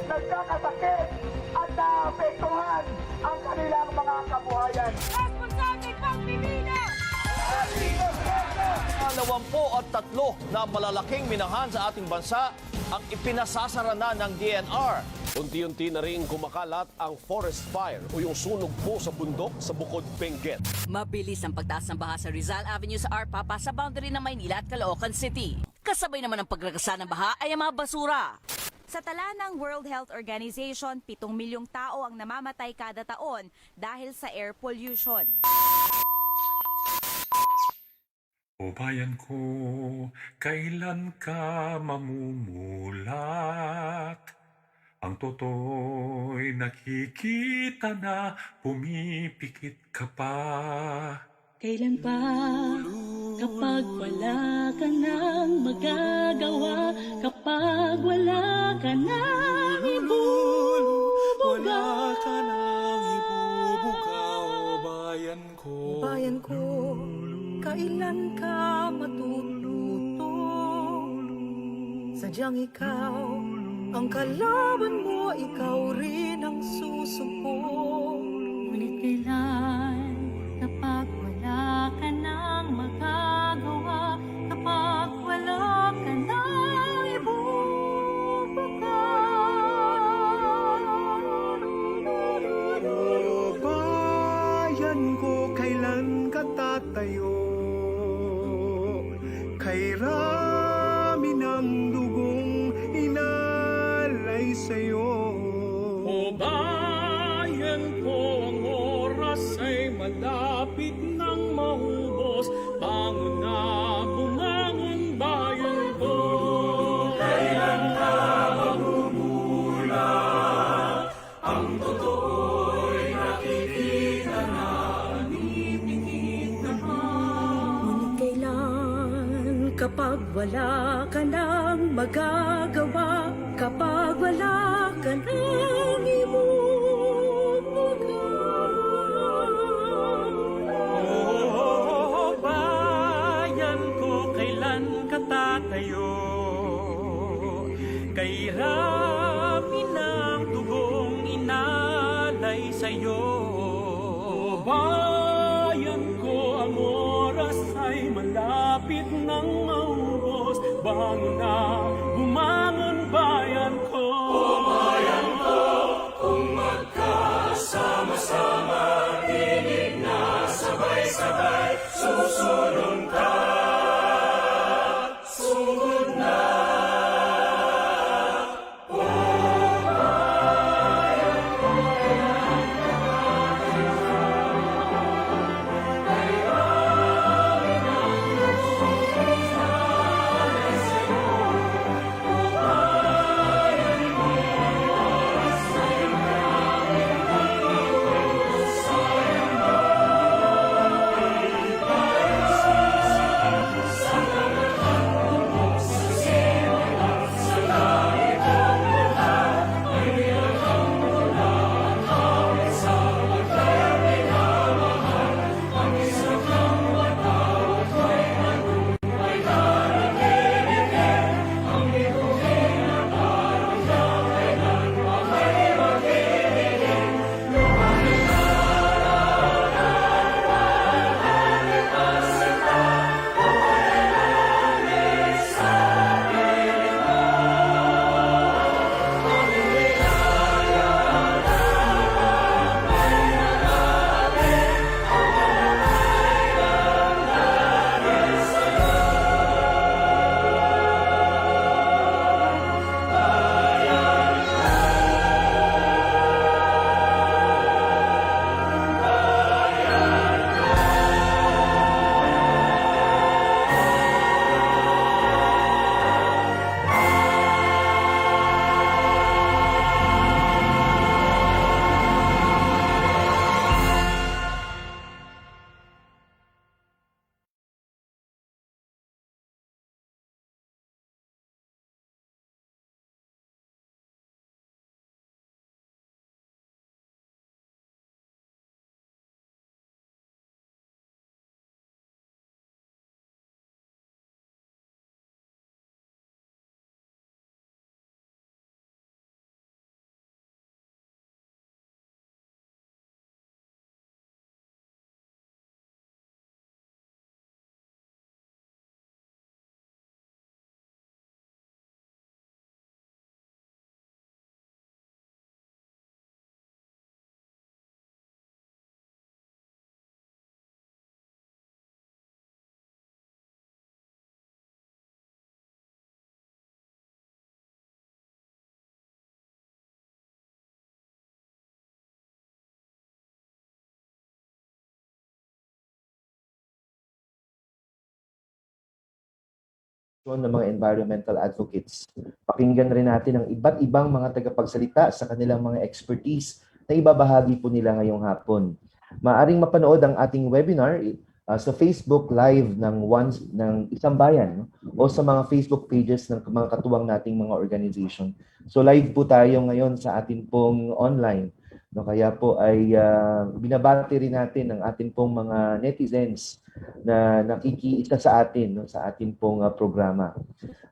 nagkakasakit at naapektuhan ang kanilang mga kabuhayan. Responsable pagpipila! 23 na malalaking minahan sa ating bansa ang ipinasasara na ng DNR. Unti-unti na rin kumakalat ang forest fire o yung sunog po sa bundok sa Bukod Benguet. Mabilis ang pagtaas ng baha sa Rizal Avenue sa Arpapa sa boundary ng Maynila at Caloocan City. Kasabay naman ng pagragasa ng baha ay ang mga basura. Sa tala ng World Health Organization, 7 milyong tao ang namamatay kada taon dahil sa air pollution. O bayan ko, kailan ka mamumulat? Ang toto'y nakikita na pumipikit ka pa. Kailan pa, kapag wala ka nang magagawa, kapag wala ka nang ibubuga. Wala ka nang ibubuga, o bayan ko. Bayan ko, kailan ka matututo? Sadyang ikaw ang kalaban mo, ikaw rin ang susumpong. Ngunit kailan, kapag wala ka nang magagawa, kapag wala ka nang ibubuga. Bayan ko, kailan ka tatayo? Kay rami ng dugong inalay sa'yo. O bayan ko, ang oras ay malapit nang maubos. Bangon na, bumangon bayan ko. Kailan ka mamumula? Ang totoo'y nakikita na pumipikit ka pa. Ngunit kailan, kapag wala ka nang magagawa, kapag wala ka nang ibubuga. O bayan ko, kailan ka tatayo? Kay rami ng dugong inalay sa'yo. O bayan ko, ang oras ay malapit nang maubos. Bangon na, bumangon bayan ko. O bayan ko, kung magkasama-sama, tinig na sabay-sabay, susunod ka, sugod na. ng mga environmental advocates. Pakinggan rin natin ang iba't ibang mga tagapagsalita sa kanilang mga expertise na ibabahagi po nila ngayong hapon. Maaring mapanood ang ating webinar sa Facebook Live ng Isang Bayan, no? O sa mga Facebook pages ng mga katuwang nating mga organization. So live po tayo ngayon sa ating pong online. No, kaya po ay binabati rin natin ang ating pong mga netizens na nakikiisa sa atin, no, sa ating pong programa.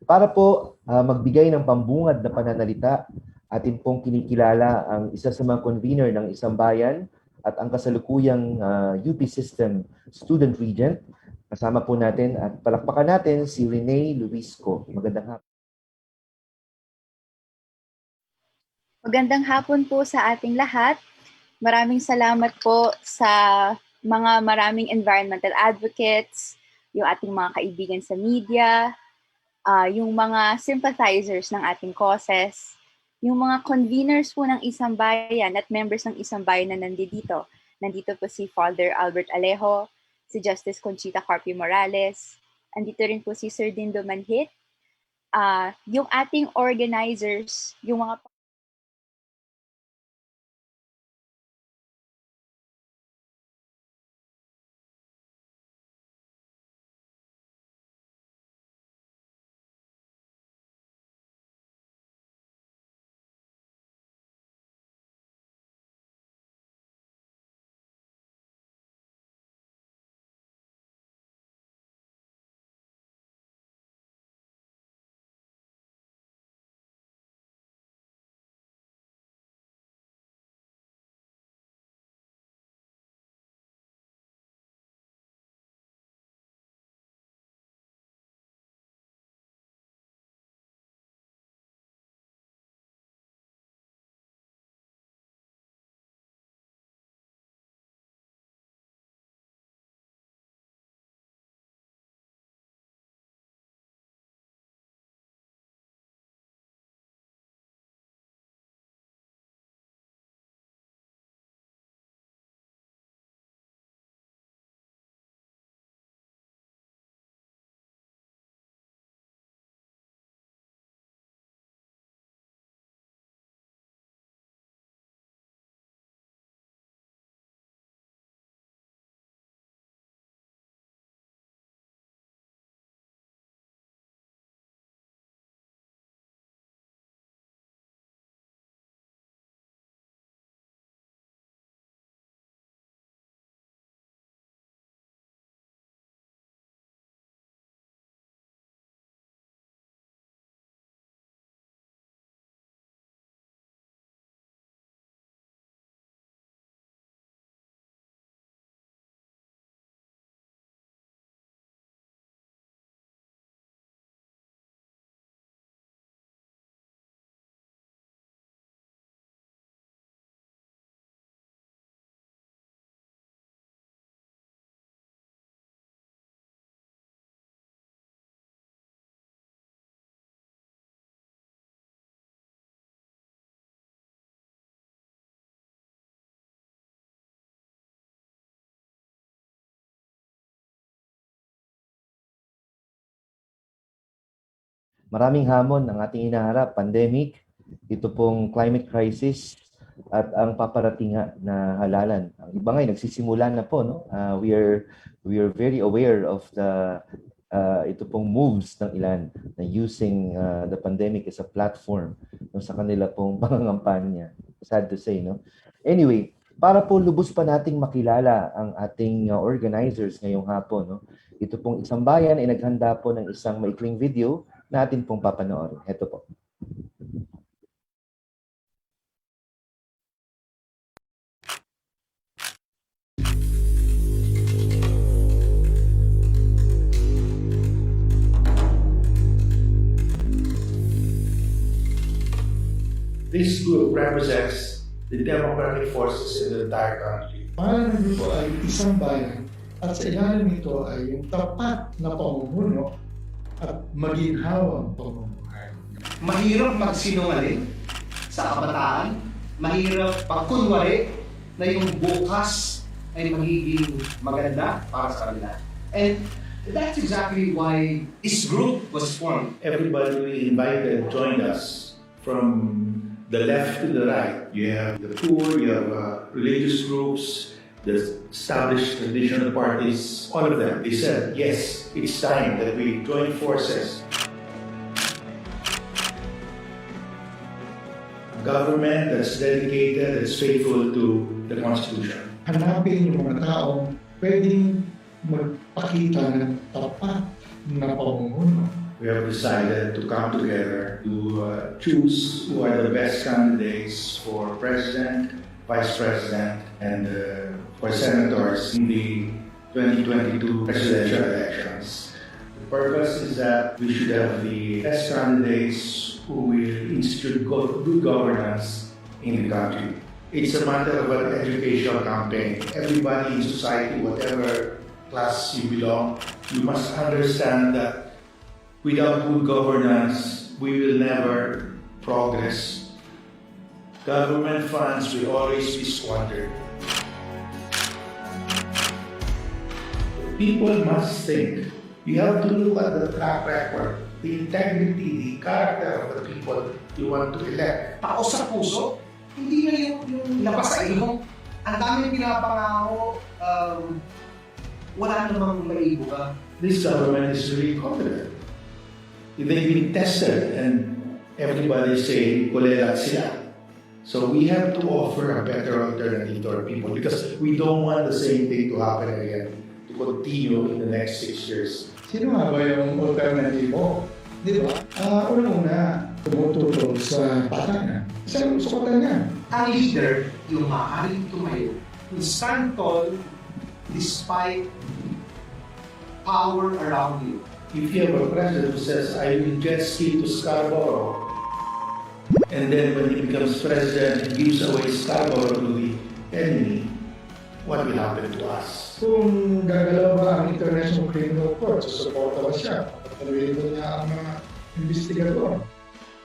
Para po magbigay ng pambungad na pananalita, atin pong kinikilala ang isa sa mga convener ng Isang Bayan at ang kasalukuyang UP System Student Regent. Kasama po natin at palakpakan natin si Rene Luisco. Magandang hapon. Magandang hapon po sa ating lahat. Maraming salamat po sa mga maraming environmental advocates, yung ating mga kaibigan sa media, yung mga sympathizers ng ating causes, yung mga conveners po ng Isang Bayan at members ng Isang Bayan na nandito. Nandito po si Father Albert Alejo, si Justice Conchita Carpio Morales, andito rin po si Sir Dindo Manhit, yung ating organizers, yung mga Maraming hamon ang ating inaharap, pandemic, ito pong climate crisis at ang paparating na halalan. Ang iba nga nagsisimula na po, no? We are very aware of the ito pong moves ng ilan na using the pandemic as a platform, no, sa kanila pong pangangampanya. Sad to say, no? Anyway, para po lubos pa nating makilala ang ating organizers ngayong hapon, no? Ito pong Isang Bayan ay naghanda po ng isang maikling video na atin pong papanoorin. Ito po. This group represents the democratic forces in the entire country. Pangalan nito ay Isang Bayan at sa ilalim nito ay yung tapat na pamumuno at maginhawang pamumuhay. Mahirap magsinungaling sa kabataan, mahirap pagkunwari na yung bukas ay magiging maganda para sa kanila. And That's exactly why this group was formed. Everybody we invited joined us from the left to the right. You have the poor, you have religious groups, the established traditional parties, all of them. They said, yes, it's time that we join forces. Government that's dedicated, that's faithful to the Constitution. Hanapin yung mga taong pwedeng magpakita ng tapat na pamumuno. We have decided to come together to choose who are the best candidates for president, vice president, and for senators in the 2022 presidential elections. The purpose is that we should have the best candidates who will institute good governance in the country. It's a matter of an educational campaign. Everybody in society, whatever class you belong, you must understand that without good governance, we will never progress. Government funds will always be squandered. People must think. You have to look at the track record, the integrity, the character of the people you want to elect. Tao sa puso, hindi na yung labas sa ilong. Ang daming pinapangako, wala namang maibuga. This government is really confident. They've been tested and everybody say, kulela sila. So we have to offer a better alternative to our people because we don't want the same thing to happen again, to continue in the next 6 years. Sino nga ba yung alternative mo? Di ba? Unang-una, tumutulong sa patanan. Isang sukatan niya. Ang leader, yung maaaring tumayo, will stand tall despite power around you. If you have a president who says, I will jet ski to Scarborough, and then when he becomes president, he gives away Scarborough to the enemy, what will happen to us? Kung gagalaw ba ang International Criminal Court, susuporta ba siya? Patuloy ba niya ang mga investigador?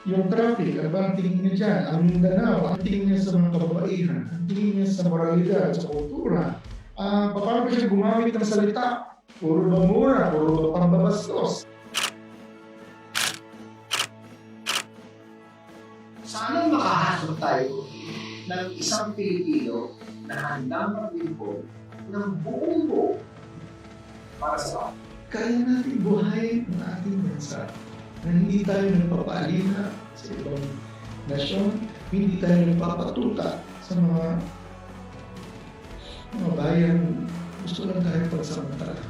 Yung traffic, ano ba ang tingin niya dyan? Ang Mindanao, ang tingin niya sa mga kababaihan, ang tingin niya sa moralidad, sa kultura. Paano ba siya gumamit ng salita? Puro ba mura? Puro ba pambabastos? Sana makahasok tayo ng isang Pilipino na handang maglingkod ng buong buo para sa atin. Kaya natin buhayin ang ating bansa na hindi tayo nagpapaalina sa ibang nasyon, hindi tayo nagpapatuta sa mga bayan. Gusto lang tayo pagsamantala.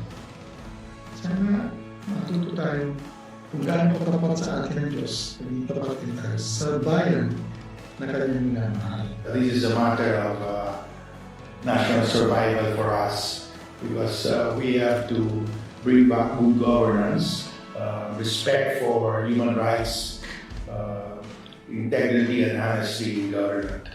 Sana matuto tayo kung gaano katapat sa atin ang Diyos, maging tapat din tayo sa bayan na kanyang minamahal. This is a matter of national survival for us because we have to bring back good governance, respect for human rights, integrity and honesty in government.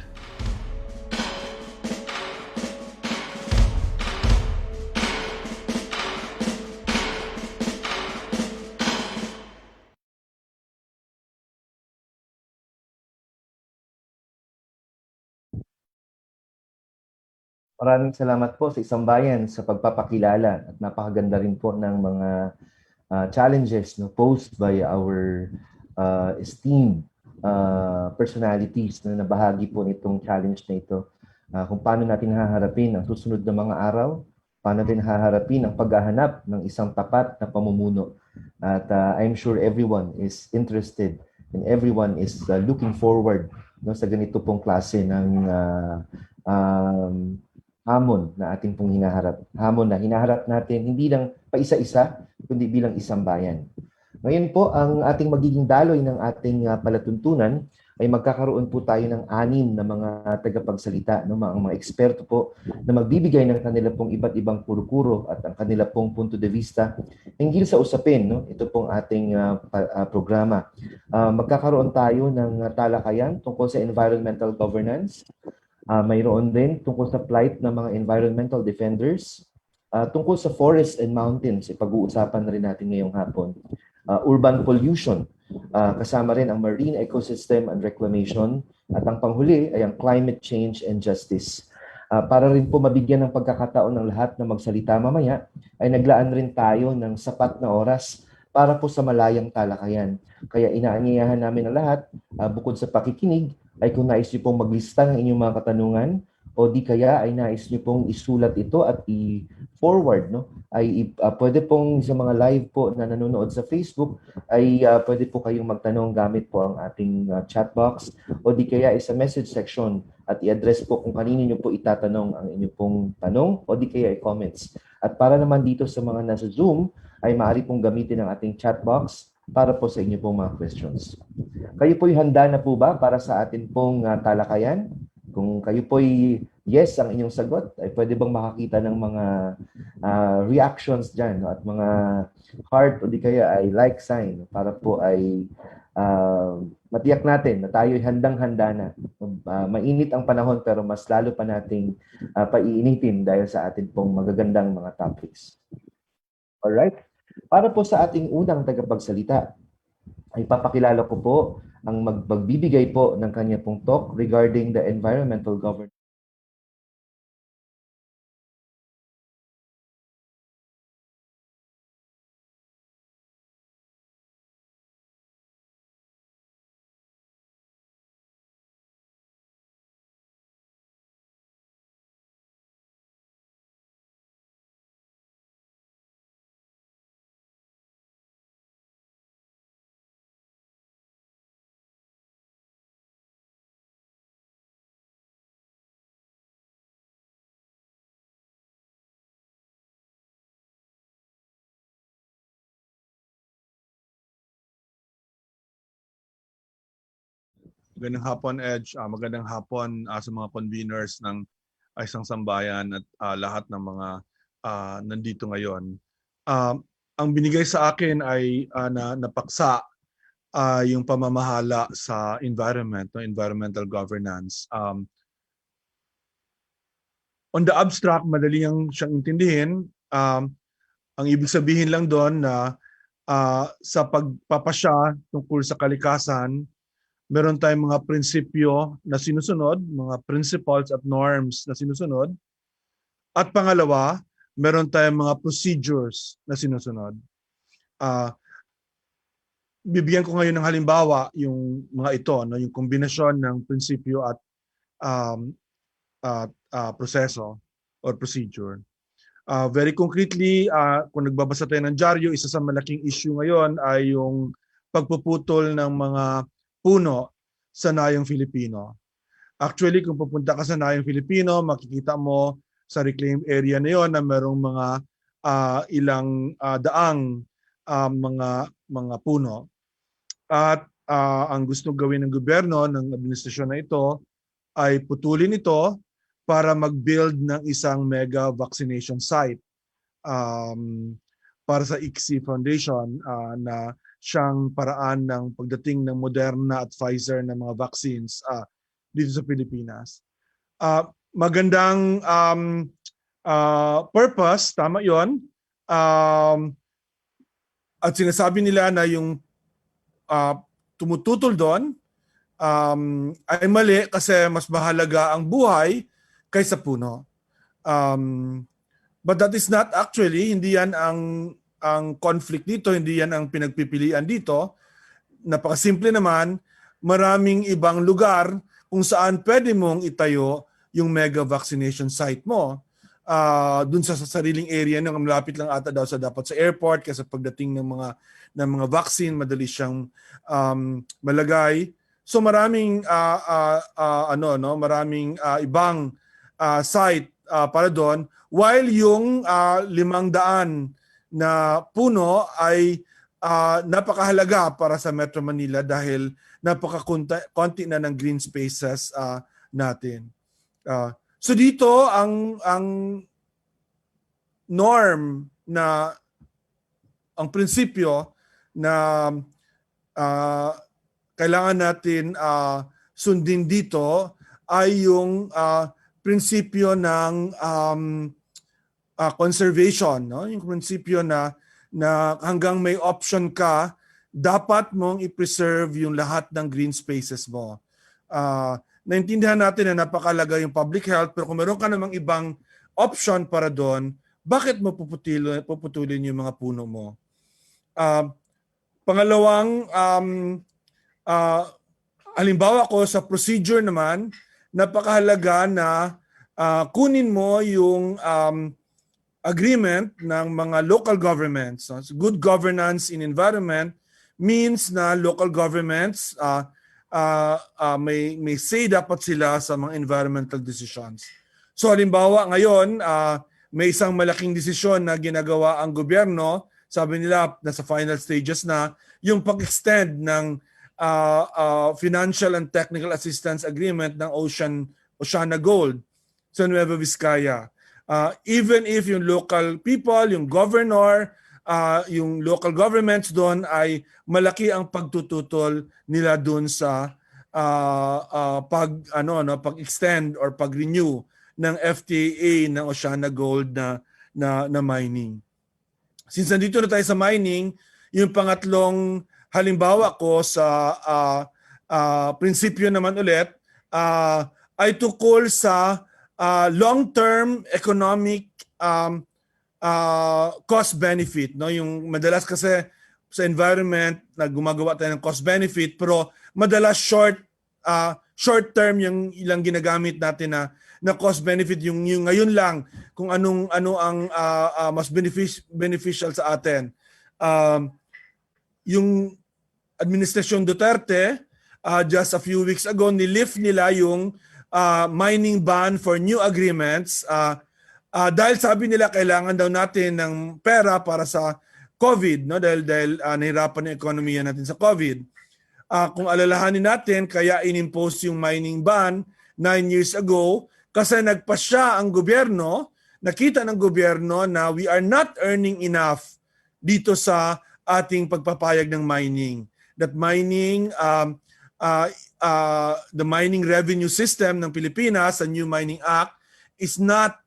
Maraming salamat po sa Isang Bayan sa pagpapakilala at napakaganda rin po ng mga challenges posed by our esteemed personalities na nabahagi po nitong challenge na ito. Kung paano natin haharapin ang susunod na mga araw, paano natin haharapin ang paghahanap ng isang tapat na pamumuno. At I'm sure everyone is interested and everyone is looking forward sa ganito pong klase ng hamon na ating pong hinaharap. Hamon na hinaharap natin hindi lang paisa-isa, kundi bilang isang bayan. Ngayon po, ang ating magiging daloy ng ating palatuntunan ay magkakaroon po tayo ng 6 na mga tagapagsalita, mga eksperto po na magbibigay ng kanila pong iba't ibang kuro-kuro at ang kanila pong punto de vista hinggil sa usapin. Ito pong ating programa. Magkakaroon tayo ng talakayan tungkol sa environmental governance. Mayroon din tungkol sa plight ng mga environmental defenders, tungkol sa forests and mountains, pag-uusapan na rin natin ngayong hapon. Urban pollution, kasama rin ang marine ecosystem and reclamation, at ang panghuli ay ang climate change and justice. Para rin po mabigyan ng pagkakataon ng lahat na magsalita mamaya, ay naglaan rin tayo ng sapat na oras para po sa malayang talakayan. Kaya inaanyayahan namin ang lahat, bukod sa pakikinig, ay kung nais niyo pong maglista ng inyong mga katanungan, o di kaya ay nais niyo pong isulat ito at i-forward, no? Pwede pong sa mga live po na nanonood sa Facebook, ay pwede po kayong magtanong gamit po ang ating chat box, o di kaya ay sa message section, at i-address po kung kanino nyo po itatanong ang inyong pong tanong, o di kaya ay comments. At para naman dito sa mga nasa Zoom, ay maaari pong gamitin ang ating chat box para po sa inyo pong mga questions. Kayo po'y handa na po ba para sa atin pong talakayan? Kung kayo po'y yes ang inyong sagot, ay pwede bang makakita ng mga reactions dyan, no? At mga heart o di kaya ay like sign para po ay matiyak natin na tayo'y handang-handa na. Mainit ang panahon pero mas lalo pa nating paiinitin dahil sa atin pong magagandang mga topics. Alright? Para po sa ating unang tagapagsalita, ay papakilala ko po ang magbibigay po ng kanya pong talk regarding the environmental governance. Magandang hapon, Edge. Magandang hapon sa mga conveners ng Isang Sambayan at lahat ng mga nandito ngayon. Ang binigay sa akin ay napaksa yung pamamahala sa environment, no, environmental governance. On the abstract, madali siyang intindihin. Ang ibig sabihin lang doon na sa pagpapasya tungkol sa kalikasan, meron tayong mga prinsipyo na sinusunod, mga principles at norms na sinusunod. At pangalawa, meron tayong mga procedures na sinusunod. Bibigyan ko ngayon ng halimbawa yung mga ito, no, yung kombinasyon ng prinsipyo at proseso or procedure. Very concretely, kung nagbabasa tayo ng dyaryo, isa sa malaking issue ngayon ay yung pagpuputol ng mga puno sa Nayong Filipino. Actually, kung pupunta ka sa Nayong Filipino, makikita mo sa reclaimed area na yon na merong mga ilang daang mga puno. At ang gusto gawin ng gobyerno, ng administrasyon na ito, ay putulin ito para mag-build ng isang mega vaccination site para sa ICSI Foundation na siyang paraan ng pagdating ng Moderna at Pfizer na mga vaccines dito sa Pilipinas. Magandang purpose, tama yon. At sinasabi nila na yung tumututol doon ay mali kasi mas mahalaga ang buhay kaysa puno. But that is not actually, hindi yan ang conflict dito, hindi yan ang pinagpipilian dito. Napakasimple naman, maraming ibang lugar kung saan pwede mong itayo yung mega vaccination site mo. Dun sa sariling area ng malapit lang ata daw dapat sa airport kasi pagdating ng mga vaccine, madali siyang malagay. So maraming maraming ibang site para doon, while yung 500 na puno ay napakahalaga para sa Metro Manila dahil napakakonti na ng green spaces natin. So dito ang norm na ang prinsipyo na kailangan natin sundin dito ay yung prinsipyo ng conservation, no? Yung prinsipyo na hanggang may option ka, dapat mong i-preserve yung lahat ng green spaces mo. naintindihan natin na napakalaga yung public health, pero kung meron ka namang ibang option para doon, bakit mo puputulin yung mga puno mo? Pangalawang, halimbawa ko sa procedure naman, napakahalaga na kunin mo yung agreement ng mga local governments. So, good governance in environment means na local governments may say dapat sila sa mga environmental decisions. So halimbawa ngayon, may isang malaking desisyon na ginagawa ang gobyerno, sabi nila nasa final stages na, yung pag-extend ng financial and technical assistance agreement ng Oceana Gold sa Nueva Vizcaya. Even if yung local people, yung governor, yung local governments doon ay malaki ang pagtututol nila doon sa pag-extend or pag-renew ng FTA ng Oceana Gold na mining. Since nandito na tayo sa mining, yung pangatlong halimbawa ko sa prinsipyo naman ulit ay tukol sa long-term economic cost benefit, no? Yung madalas kasi sa environment na gumagawa tayo ng cost benefit, pero madalas short term yung ilang ginagamit natin na cost benefit, yung ngayon lang kung ano ang mas beneficial sa atin. Yung Administrasyon Duterte just a few weeks ago nilift nila yung mining ban for new agreements dahil sabi nila kailangan daw natin ng pera para sa COVID, no? Dahil nahirapan yung ekonomiya natin sa COVID. Kung alalahanin natin, kaya inimpose yung mining ban 9 years ago kasi nagpasya ang gobyerno, nakita ng gobyerno na we are not earning enough dito sa ating pagpapayag ng mining. That mining, the mining revenue system ng Pilipinas, sa New Mining Act, is not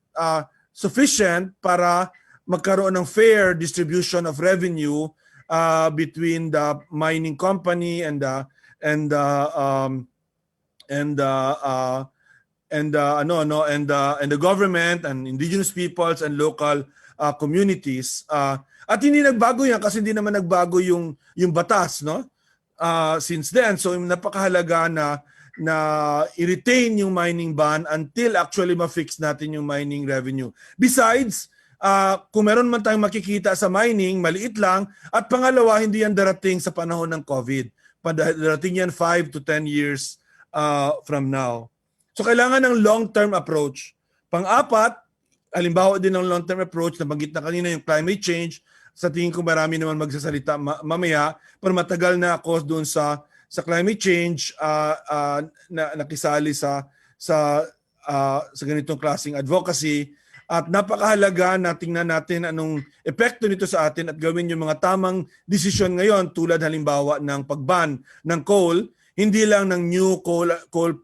sufficient para magkaroon ng fair distribution of revenue between the mining company and the government and indigenous peoples and local communities. At hindi nagbago yan kasi hindi naman nagbago yung batas, no? Since then, so napakahalaga na i-retain yung mining ban until actually ma-fix natin yung mining revenue. Besides, kung meron man tayong makikita sa mining, maliit lang. At pangalawa, hindi yan darating sa panahon ng COVID. Darating yan 5 to 10 years from now. So kailangan ng long-term approach. Pang-apat, halimbawa din ng long-term approach, nabanggit na kanina yung climate change. Sa tingin ko marami naman magsasalita mamaya, pero matagal na ako doon sa climate change na nakisali sa ganitong klaseng advocacy. At napakahalaga na tingnan natin anong epekto nito sa atin at gawin yung mga tamang desisyon ngayon, tulad halimbawa ng pagban ng coal, hindi lang ng new coal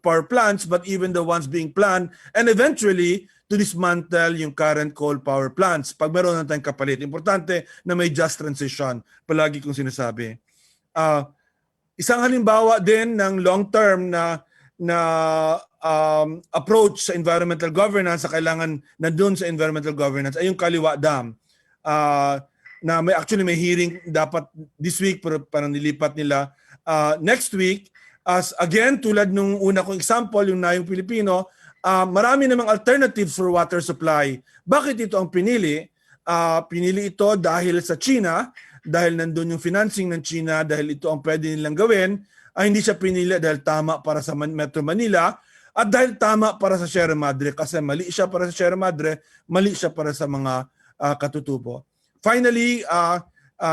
power plants but even the ones being planned, and eventually to dismantle yung current coal power plants. Pag meron na tayong kapalit, importante na may just transition, palagi kong sinasabi. Isang halimbawa din ng long-term na approach sa environmental governance, sa kailangan na doon sa environmental governance, ay yung Kaliwa Dam. Na may hearing dapat this week, pero parang nilipat nila next week. As again, tulad nung una kong example, yung Nayong Pilipino, marami namang alternatives for water supply. Bakit ito ang pinili? Pinili ito dahil sa China, dahil nandun yung financing ng China, dahil ito ang pwede nilang gawin. Hindi siya pinili dahil tama para sa Metro Manila at dahil tama para sa Sierra Madre, kasi mali siya para sa Sierra Madre, mali siya para sa mga Katutubo. Finally,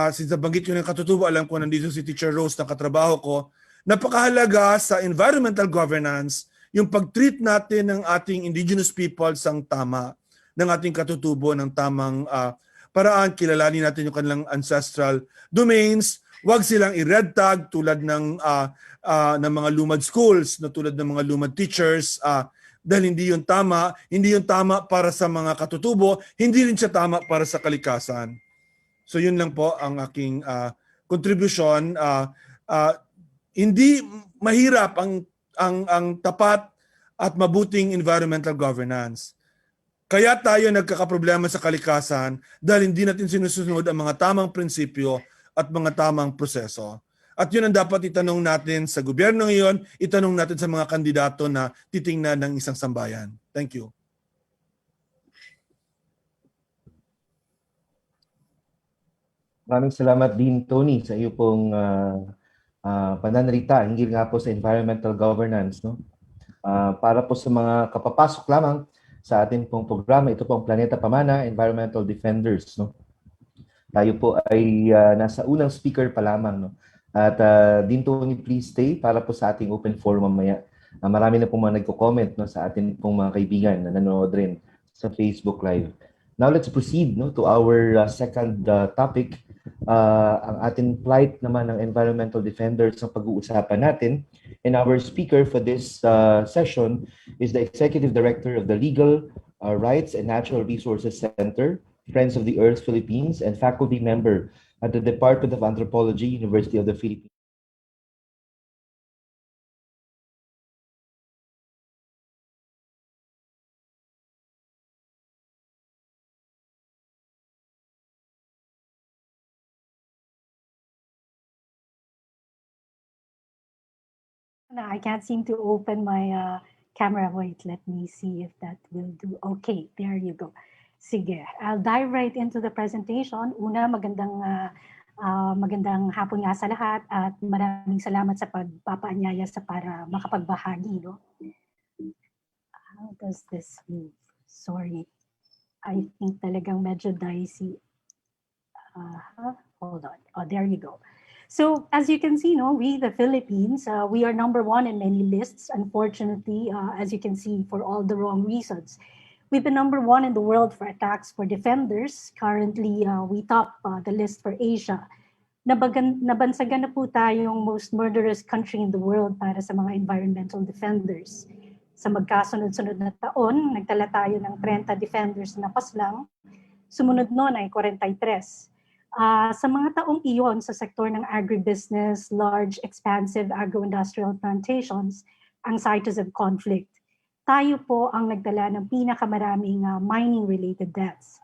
since nabanggit ko ng Katutubo, alam ko nandito si Teacher Rose na katrabaho ko, napakahalaga sa environmental governance yung pag-treat natin ng ating indigenous peoples ang tama, ng ating Katutubo ng tamang paraan, kilalanin natin yung kanilang ancestral domains. Huwag silang i-red tag tulad ng mga lumad schools, na tulad ng mga lumad teachers, dahil hindi yun tama para sa mga Katutubo, hindi rin siya tama para sa Kalikasan. So yun lang po ang aking contribution. Hindi mahirap ang tapat at mabuting environmental governance. Kaya tayo nagkakaproblema sa kalikasan dahil hindi natin sinusunod ang mga tamang prinsipyo at mga tamang proseso. At yun ang dapat itanong natin sa gobyerno ngayon, itanong natin sa mga kandidato na titingnan ng isang sambayan. Thank you. Maraming salamat din, Tony, sa iyo pong pananalita hinggil nga po sa environmental governance. No? Para po sa mga kapapasok lamang sa ating pong programa, ito pong Planeta Pamana, Environmental Defenders. No? Tayo po ay nasa unang speaker pa lamang. No? At din, Tony, please stay para po sa ating open forum mamaya. Marami na pong mga nagko-comment, no, sa ating pong mga kaibigan na nanonood rin sa Facebook Live. Now let's proceed, no, to our second topic. Ang ating plight naman ng environmental defenders ang pag-uusapan natin. And our speaker for this session is the Executive Director of the Legal Rights and Natural Resources Center, Friends of the Earth Philippines, and faculty member at the Department of Anthropology, University of the Philippines. No, I can't seem to open my camera. Wait, let me see if that will do. Okay, there you go. Sige, I'll dive right into the presentation. Una, magandang hapon nga sa lahat at maraming salamat sa pagpapaanyaya para makapagbahagi. No? How does this move? Sorry. I think talagang medyo dicey. Hold on. Oh, there you go. So as you can see, no, we, the Philippines, we are number one in many lists. Unfortunately, as you can see, for all the wrong reasons. We've been number one in the world for attacks for defenders. Currently, we top the list for Asia. Nabansagan na po tayong most murderous country in the world para sa mga environmental defenders. Sa magkasunod-sunod na taon, nagtala tayo ng 30 defenders na paslang. Sumunod noon ay 43. Sa mga taong iyon sa sektor ng agribusiness, large, expansive agro-industrial plantations, ang sites of conflict. Tayo po ang nagdala ng pinakamaraming mining-related deaths.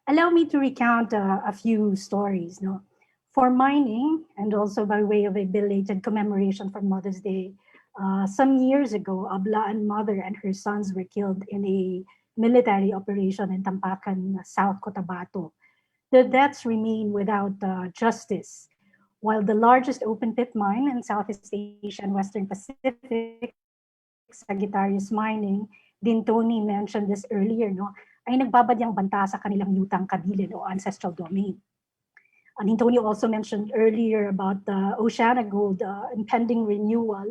Allow me to recount a few stories. No? For mining, and also by way of a belated commemoration for Mother's Day, some years ago, a Blaan mother and her sons were killed in a military operation in Tampakan, South Cotabato. The deaths remain without justice. While the largest open pit mine in Southeast Asia and Western Pacific, Sagittarius Mining, din Tony mentioned this earlier, no, ay nagbabadyang banta sa kanilang lutang kabilin o ancestral domain. And Tony also mentioned earlier about the OceanaGold impending renewal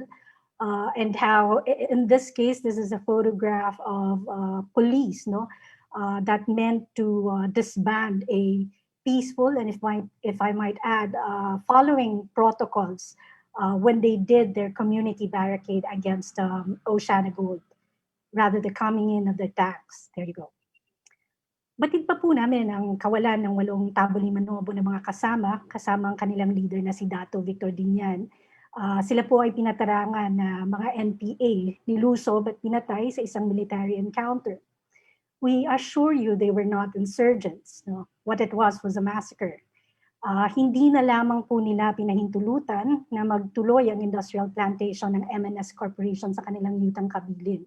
and how, in this case, this is a photograph of police, no, that meant to disband a peaceful and, if I might add, following protocols when they did their community barricade against OceanaGold, rather the coming in of the tanks. There you go. Batid pa po namin ang kawalan ng 8 Taboli-Manobo na mga kasama ang kanilang leader na si Dato Victor Dinian. Sila po ay pinatarangan na mga NPA, nilusob at pinatay sa isang military encounter. We assure you they were not insurgents. No? What it was a massacre. Hindi na lamang po nila pinahintulutan na magtuloy ang industrial plantation ng MNS Corporation sa kanilang yutang kabilin.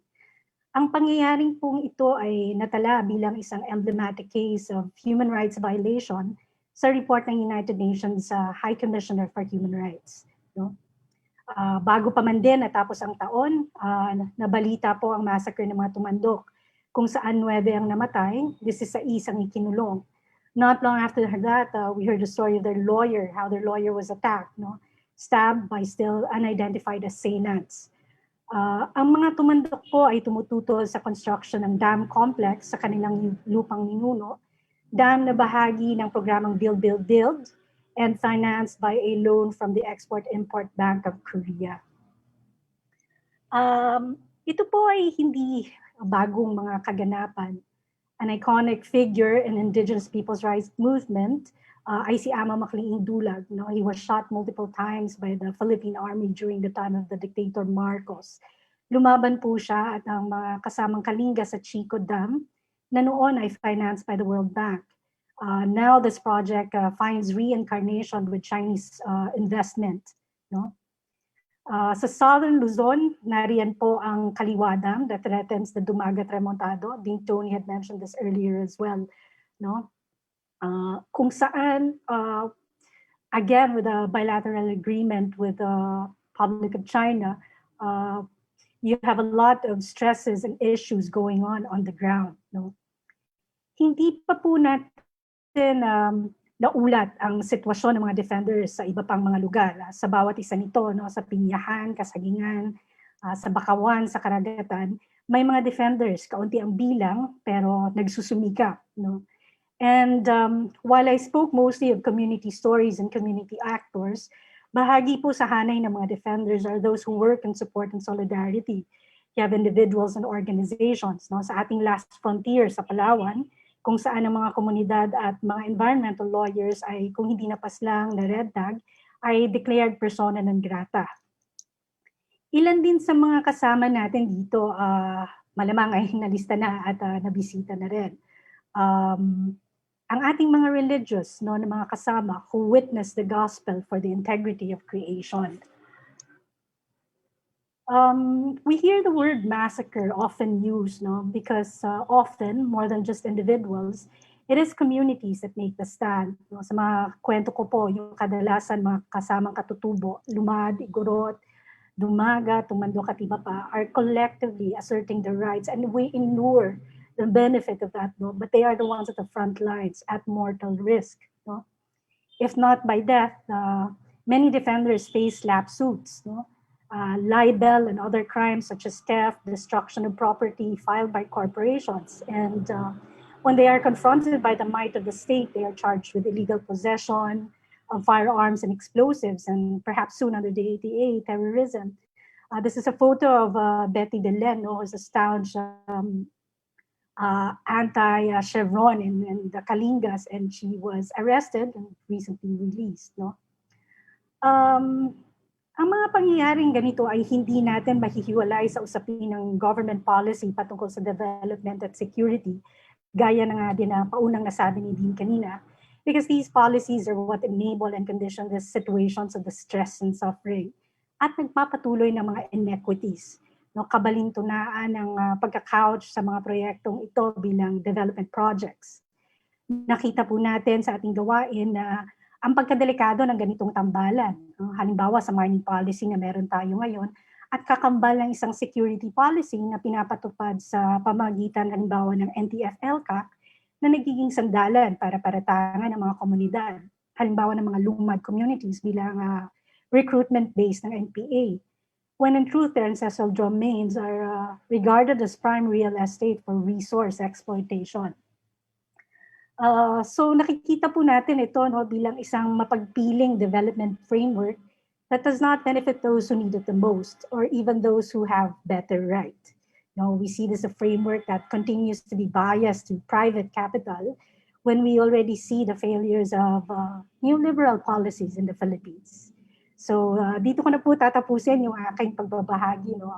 Ang pangyayaring pong ito ay natala bilang isang emblematic case of human rights violation sa report ng United Nations High Commissioner for Human Rights. No? Bago pa man din natapos ang taon, nabalita po ang massacre ng mga tumandok kung saan 9 ang namatay, 16 ang ikinulong. Not long after that, we heard the story of their lawyer, how their lawyer was attacked, no? Stabbed by still unidentified assailants. Ang mga tumandok po ay tumututol sa construction ng dam complex sa kanilang lupang ninuno, dam na bahagi ng programang Build, Build, Build, and financed by a loan from the Export-Import Bank of Korea. Ito po ay hindi bagong mga kaganapan. An iconic figure in indigenous people's rights movement ay si Ama Makliing Dulag. No? He was shot multiple times by the Philippine Army during the time of the dictator Marcos. Lumaban po siya at ang mga kasamang kalinga sa Chico Dam na noon ay financed by the World Bank. Now this project finds reincarnation with Chinese investment. No? Sa Southern Luzon, nariyan po ang Kaliwa Dam that threatens the Dumagat Remontado. I think Tony had mentioned this earlier as well. No? Kung saan, again, with a bilateral agreement with the Republic of China, you have a lot of stresses and issues going on the ground. No? Hindi pa po natin naulat ang sitwasyon ng mga defenders sa iba pang mga lugar. Sa bawat isa nito, no, sa Pinyahan, Kasagingan, sa Bakawan, sa Karagatan, may mga defenders, kaunti ang bilang, pero nagsusumikap. No? And while I spoke mostly of community stories and community actors, bahagi po sa hanay ng mga defenders are those who work in support and solidarity. You have individuals and organizations. No? Sa ating last frontier sa Palawan, kung saan ang mga komunidad at mga environmental lawyers ay kung hindi napaslang na red tag, ay declared persona non grata. Ilan din sa mga kasama natin dito, malamang ay nalista na at nabisita na rin. Ang ating mga religious, no, na mga kasama who witness the gospel for the integrity of creation. We hear the word massacre often used, no, because often, more than just individuals, it is communities that make the stand. No? Sa mga kwento ko po, yung kadalasan mga kasamang Katutubo, Lumad, Igorot, Dumaga, Tumandok at iba pa, are collectively asserting their rights, and we endure the benefit of that, no? But they are the ones at the front lines at mortal risk. No? If not by death, many defenders face slap suits, no? Libel and other crimes such as theft, destruction of property filed by corporations. And when they are confronted by the might of the state, they are charged with illegal possession of firearms and explosives, and perhaps soon under the ATA, terrorism. This is a photo of Betty Delen, who was a staunch anti-Chevron in the Kalingas, and she was arrested and recently released. No? Ang mga pangyayaring ganito ay hindi natin mahihiwalay sa usapin ng government policy patungkol sa development at security, gaya na nga din na paunang nasabi ni Dean kanina, because these policies are what enable and condition the situations of the stress and suffering at nagpapatuloy ng mga inequities, no, kabalintunaan ng pagka-couch sa mga proyektong ito bilang development projects. Nakita po natin sa ating gawain na ang pagkadelikado ng ganitong tambalan, halimbawa sa mining policy na meron tayo ngayon, at kakambal ng isang security policy na pinapatupad sa pamagitan halimbawa ng NTF-ELCAC na nagiging sandalan para paratangan ng mga komunidad, halimbawa ng mga lumad communities bilang recruitment base ng NPA. When in truth, their ancestral domains are regarded as prime real estate for resource exploitation. So nakikita po natin ito, no, bilang isang mapagpiling development framework that does not benefit those who need it the most or even those who have better right. No, we see this as a framework that continues to be biased to private capital when we already see the failures of neoliberal policies in the Philippines. So dito ko na po tatapusin yung aking pagbabahagi, no,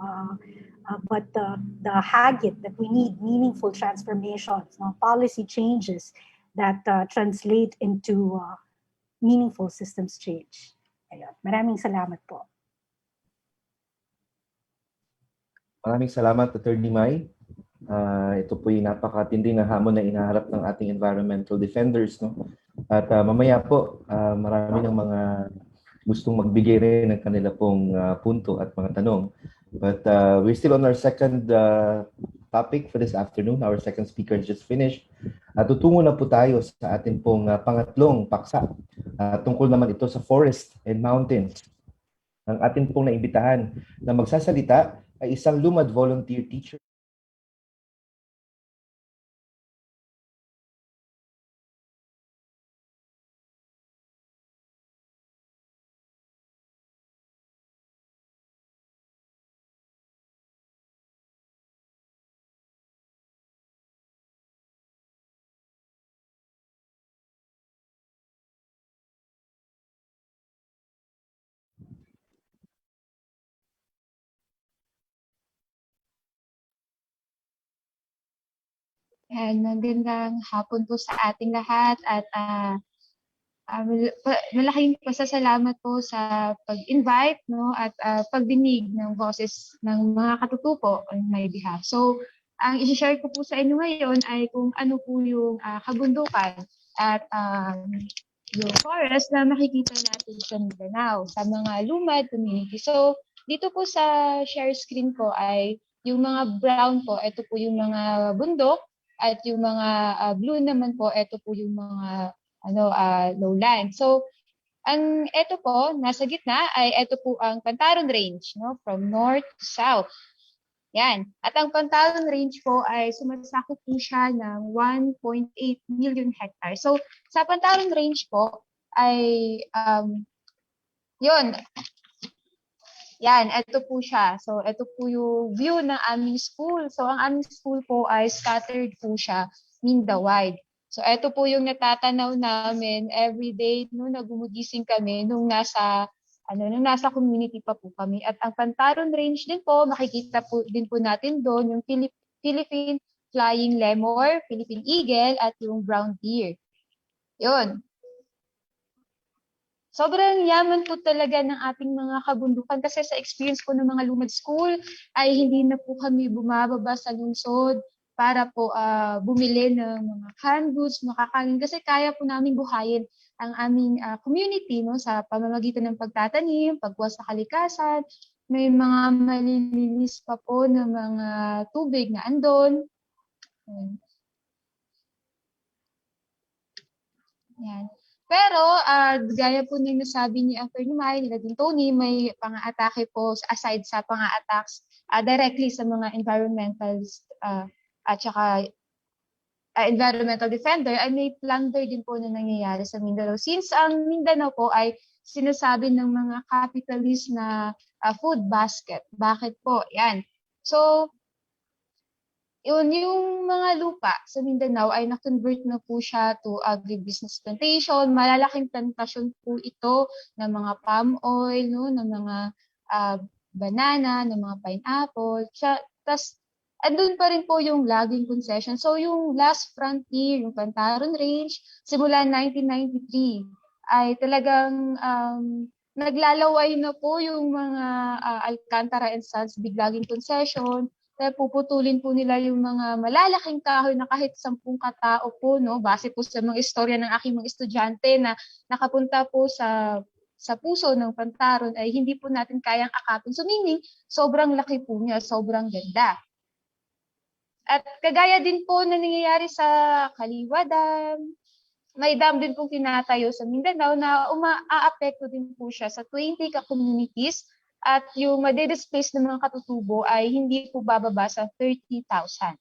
but the hagit that we need meaningful transformations, no, policy changes that translate into meaningful systems change. Ayun. Maraming salamat po. Maraming salamat, Attorney Mai. Ito po yung napakatinding na hamon na inaharap ng ating environmental defenders. No? At mamaya po, marami ng mga gustong magbigay rin ng kanila pong punto at mga tanong. But we're still on our second topic for this afternoon. Our second speaker just finished. Tutungo na po tayo sa ating pong pangatlong paksa. Tungkol naman ito sa forest and mountains. Ang ating pong naimbitahan na magsasalita ay isang lumad volunteer teacher. Magandang hapon po sa ating lahat at malaking pasasalamat po sa pag-invite, no, at pagdinig ng boses ng mga katutubo on my behalf. So, ang i-share ko po sa inyo ngayon ay kung ano po yung kabundukan at yung forest na makikita natin sa Mindanao, sa mga lumad community. So, dito po sa share screen ko ay yung mga brown po, ito po yung mga bundok, at yung mga blue naman po, ito po yung mga lowland. So, ito po, nasa gitna ay ito po ang Pantaron Range, no, from north to south. Yan. At ang Pantaron Range po ay sumasakop po siya ng 1.8 million hectares. So, sa Pantaron Range po ay yun. Yan, ito po siya. So, ito po yung view ng aming school. So, ang aming school po ay scattered po siya Minda-wide. So, ito po yung natatanaw namin every day nung nagumagising kami nung nasa community pa po kami. At ang Pantaron Range din po, makikita po din po natin doon yung Philippine Flying Lemur, Philippine Eagle, at yung brown deer. Yun. Sobrang yaman po talaga ng ating mga kabundukan kasi sa experience ko ng mga lumad school ay hindi na po kami bumababa sa lungsod para po bumili ng mga canned goods, makakain kasi kaya po namin buhayin ang aming community, no, sa pamamagitan ng pagtatanim, pagkuha sa kalikasan. May mga malilinis pa po na mga tubig na andon. Yan. Pero, gaya po ng nasabi ni Attorney Mai, nila din Tony, may pang-atake po aside sa pang-attacks directly sa mga environmentalists at saka environmental defender, ay may plunder din po na nangyayari sa Mindanao. Since ang Mindanao po ay sinasabi ng mga capitalist na food basket. Bakit po? Yan. So, yung mga lupa sa Mindanao ay na-convert na po siya to agribusiness plantation. Malalaking plantasyon po ito ng mga palm oil, no, ng mga banana, ng mga pineapple. Tapos, andun pa rin po yung logging concession. So, yung last frontier, yung Pantaron Range, simula 1993, ay talagang naglalaway na po yung mga Alcantara and Sons big logging concession. Kaya puputulin po nila yung mga malalaking kahoy na kahit 10 katao po, no, base po sa mga istorya ng aking mga estudyante na nakapunta po sa puso ng Pantaron ay hindi po natin kayang akapin. So meaning, sobrang laki po niya, sobrang ganda. At kagaya din po na nangyayari sa Kaliwa Dam, may dam din pong tinatayo sa Mindanao na umaapekto din po siya sa 20 ka-communities at yung madidisplace ng mga katutubo ay hindi po bababa sa 30,000.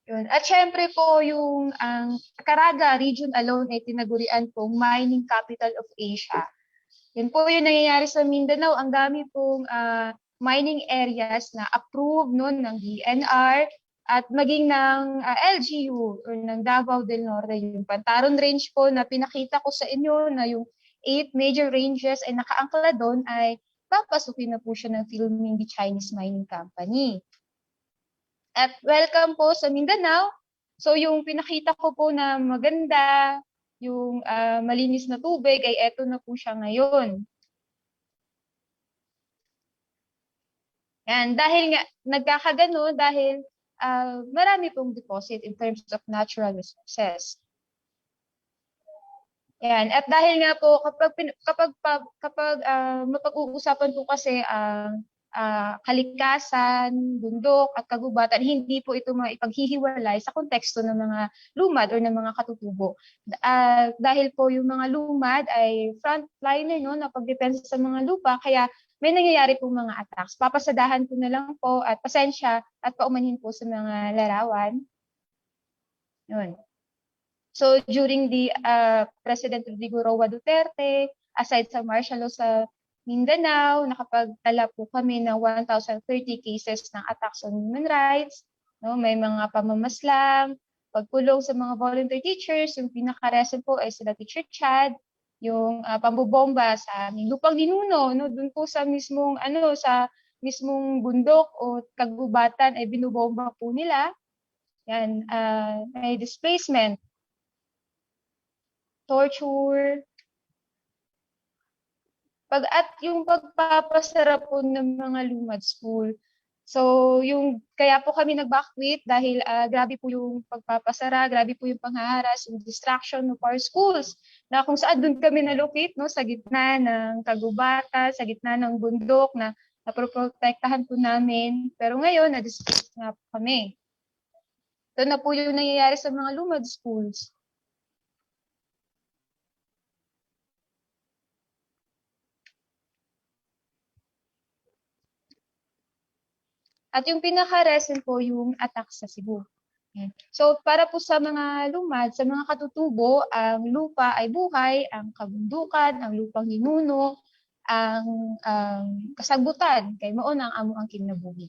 Yun. At syempre po yung Caraga region alone ay tinagurian pong mining capital of Asia. Yun po yung nangyayari sa Mindanao. Ang dami pong mining areas na approved noon ng DNR at maging ng LGU or ng Davao del Norte. Yung Pantaron Range po na pinakita ko sa inyo na yung 8 major ranges ay nakaangkla doon ay papasukin na po siya ng Philippine Chinese Mining Company. At welcome po sa Mindanao. So yung pinakita ko po na maganda, yung malinis na tubig ay eto na po siya ngayon. Yan, dahil nga nagkakagano dahil marami pong deposit in terms of natural resources. Yan, at dahil nga po kapag mapag-uusapan po kasi ang kalikasan, bundok at kagubatan, hindi po ito maipaghihiwalay sa konteksto ng mga lumad or ng mga katutubo. Dahil po yung mga lumad ay frontliner, no, na pagdepensa sa mga lupa, kaya may nangyayari po mga attacks. Papasadahan ko na lang po at pasensya at paumanhin po sa mga larawan. Yun. So during the President Rodrigo Roa Duterte, aside sa martial law sa Mindanao, nakapagtala po kami ng 1,030 cases ng attacks on human rights. No, may mga pamamaslang, pagkulong sa mga volunteer teachers, yung pinaka-recent po ay sila Teacher Chad, yung pambobomba sa aming lupang ninuno, no, doon po sa mismong bundok o kagubatan ay binubomba po nila. Yan, may displacement, torture, at yung pagpapasara po ng mga lumad school. So, kaya po kami nag-backwit dahil grabe po yung pagpapasara, grabe po yung panghaharas, yung distraction of our schools, na kung saan doon kami nalocate, no, sa gitna ng kagubatan, sa gitna ng bundok na naproprotektahan po namin. Pero ngayon, na-displace nga po kami. Ito na po yung nangyayari sa mga lumad schools. At yung pinaka-recent po yung attack sa Cebu. So para po sa mga lumad, sa mga katutubo, ang lupa ay buhay, ang kabundukan, ang lupang hinuno, ang kasagutan, kay mao ang amo ang kinabuhi.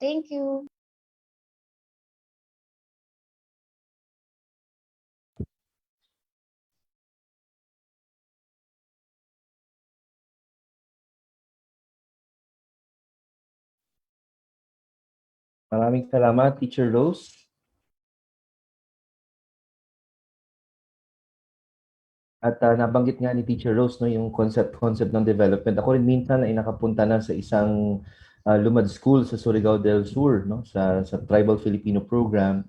Thank you. Maraming salamat, Teacher Rose. At nabanggit nga ni Teacher Rose, no, yung concept ng development. Ako rin minsan ay nakapunta na sa isang lumad school sa Surigao del Sur, no, sa Tribal Filipino Program.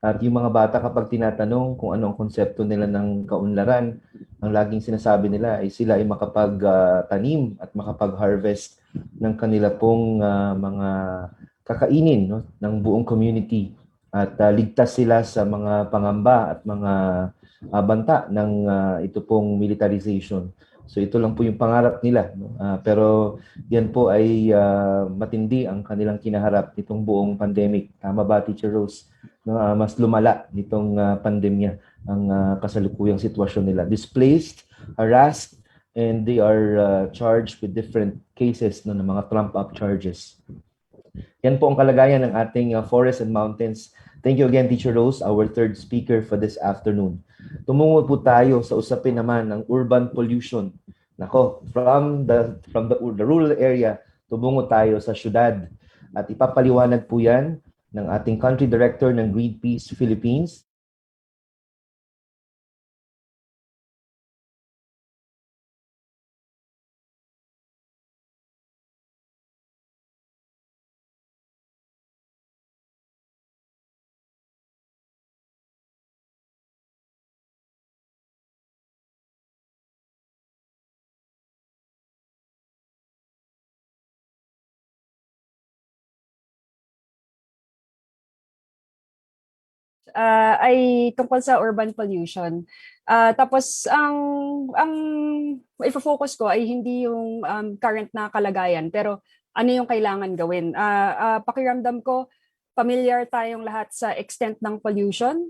At yung mga bata, kapag tinatanong kung ano ang konsepto nila ng kaunlaran, ang laging sinasabi nila ay sila ay makapag-tanim at makapag-harvest ng kanila pong mga kakainin, no, ng buong community. At ligtas sila sa mga pangamba at mga banta ng ito pong militarization. So ito lang po yung pangarap nila. No? Pero yan po ay matindi ang kanilang kinaharap nitong buong pandemic. Tama ba, Teacher Rose? No, mas lumala nitong pandemya ang kasalukuyang sitwasyon nila. Displaced, harassed, and they are charged with different cases, no, ng mga trump-up charges. Yan po ang kalagayan ng ating forests and mountains. Thank you again, Teacher Rose, our third speaker for this afternoon. Tumungo po tayo sa usapin naman ng urban pollution. Nako, from the rural area, tumungo tayo sa syudad. At ipapaliwanag po yan ng ating country director ng Greenpeace Philippines. Ay tungkol sa urban pollution. Tapos ang ifo-focus ko ay hindi yung current na kalagayan, pero ano yung kailangan gawin. Pakiramdam ko, familiar tayong lahat sa extent ng pollution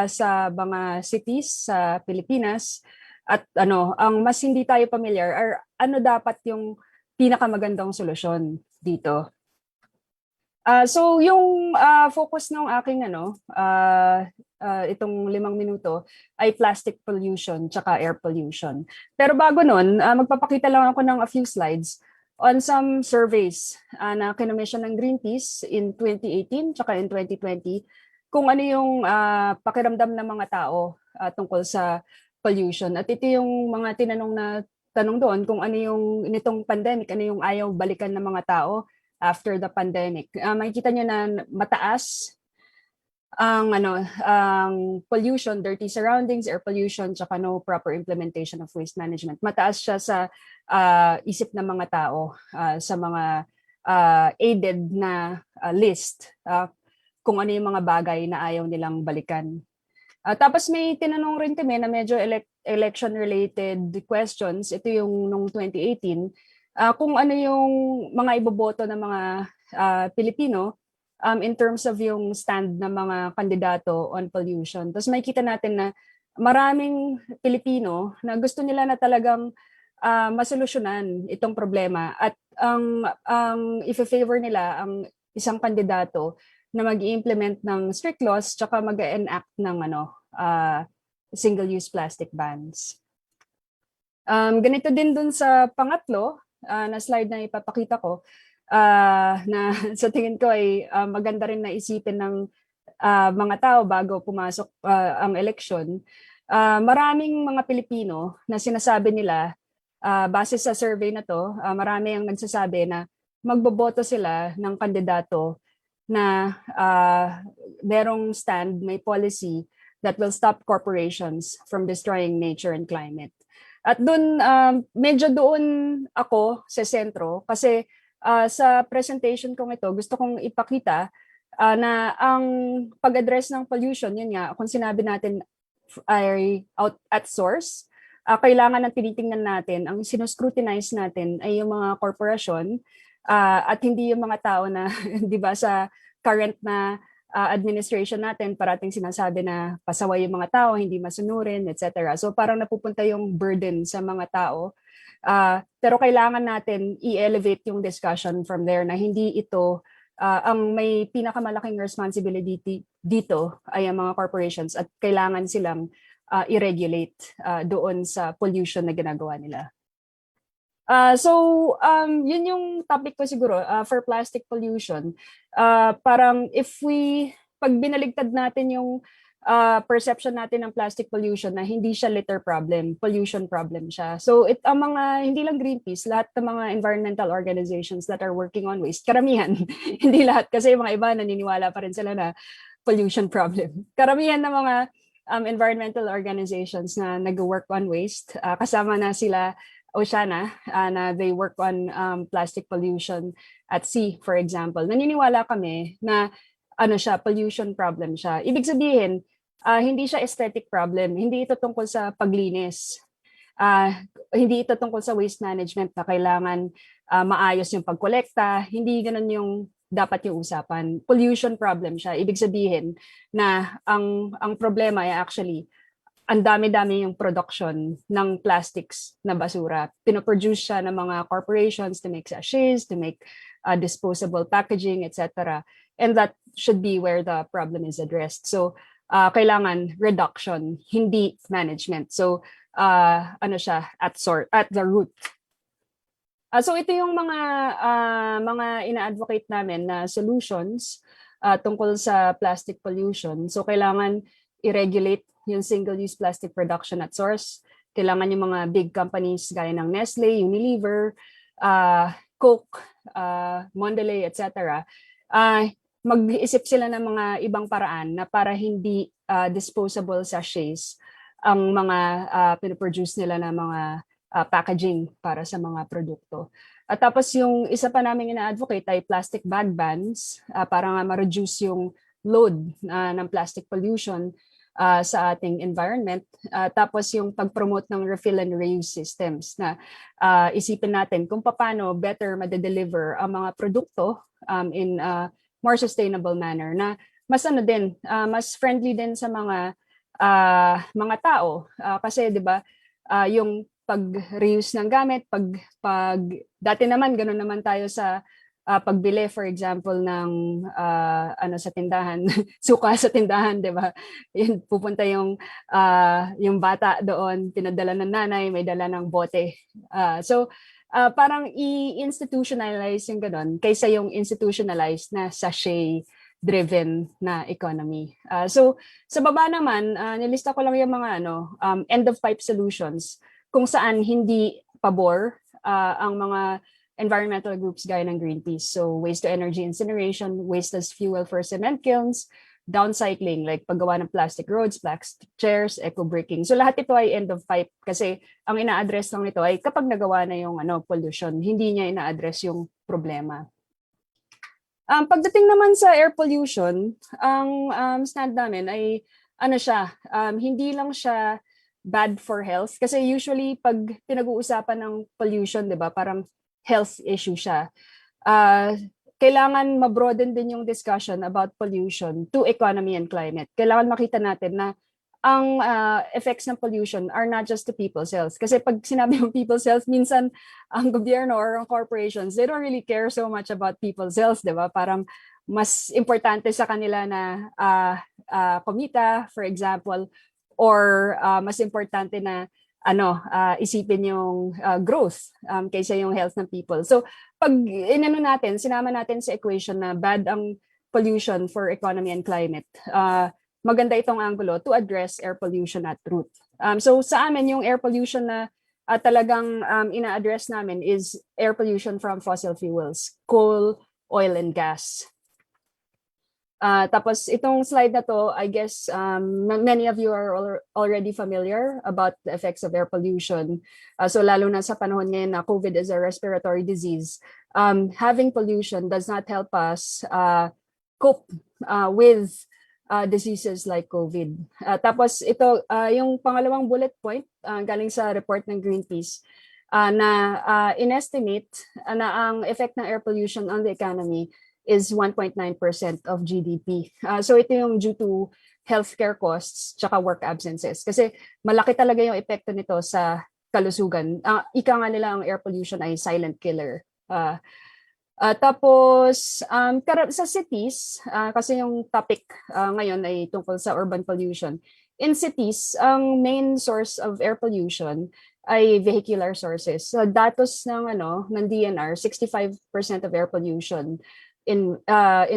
sa mga cities sa Pilipinas, at ang mas hindi tayo familiar are ano dapat yung pinakamagandang solusyon dito. So yung focus ng aking itong 5 minuto ay plastic pollution tsaka air pollution. Pero bago nun, magpapakita lang ako ng a few slides on some surveys na kinomission ng Greenpeace in 2018 tsaka in 2020 kung ano yung pakiramdam ng mga tao tungkol sa pollution. At ito yung mga tanong doon kung ano yung nitong pandemic, ano yung ayaw balikan ng mga tao after the pandemic. Makikita nyo na mataas ang pollution, dirty surroundings, air pollution, tsaka no proper implementation of waste management. Mataas siya sa isip ng mga tao, sa mga aided na list, kung ano yung mga bagay na ayaw nilang balikan. Tapos may tinanong rin kami na medyo election-related questions. Ito yung nung 2018, kung ano yung mga iboboto ng mga Pilipino in terms of yung stand ng mga kandidato on pollution. Tapos makikita natin na maraming Pilipino na gusto nila na talagang masolusyonan itong problema, at ang i-favor nila ang isang kandidato na mag-i-implement ng strict laws tsaka mag-enact ng single-use plastic bans. Ganito din dun sa pangatlo, na slide na ipapakita ko, na sa tingin ko ay maganda rin na isipin ng mga tao bago pumasok ang eleksyon, maraming mga Pilipino na sinasabi nila, base sa survey na to, marami ang nagsasabi na magboboto sila ng kandidato na merong stand, may policy that will stop corporations from destroying nature and climate. At doon, medyo doon ako sa sentro kasi sa presentation kong ito, gusto kong ipakita na ang pag-address ng pollution, yun nga, kung sinabi natin ay out at source, kailangan ng tinitingnan natin, ang sinuscrutinize natin ay yung mga korporasyon at hindi yung mga tao na, di ba, sa current na administration natin, parating sinasabi na pasaway yung mga tao, hindi masunurin, etc. So parang napupunta yung burden sa mga tao. Pero kailangan natin i-elevate yung discussion from there na hindi ito ang may pinakamalaking responsibility dito ay ang mga corporations at kailangan silang i-regulate doon sa pollution na ginagawa nila. Yun yung topic ko siguro for plastic pollution. Parang pag binaligtad natin yung perception natin ng plastic pollution na hindi siya litter problem, pollution problem siya. So ang mga, hindi lang Greenpeace, lahat ng mga environmental organizations that are working on waste, karamihan, hindi lahat kasi yung mga iba naniniwala pa rin sila na pollution problem. Karamihan ng mga environmental organizations na nag-work on waste, kasama na sila Oceana, na they work on plastic pollution at sea, for example. Naniniwala kami na siya, pollution problem siya. Ibig sabihin, hindi siya aesthetic problem. Hindi ito tungkol sa paglinis. Hindi ito tungkol sa waste management na kailangan maayos yung pagkolekta. Hindi ganun yung dapat yung usapan. Pollution problem siya. Ibig sabihin na ang problema ay actually ang dami-dami yung production ng plastics na basura. Pinoproduce siya ng mga corporations to make sachets, to make disposable packaging, etc. And that should be where the problem is addressed. So, kailangan reduction, hindi management. So, siya, at the root. So, ito yung mga ina-advocate namin na solutions tungkol sa plastic pollution. So, kailangan i-regulate yung single-use plastic production at source. Kailangan yung mga big companies gaya ng Nestle, Unilever, Coke, Mondelez, etc. Mag-isip sila ng mga ibang paraan na para hindi disposable sachets ang mga pinoproduce nila na mga packaging para sa mga produkto. At tapos yung isa pa namin ina-advocate ay plastic bag bans para nga ma-reduce yung load ng plastic pollution sa ating environment. Tapos yung pag-promote ng refill and reuse systems na isipin natin kung paano better madedeliver ang mga produkto in a more sustainable manner na mas mas friendly din sa mga tao. Kasi 'di ba yung pag-reuse ng gamit, pag dati naman ganoon naman tayo sa pagbili, for example, ng sa tindahan, suka sa tindahan, di ba? Yun, pupunta yung bata doon, pinadala ng nanay, may dala ng bote. Parang i-institutionalize yung gano'n kaysa yung institutionalized na sachet-driven na economy. Sa baba naman, nilista ko lang yung mga end-of-pipe solutions kung saan hindi pabor ang mga environmental groups gaya ng Greenpeace. So waste-to-energy incineration, waste as fuel for cement kilns, downcycling like paggawa ng plastic roads, plastic chairs, eco-bricking. So lahat ito ay end-of-pipe kasi ang ina-address lang nito ay kapag nagawa na yung pollution, hindi niya ina-address yung problema. Pagdating naman sa air pollution, ang stand namin ay hindi lang siya bad for health kasi usually pag pinag-uusapan ng pollution, 'di ba, parang health issue siya. Kailangan ma-broaden din yung discussion about pollution to economy and climate. Kailangan makita natin na ang effects ng pollution are not just to people's health. Kasi pag sinabi yung people's health, minsan ang gobyerno or ang corporations, they don't really care so much about people's health, di ba? Parang mas importante sa kanila na kumita, for example, or mas importante na isipin yung growth kaysa yung health ng people. So pag sinama natin sa equation na bad ang pollution for economy and climate. Maganda itong angulo to address air pollution at root. So sa amin, yung air pollution na talagang ina-address namin is air pollution from fossil fuels, coal, oil, and gas. Tapos itong slide na to, I guess many of you are already familiar about the effects of air pollution. So lalo na sa panahon ngayon na COVID is a respiratory disease, having pollution does not help us cope with diseases like COVID. Tapos ito, yung pangalawang bullet point galing sa report ng Greenpeace na inestimate na ang effect ng air pollution on the economy is 1.9% of GDP. So ito yung due to healthcare costs tsaka work absences. Kasi malaki talaga yung epekto nito sa kalusugan. Ika nga nila ang air pollution ay silent killer. Tapos sa cities, kasi yung topic ngayon ay tungkol sa urban pollution. In cities, ang main source of air pollution ay vehicular sources. So datos ng DNR, 65% of air pollution in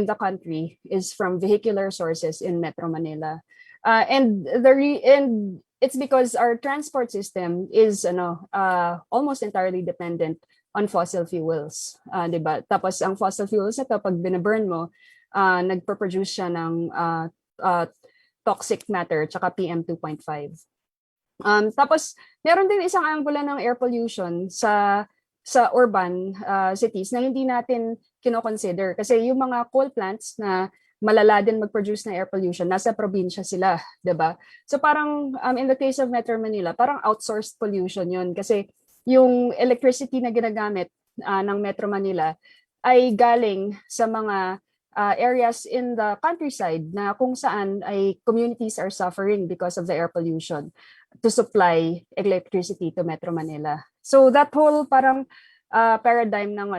the country is from vehicular sources in Metro Manila, and it's because our transport system is almost entirely dependent on fossil fuels, diba? Tapos ang fossil fuels ito pag binaburn mo, nagpo-produce siya ng toxic matter tsaka PM 2.5. Tapos meron din isang angulo ng air pollution sa urban cities na hindi natin kino-consider kasi yung mga coal plants na malala din mag-produce ng air pollution, nasa probinsya sila, 'di ba? So parang in the case of Metro Manila, parang outsourced pollution 'yun kasi yung electricity na ginagamit ng Metro Manila ay galing sa mga areas in the countryside na kung saan ay communities are suffering because of the air pollution to supply electricity to Metro Manila. So that whole parang paradigm ng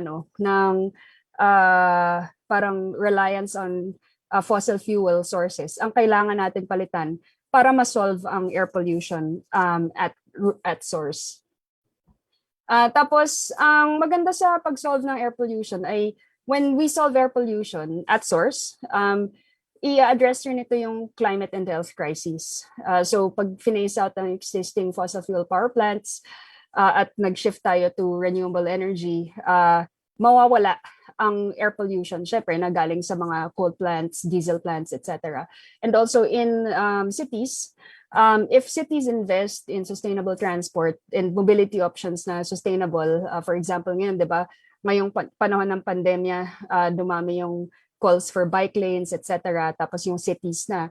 parang reliance on fossil fuel sources ang kailangan natin palitan para ma-solve ang air pollution at source. Tapos ang maganda sa pag-solve ng air pollution ay when we solve air pollution at source, i-address rin ito yung climate and health crisis. So pag phase out ang existing fossil fuel power plants at nag-shift tayo to renewable energy, mawawala ang air pollution, syempre, na galing sa mga coal plants, diesel plants, etc. And also in cities, if cities invest in sustainable transport and mobility options na sustainable, for example ngayon, di ba, ngayong panahon ng pandemya, dumami yung calls for bike lanes, etc. Tapos yung cities na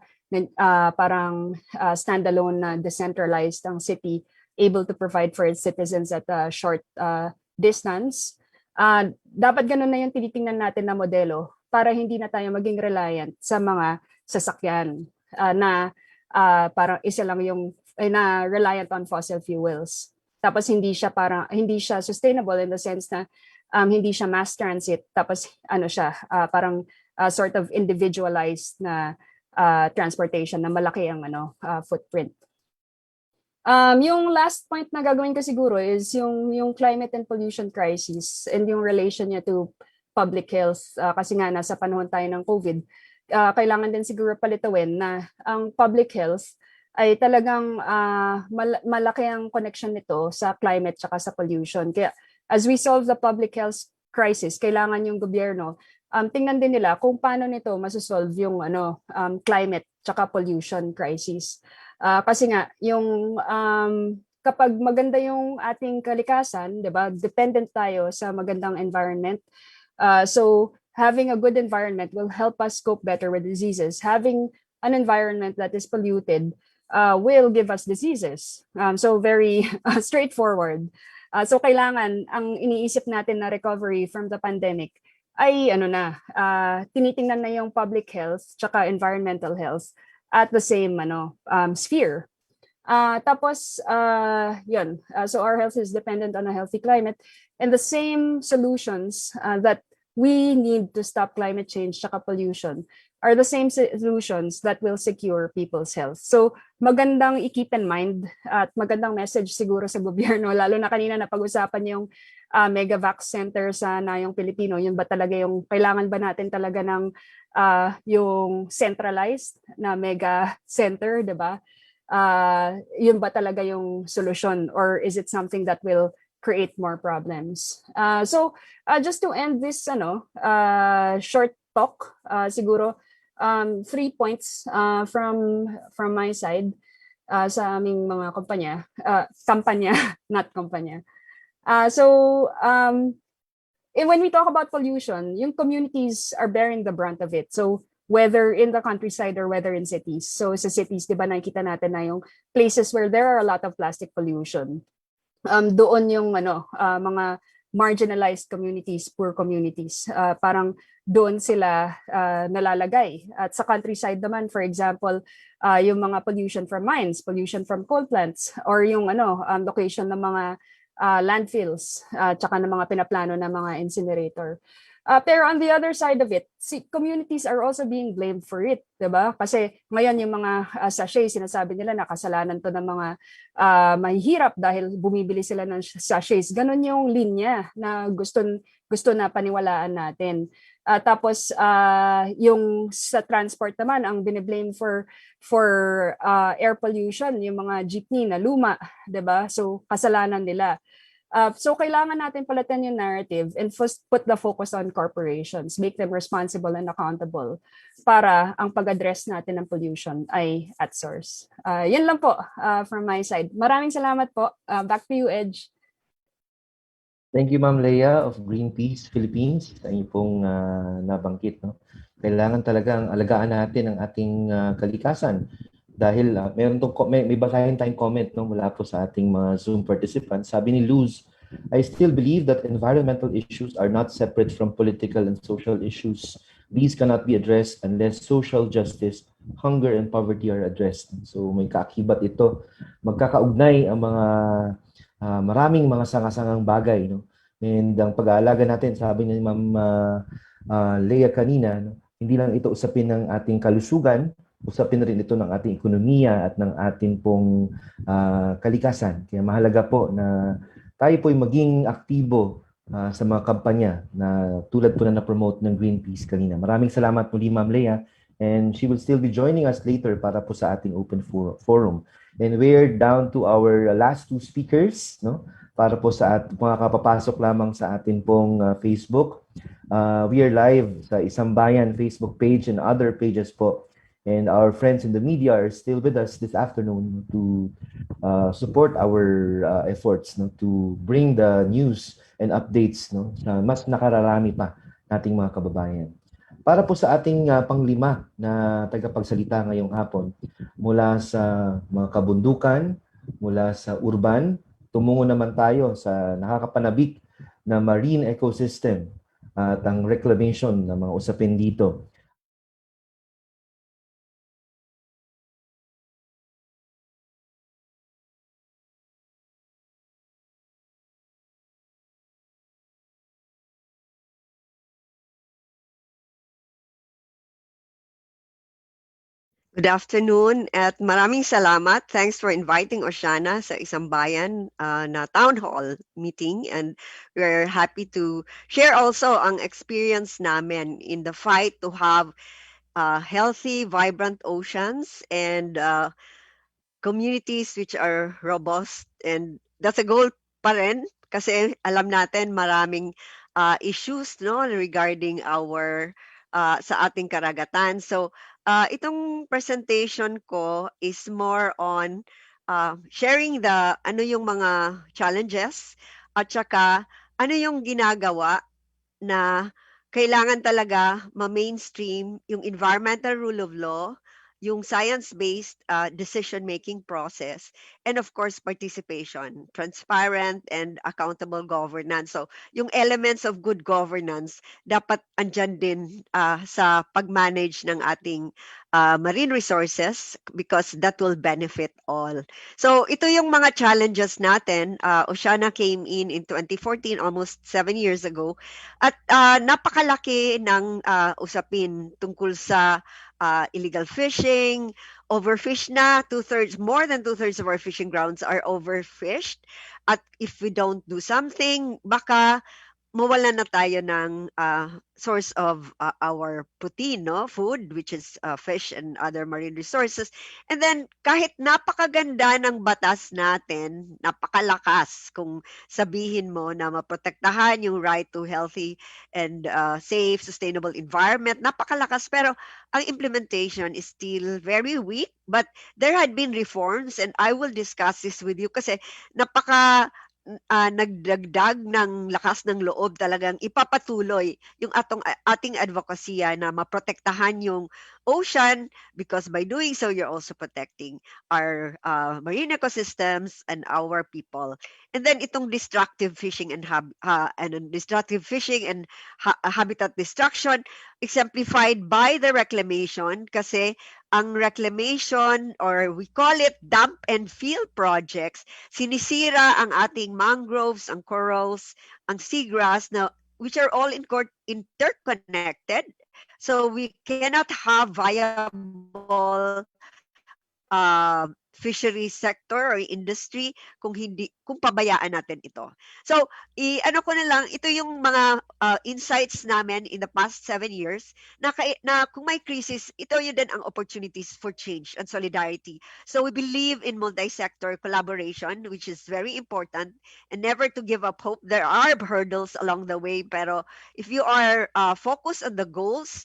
parang standalone na decentralized ang city, able to provide for its citizens at a short distance. Dapat ganun na yung tinitingnan natin na modelo para hindi na tayo maging reliant sa mga sasakyan na parang isa lang yung na reliant on fossil fuels. Tapos hindi siya sustainable in the sense na hindi siya mass transit, tapos parang sort of individualized na transportation na malaki ang footprint. Yung last point na gagawin ko siguro is yung climate and pollution crisis and yung relation niya to public health, kasi nga nasa panahon tayo ng COVID. Kailangan din siguro palitawin na ang public health ay talagang malaki ang connection nito sa climate tsaka sa pollution. Kaya as we solve the public health crisis, kailangan yung gobyerno tingnan din nila kung paano nito masosolve yung climate tsaka pollution crisis. Kasi nga yung kapag maganda yung ating kalikasan, 'di ba? Dependent tayo sa magandang environment. So having a good environment will help us cope better with diseases. Having an environment that is polluted will give us diseases. So very straightforward. So kailangan ang iniisip natin na recovery from the pandemic ay tinitingnan na yung public health tsaka environmental health at the same sphere. Tapos yun. So our health is dependent on a healthy climate, and the same solutions that we need to stop climate change tsaka pollution are the same solutions that will secure people's health. So magandang i-keep in mind at magandang message siguro sa gobyerno, lalo na kanina napag-usapan yung Megavax Center sa Nayong Pilipino. Yun ba talaga yung, kailangan ba natin talaga ng yung centralized na mega center, di ba? Yun ba talaga yung solution, or is it something that will create more problems? So just to end this short talk, siguro 3 points from my side sa aming mga kampanya, not kampanya. When we talk about pollution, yung communities are bearing the brunt of it. So whether in the countryside or whether in cities. So sa cities, di ba nakikita natin na yung places where there are a lot of plastic pollution. Doon yung mga marginalized communities, poor communities, parang doon sila nalalagay. At sa countryside naman, for example, yung mga pollution from mines, pollution from coal plants, or yung location ng mga landfills, tsaka ng mga pinaplano ng mga incinerator. Pero on the other side of it, communities are also being blamed for it, diba? Kasi ngayon yung mga sachet, sinasabi nila na kasalanan to ng mga mahihirap dahil bumibili sila ng sachets. Ganon yung linya na gusto na paniwalaan natin. Tapos yung sa transport naman, ang biniblame for air pollution, yung mga jeepney na luma, diba? So kasalanan nila. So kailangan natin palitan yung narrative and first put the focus on corporations, make them responsible and accountable para ang pag-address natin ng pollution ay at source. Yun lang po from my side. Maraming salamat po. Back to you, Edge. Thank you, Ma'am Leia of Greenpeace Philippines, sa inyo pong nabanggit. No? Kailangan talagang alagaan natin ang ating kalikasan. Dahil may basahin tayong comment mula po sa ating mga Zoom participants. Sabi ni Luz, I still believe that environmental issues are not separate from political and social issues. These cannot be addressed unless social justice, hunger, and poverty are addressed. So may kaakibat ito. Magkakaugnay ang mga maraming mga sanga-sangang bagay. No? And ang pag-aalaga natin, sabi ni Ma'am Leia kanina, hindi lang ito usapin ng ating kalusugan, usapin rin ito ng ating ekonomiya at ng ating pong kalikasan. Kaya mahalaga po na tayo po'y maging aktibo sa mga kampanya na tulad po na na-promote ng Greenpeace kanina. Maraming salamat muli, Ma'am Leia, and she will still be joining us later para po sa ating open forum. And we're down to our last 2 speakers, no? Para po sa mga kapapasok lamang sa atin pong Facebook. We are live sa Isang Bayan Facebook page and other pages po. And our friends in the media are still with us this afternoon to support our efforts to bring the news and updates sa mas nakararami pa nating mga kababayan. Para po sa ating panglima na tagapagsalita ngayong hapon, mula sa mga kabundukan, mula sa urban, tumungo naman tayo sa nakakapanabik na marine ecosystem at ang reclamation ng mga usapin dito. Good afternoon at maraming salamat. Thanks for inviting Oceana sa Isang Bayan na town hall meeting, and we're happy to share also ang experience namin in the fight to have healthy, vibrant oceans and communities which are robust, and that's a goal pa rin kasi alam natin maraming issues regarding our sa ating karagatan. So itong presentation ko is more on sharing yung mga challenges at saka ano yung ginagawa na kailangan talaga ma-mainstream yung environmental rule of law, yung science-based decision-making process, and of course, participation, transparent and accountable governance. So, yung elements of good governance, dapat andyan din sa pag-manage ng ating marine resources because that will benefit all. So, ito yung mga challenges natin. Oceana came in 2014, almost 7 years ago. At napakalaki ng usapin tungkol sa illegal fishing, overfish na, more than two-thirds of our fishing grounds are overfished. At if we don't do something, baka mawalan na tayo ng source of our protein, no? Food, which is fish and other marine resources. And then, kahit napakaganda ng batas natin, napakalakas kung sabihin mo na maprotektahan yung right to healthy and safe, sustainable environment, napakalakas. Pero ang implementation is still very weak. But there had been reforms and I will discuss this with you kasi nagdagdag ng lakas ng loob talagang ipapatuloy yung ating advokasya na maprotektahan yung ocean because by doing so you're also protecting our marine ecosystems and our people. And then itong destructive fishing and habitat destruction exemplified by the reclamation kasi ang reclamation or we call it dump and fill projects, sinisira ang ating mangroves, ang corals, ang seagrass na which are all interconnected. So we cannot have viable fishery sector or industry kung pabayaan natin ito. So, ano ko na lang, ito yung mga insights namin in the past 7 years na kung may crisis, ito yun din ang opportunities for change and solidarity. So, we believe in multi-sector collaboration, which is very important, and never to give up hope. There are hurdles along the way, pero if you are focused on the goals,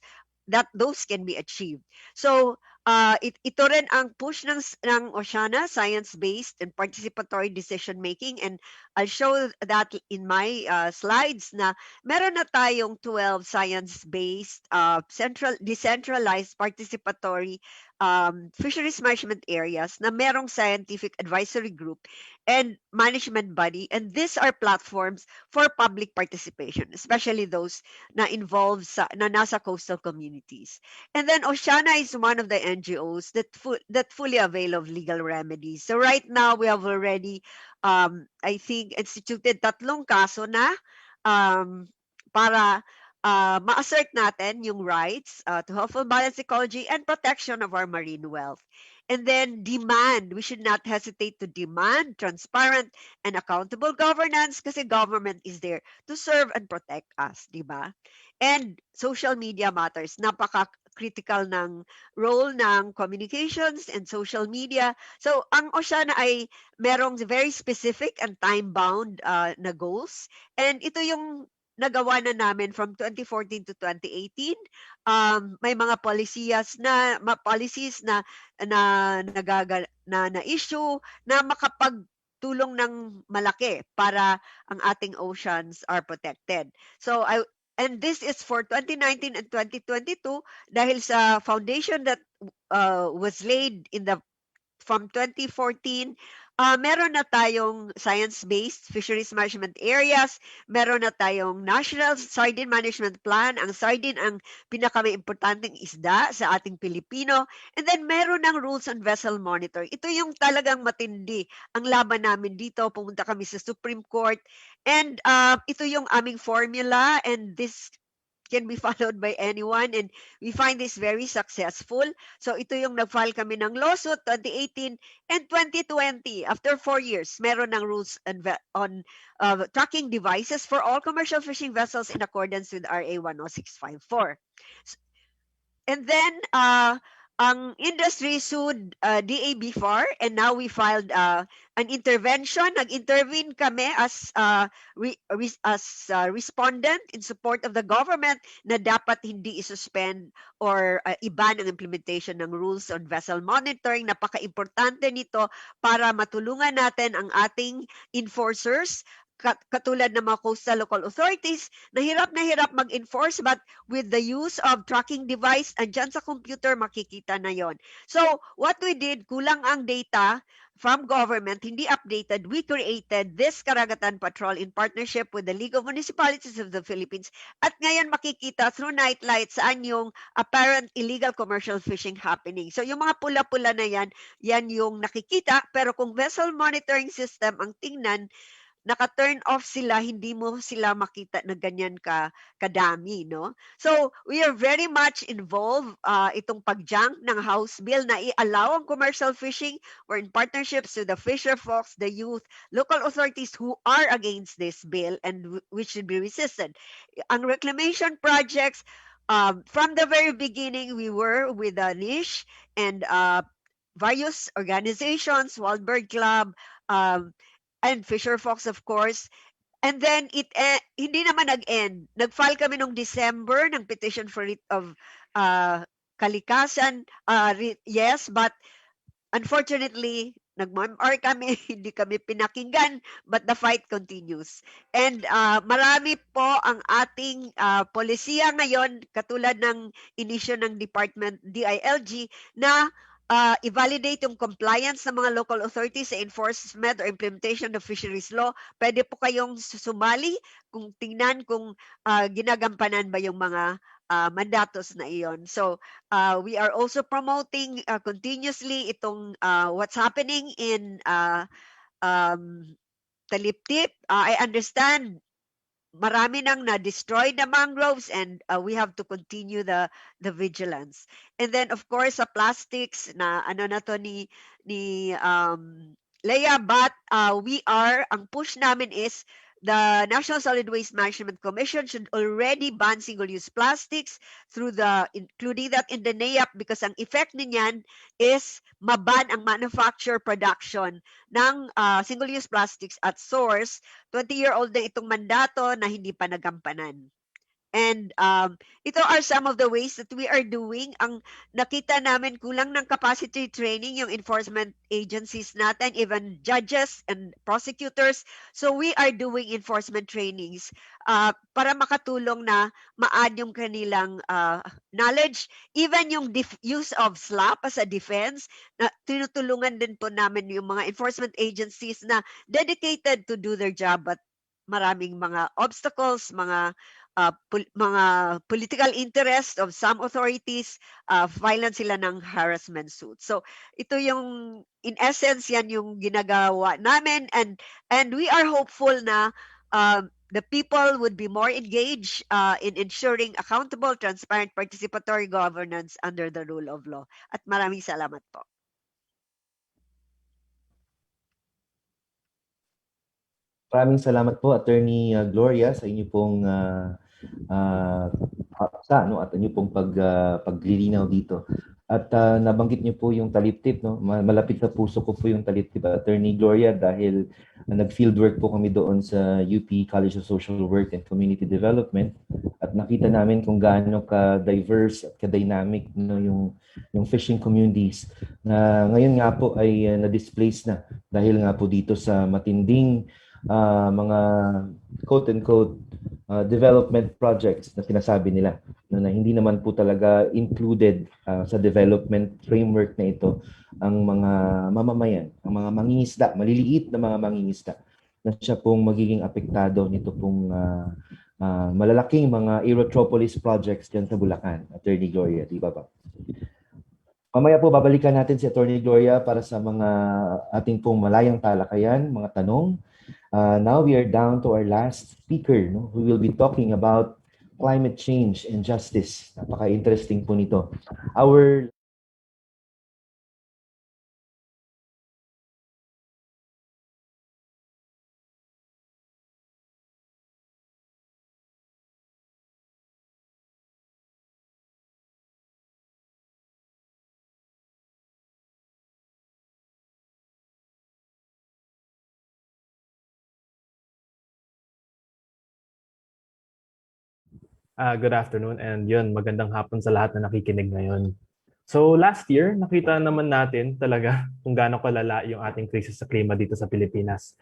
those can be achieved. So, ito rin ang push ng Oceana, science-based and participatory decision-making. And I'll show that in my slides na meron na tayong 12 science-based, decentralized participatory fisheries management areas na merong scientific advisory group and management body. And these are platforms for public participation, especially those na involved na nasa coastal communities. And then Oceana is one of the NGOs that fully avail of legal remedies. So right now we have already, I think, instituted 3 kaso na para ma-assert natin yung rights to healthful balanced ecology and protection of our marine wealth. And then demand, we should not hesitate to demand transparent and accountable governance kasi government is there to serve and protect us, di ba? And social media matters. Napaka-critical ng role ng communications and social media. So, ang Oceana ay merong very specific and time-bound na goals. And ito yung nagawa na namin from 2014 to 2018. May mga policies na issue na makapagtulong ng malaki para ang ating oceans are protected. So and this is for 2019 and 2022 dahil sa foundation that was laid from 2014. Meron na tayong science-based fisheries management areas, meron na tayong National Sardine Management Plan, ang sardine ang pinaka-importanteng isda sa ating Pilipino, and then meron ng rules on vessel monitor. Ito yung talagang matindi ang laban namin dito, pumunta kami sa Supreme Court, and ito yung aming formula, and this can be followed by anyone and we find this very successful. So ito yung nag-file kami ng lawsuit 2018 and 2020. After 4 years, meron ng rules on tracking devices for all commercial fishing vessels in accordance with RA 10654. And then ang industry sued DABFAR and now we filed an intervention. Nag-intervene kami as respondent in support of the government na dapat hindi isuspend or iban ang implementation ng rules on vessel monitoring. Napaka-importante nito para matulungan natin ang ating enforcers katulad ng mga coastal local authorities, na hirap mag-enforce, but with the use of tracking device, andyan sa computer, makikita na yon. So, what we did, kulang ang data from government, hindi updated, we created this Karagatan Patrol in partnership with the League of Municipalities of the Philippines. At ngayon makikita through night lights saan yung apparent illegal commercial fishing happening. So yung mga pula-pula na yan yung nakikita. Pero kung vessel monitoring system ang tingnan, naka-turn off sila, hindi mo sila makita na ganyan kadami, no? So, we are very much involved itong pag-junk ng House Bill na i-allow ang commercial fishing. We're in partnerships with the fisher folks, the youth, local authorities who are against this bill and which should be resisted. Ang reclamation projects, from the very beginning, we were with the niche and various organizations, Wild Bird Club, and Fisher Fox, of course. And then hindi naman nag-end. Nag-file kami noong December ng petition for writ of Kalikasan. Yes, but unfortunately, nag-MR kami, hindi kami pinakinggan, but the fight continues. And marami po ang ating polisiya ngayon, katulad ng inisyo ng Department DILG, na i-validate yung compliance ng mga local authorities sa enforcement or implementation of fisheries law. Pwede po kayong sumali kung tingnan kung ginagampanan ba yung mga mandatos na iyon. So, we are also promoting continuously itong what's happening in Taliptip. I understand marami nang na-destroy na mangroves and we have to continue the vigilance. And then of course sa plastics na ano na to ni Leia, but ang push namin is the National Solid Waste Management Commission should already ban single-use plastics including that in the NAIAP, because ang effect niyan is maban ang manufacture production ng single-use plastics at source. 20-year-old na itong mandato na hindi pa nagampanan. And ito are some of the ways that we are doing. Ang nakita namin, kulang ng capacity training yung enforcement agencies natin, even judges and prosecutors. So we are doing enforcement trainings para makatulong na ma-add yung kanilang knowledge. Even yung use of SLAP as a defense, na tinutulungan din po namin yung mga enforcement agencies na dedicated to do their job, but maraming mga obstacles, mga political interest of some authorities, filean sila ng harassment suit. So ito yung, in essence, yan yung ginagawa namin, and we are hopeful na the people would be more engaged in ensuring accountable, transparent, participatory governance under the rule of law. At maraming salamat po. Maraming salamat po, Attorney Gloria, sa inyo pong at inyo pong paglilinaw dito. At nabanggit niyo po yung Taliptip, no? Malapit sa puso ko po yung Taliptip, Attorney Gloria, dahil nag-fieldwork po kami doon sa UP College of Social Work and Community Development, at nakita namin kung gaano ka-diverse at ka-dynamic, no, yung fishing communities na ngayon nga po ay na-displace na dahil nga po dito sa matinding mga quote-unquote development projects na sinasabi nila, na hindi naman po talaga included sa development framework na ito ang mga mamamayan, ang mga mangingisda, maliliit na mga mangingisda, na siya pong magiging apektado nito pong malalaking mga aerotropolis projects dyan sa Bulacan. Attorney Gloria, di ba ba? Mamaya po babalikan natin si Attorney Gloria para sa mga ating pong malayang talakayan, mga tanong. Now we are down to our last speaker, no, who will be talking about climate change and justice. Napaka-interesting po nito. Good afternoon, and yun, magandang hapon sa lahat na nakikinig ngayon. So last year, nakita naman natin talaga kung gaano kalala yung ating krisis sa klima dito sa Pilipinas.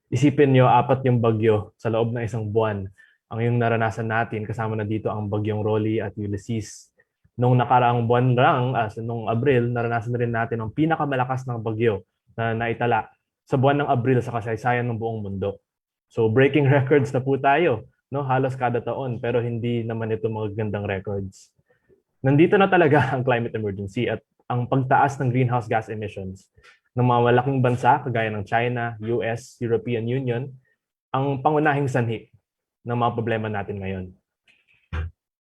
Isipin nyo, 4 yung bagyo sa loob ng isang buwan ang yung naranasan natin, kasama na dito ang bagyong Rolly at Ulysses. Nung nakaraang buwan lang, nung Abril, naranasan na rin natin ang pinakamalakas ng bagyo na naitala sa buwan ng Abril sa kasaysayan ng buong mundo. So breaking records na po tayo, no? Halos kada taon, pero hindi naman ito magagandang records. Nandito na talaga ang climate emergency at ang pagtaas ng greenhouse gas emissions ng mga malaking bansa kagaya ng China, US, European Union, ang pangunahing sanhi ng mga problema natin ngayon.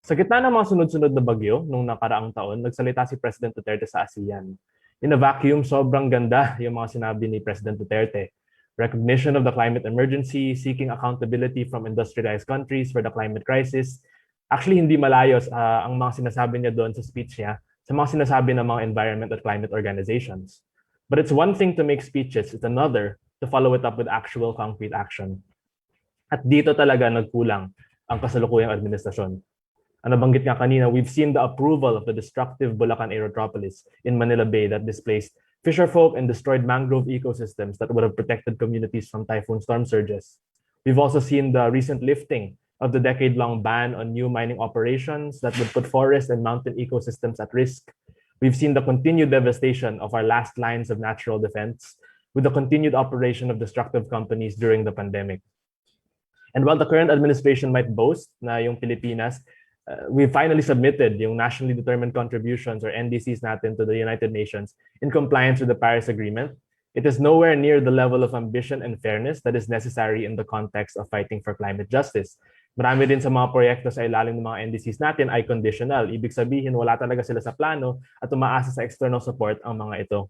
Sa gitna ng mga sunod-sunod na bagyo nung nakaraang taon, nagsalita si President Duterte sa ASEAN. In a vacuum, sobrang ganda yung mga sinabi ni President Duterte. Recognition of the climate emergency, seeking accountability from industrialized countries for the climate crisis. Actually, hindi malayos ang mga sinasabi niya doon sa speech niya sa mga sinasabi ng mga environment at climate organizations. But it's one thing to make speeches, it's another to follow it up with actual concrete action. At dito talaga nagkulang ang kasalukuyang administrasyon. Ano banggit nga kanina, we've seen the approval of the destructive Bulacan Aerotropolis in Manila Bay that displaced fisherfolk and destroyed mangrove ecosystems that would have protected communities from typhoon storm surges. We've also seen the recent lifting of the decade-long ban on new mining operations that would put forest and mountain ecosystems at risk. We've seen the continued devastation of our last lines of natural defense with the continued operation of destructive companies during the pandemic. And while the current administration might boast na yung Pilipinas, we finally submitted yung nationally determined contributions or NDCs natin to the United Nations in compliance with the Paris Agreement, it is nowhere near the level of ambition and fairness that is necessary in the context of fighting for climate justice. Marami din sa mga proyekto sa ilalim ng mga NDCs natin ay conditional. Ibig sabihin, wala talaga sila sa plano at umaasa sa external support ang mga ito.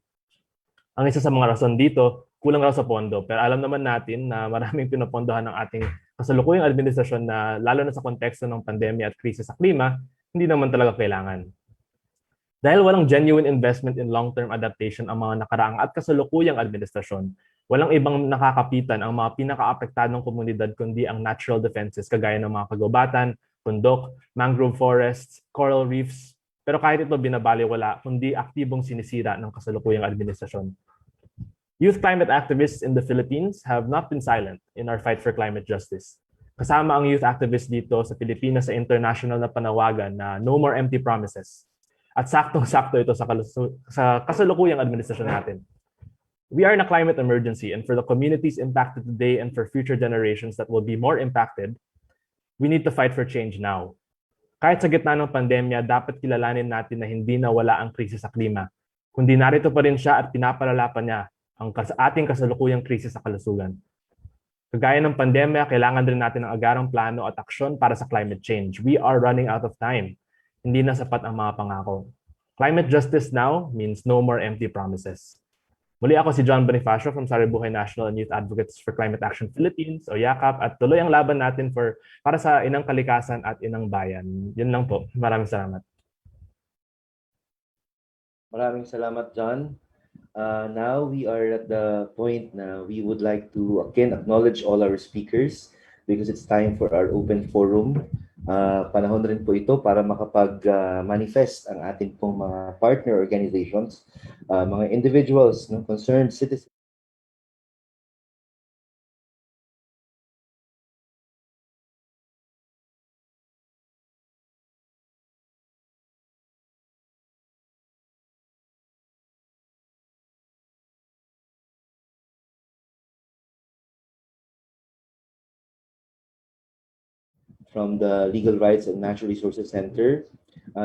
Ang isa sa mga rason dito, kulang raw sa pondo. Pero alam naman natin na maraming pinapondohan ng ating kasalukuyang administrasyon na lalo na sa konteksto ng pandemya at krisis sa klima, hindi naman talaga kailangan. Dahil walang genuine investment in long-term adaptation ang mga nakaraang at kasalukuyang administrasyon, walang ibang nakakapitan ang mga pinaka-apektadong komunidad kundi ang natural defenses kagaya ng mga kagubatan, bundok, mangrove forests, coral reefs. Pero kahit ito binabaliwala, kundi aktibong sinisira ng kasalukuyang administrasyon. Youth climate activists in the Philippines have not been silent in our fight for climate justice. Kasama ang youth activists dito sa Pilipinas sa international na panawagan na no more empty promises. At saktong-sakto ito sa kasalukuyang administrasyon natin. We are in a climate emergency, and for the communities impacted today and for future generations that will be more impacted, we need to fight for change now. Kahit sa gitna ng pandemya, dapat kilalanin natin na hindi nawala ang krisis sa klima, kundi narito pa rin siya at pinapalala pa niya ang ating kasalukuyang krisis sa kalusugan. Kagaya ng pandemya, kailangan din natin ng agarang plano at aksyon para sa climate change. We are running out of time. Hindi na sapat ang mga pangako. Climate justice now means no more empty promises. Muli ako si John Bonifacio from Saribuhay National and Youth Advocates for Climate Action Philippines o YAKAP at tuloy ang laban natin para sa inang kalikasan at inang bayan. Yun lang po. Maraming salamat. Maraming salamat, John. Now we are at the point na we would like to again acknowledge all our speakers because it's time for our open forum. Panahon rin po ito para makapag-manifest ang ating pong mga partner organizations, mga individuals, concerned citizens. From the Legal Rights and Natural Resources Center,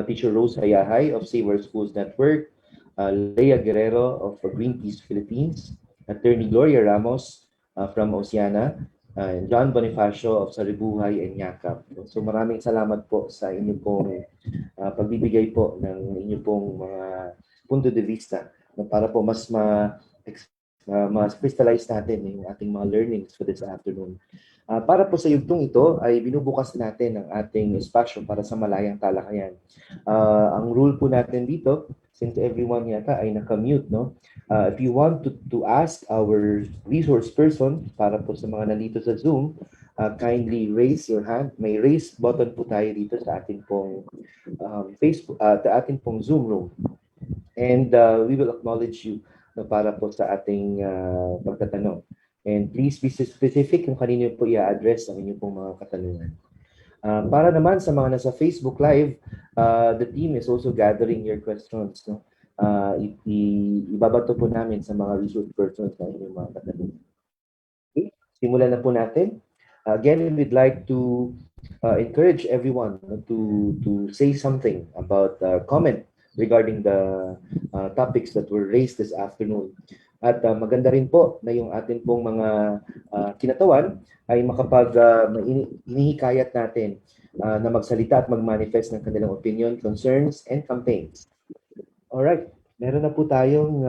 Teacher Rose Hayahay of Save Our Schools Network, Leia Guerrero of Greenpeace Philippines, Attorney Gloria Ramos from Oceana, and John Bonifacio of Saribuhay and YAKAP. So maraming salamat po sa inyo pong pagbibigay po ng inyo pong mga punto de vista para po mas crystallize natin yung ating mga learnings for this afternoon. Para po sa yugtong ito ay binubukas natin ang ating espasyo para sa malayang talakayan. Ang rule po natin dito, since everyone yata ay naka-mute, no? If you want to ask our resource person para po sa mga nandito sa Zoom, kindly raise your hand. May raise button po tayo dito sa ating pong Facebook, sa ating pong Zoom room. And we will acknowledge you para po sa ating pagtatanong. And please be specific kung kanino po i-address ang inyong pong mga katanungan. Para naman sa mga nasa Facebook Live, the team is also gathering your questions. No? Ibabato po namin sa mga resource persons na inyong mga katanungan. Okay, simulan na po natin. Again, we'd like to encourage everyone to say something about comment regarding the topics that were raised this afternoon. At maganda rin po na yung atin pong mga kinatawan ay inihikayat natin na magsalita at mag-manifest ng kanilang opinion, concerns, and campaigns. Alright, meron na po tayong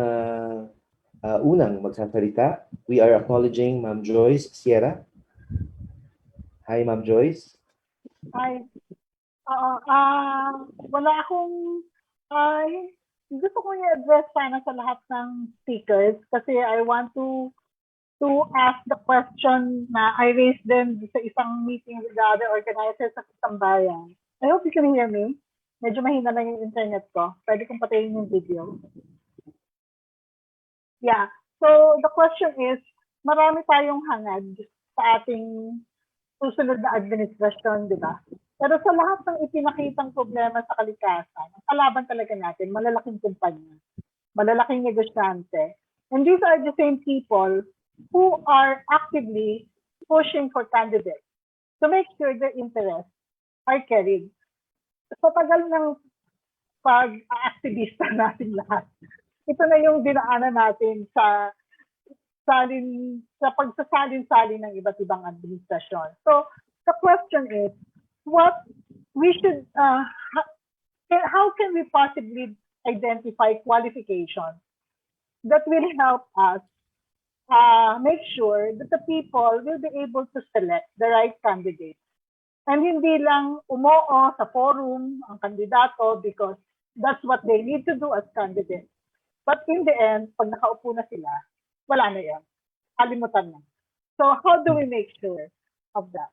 unang magsasalita. We are acknowledging Ma'am Joyce Sierra. Hi, Ma'am Joyce. Hi. Wala akong gusto ko i-address sana sa lahat ng speakers kasi I want to ask the question na I raised them sa isang meeting with the other organizers sa isang bayan. I hope you can hear me. Medyo mahina lang yung internet ko. Pwede kong patayin yung video. Yeah. So the question is, marami tayong hangad sa ating susunod na administrasyon, di ba? Pero sa lahat ng ipinakitang problema sa Kalikasan, ang kalaban talaga natin, malalaking kumpanya, malalaking negosyante. And these are the same people who are actively pushing for candidates to make sure their interests are carried. Sa tagal ng pag-activista natin lahat, ito na yung dinaanan natin sa pagsasalin-salin ng iba't ibang administrasyon. So the question is, what we should, how can we possibly identify qualifications that will help us make sure that the people will be able to select the right candidate? And hindi lang umoo sa forum ang kandidato because that's what they need to do as candidates. But in the end, pag nakaupo na sila, wala na yan. Kalimutan na. So how do we make sure of that?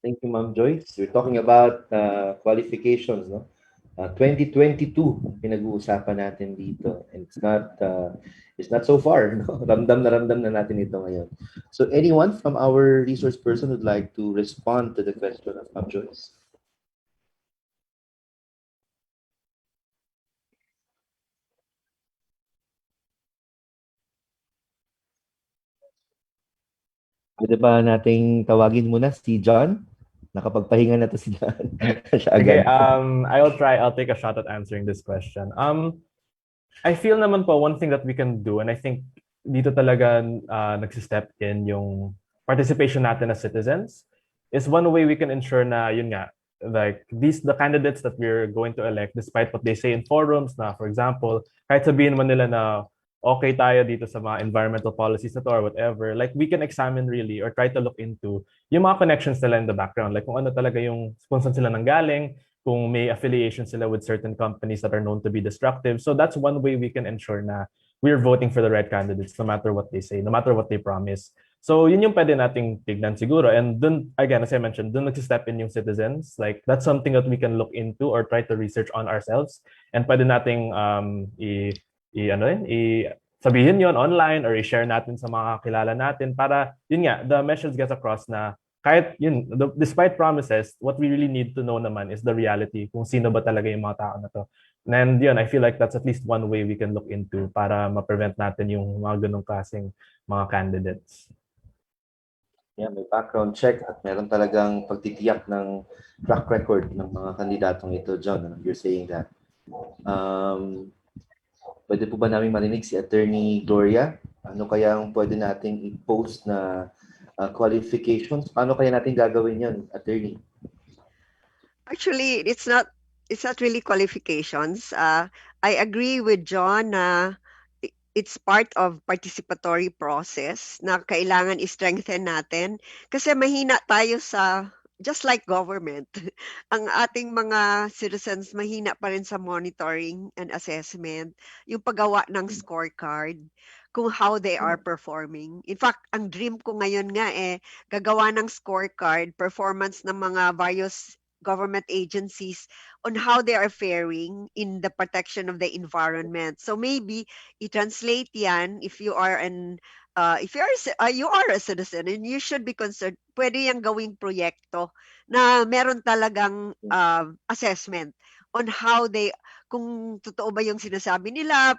Thank you, Ma'am Joyce. We're talking about qualifications, no? 2022 pinag-uusapan natin dito, and it's not so far, no? Ramdam na natin ito ngayon. So anyone from our resource person would like to respond to the question of Ma'am Joyce? Pwede ba nating tawagin muna si John? Nakapagpahinga na to si John. Okay, I'll take a shot at answering this question. I feel naman po one thing that we can do, and I think dito talaga nagsistep in yung participation natin as citizens, is one way we can ensure na yun nga, like the candidates that we're going to elect, despite what they say in forums na, for example, kahit sabihin man nila na okay tayo dito sa mga environmental policies na to or whatever, like we can examine really or try to look into yung mga connections nila in the background, like kung ano talaga yung kung saan sila nanggaling, kung may affiliation sila with certain companies that are known to be destructive. So that's one way we can ensure na we're voting for the right candidates no matter what they say, no matter what they promise. So yun yung pwede nating tignan siguro. And dun, again, as I mentioned, dun nag-step in yung citizens. Like that's something that we can look into or try to research on ourselves. And pwede nating sabihin yon online or i-share natin sa mga kilala natin para yun nga, the message gets across na kahit yun, despite promises, what we really need to know naman is the reality, kung sino ba talaga yung mga tao na to. And yun, I feel like that's at least one way we can look into para ma-prevent natin yung mga ganong klaseng mga candidates. Yeah, may background check at meron talagang pagtitiyak ng track record ng mga kandidatong ito, John. You're saying that. Pwede po ba namin marinig si Attorney Gloria? Ano kaya ang pwede nating i-post na qualifications? Paano kaya natin gagawin yun, Attorney? Actually, it's not really qualifications. I agree with John na it's part of participatory process na kailangan i-strengthen natin kasi mahina tayo sa just like government, ang ating mga citizens mahina pa rin sa monitoring and assessment, yung paggawa ng scorecard, kung how they are performing. In fact, ang dream ko ngayon nga gagawa ng scorecard, performance ng mga various government agencies on how they are faring in the protection of the environment. So maybe i-translate yan if you are you are a citizen and you should be concerned, pwede yang gawing proyekto na meron talagang assessment on how kung totoo ba yung sinasabi nila,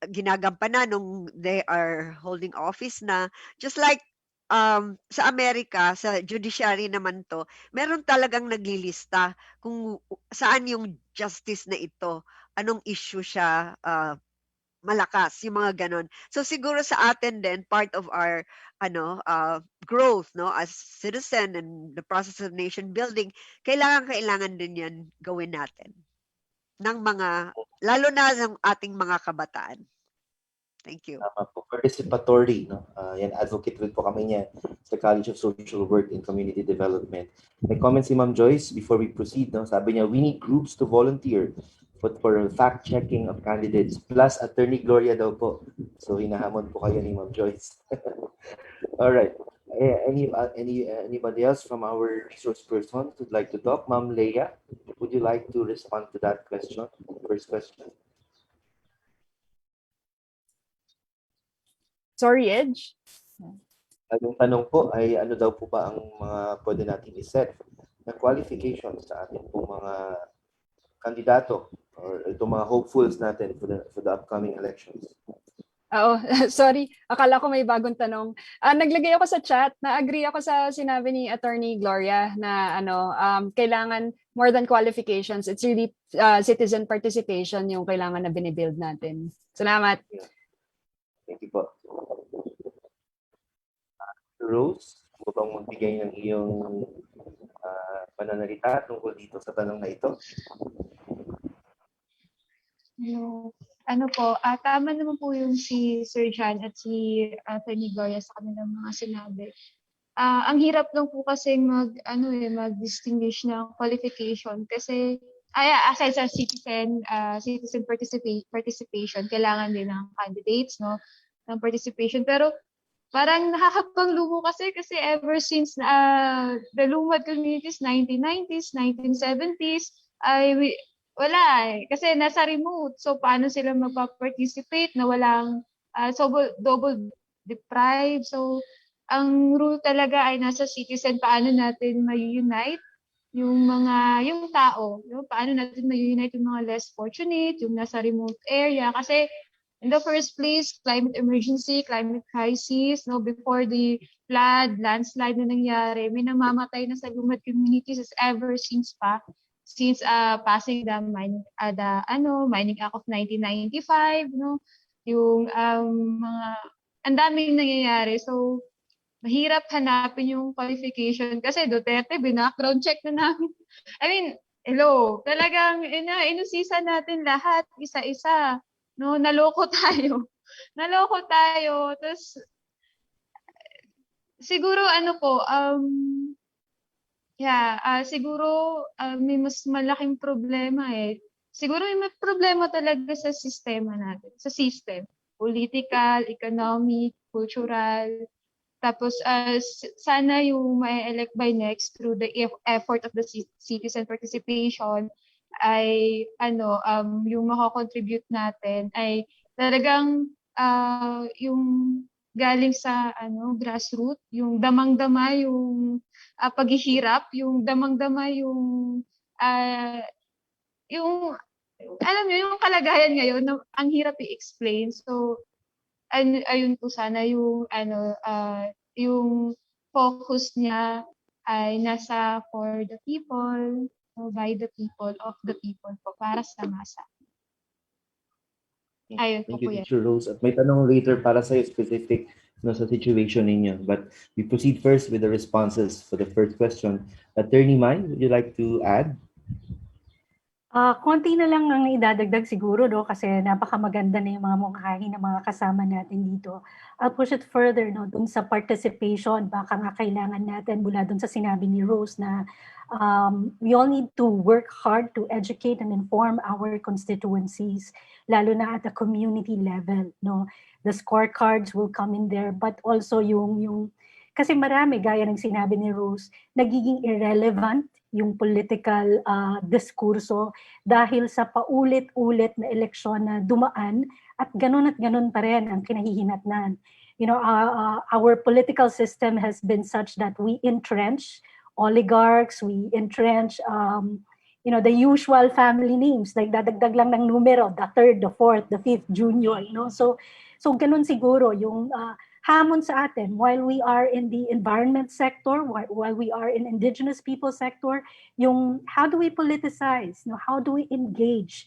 ginagampanan nung they are holding office na. Just like sa Amerika, sa judiciary naman to, meron talagang naglilista kung saan yung justice na ito, anong issue siya malakas, yung mga ganon. So siguro sa atin din, part of our growth, no, as citizen and the process of nation building, kailangan din yan gawin natin ng mga, lalo na ng ating mga kabataan. Thank you. Tama po. Participatory, no? Yan, advocate rin po kami niya sa College of Social Work and Community Development. May comment si Ma'am Joyce before we proceed, no? Sabi niya, we need groups to volunteer but for fact-checking of candidates plus Attorney Gloria daw po. So hinahamon po kayo ni Ma'am Joyce. All right. Anybody else from our resource persons who'd like to talk? Ma'am Leia, would you like to respond to that question? First question. Sorry, Edge? Yung tanong po ay ano daw po ba ang mga pwede natin iset na qualifications sa ating po mga kandidato or itong mga hopefuls natin for the upcoming elections? Oo, sorry. Akala ko may bagong tanong. Naglagay ako sa chat, na-agree ako sa sinabi ni Attorney Gloria na kailangan more than qualifications. It's really citizen participation yung kailangan na binibuild natin. Salamat. Thank you po. Rose, mo bang magbigay ng iyong pananalita tungkol dito sa tanong na ito? Ano po, tama naman po yung si Sir John at si Attorney Gloria sa kanilang mga sinabi. Ang hirap lang po kasi mag-distinguish ng qualification kasi aside sa citizen participation, kailangan din ng candidates, no, ng participation. Pero parang nakakapanglumo kasi ever since the lumad communities, 1990s, 1970s, wala eh. Kasi nasa remote. So, paano sila magpa-participate na walang double deprived? So, ang rule talaga ay nasa citizen. Paano natin may-unite yung tao? Paano natin may-unite yung mga less fortunate, yung nasa remote area? Kasi, in the first place, climate emergency, climate crisis, no, before the flood, landslide na nangyari, may namamatay na sa lumad communities ever since passing the Mining Act of 1995, no, yung mga ang daming nangyayari. So mahirap hanapin yung qualification kasi Duterte binackground check na namin. I mean, hello, talagang inusisa natin lahat isa-isa. No, naloko tayo. Tapos siguro siguro may mas malaking problema eh. Siguro may problema talaga sa sistema natin, sa system, political, economic, cultural. Tapos sana yung ma-elect by next through the effort of the citizen participation ay yung mako-contribute natin ay talagang yung galing sa grassroots, yung damang-dama yung paghihirap, yung damang-dama yung alam niyo yung kalagayan ngayon na ang hirap i-explain. So ayun po sana yung yung focus niya ay nasa for the people, by the people, of the people po, para sa masa. Ayun po Thank you, yan. Teacher Rose. At may tanong later para sa specific sa situation ninyo. But we proceed first with the responses for the first question. Attorney Mai, would you like to add? Konti na lang ang idadagdag siguro, no? Kasi napakamaganda na yung mga mungkahi ng mga kasama natin dito. I'll push it further, no? Dun sa participation, baka nga kailangan natin mula dun sa sinabi ni Rose na we all need to work hard to educate and inform our constituencies, lalo na at the community level, no? The scorecards will come in there, but also yung Kasi marami, gaya ng sinabi ni Rose, nagiging irrelevant yung political diskurso dahil sa paulit-ulit na eleksyon na dumaan at ganun pa rin ang kinahihinatnan. You know, our political system has been such that we entrench oligarchs, we entrench the usual family names, like dadagdag lang ng numero, the third, the fourth, the fifth, junior, So ganun siguro yung hamon sa atin while we are in the environment sector, while we are in indigenous people sector, yung how do we politicize, how do we engage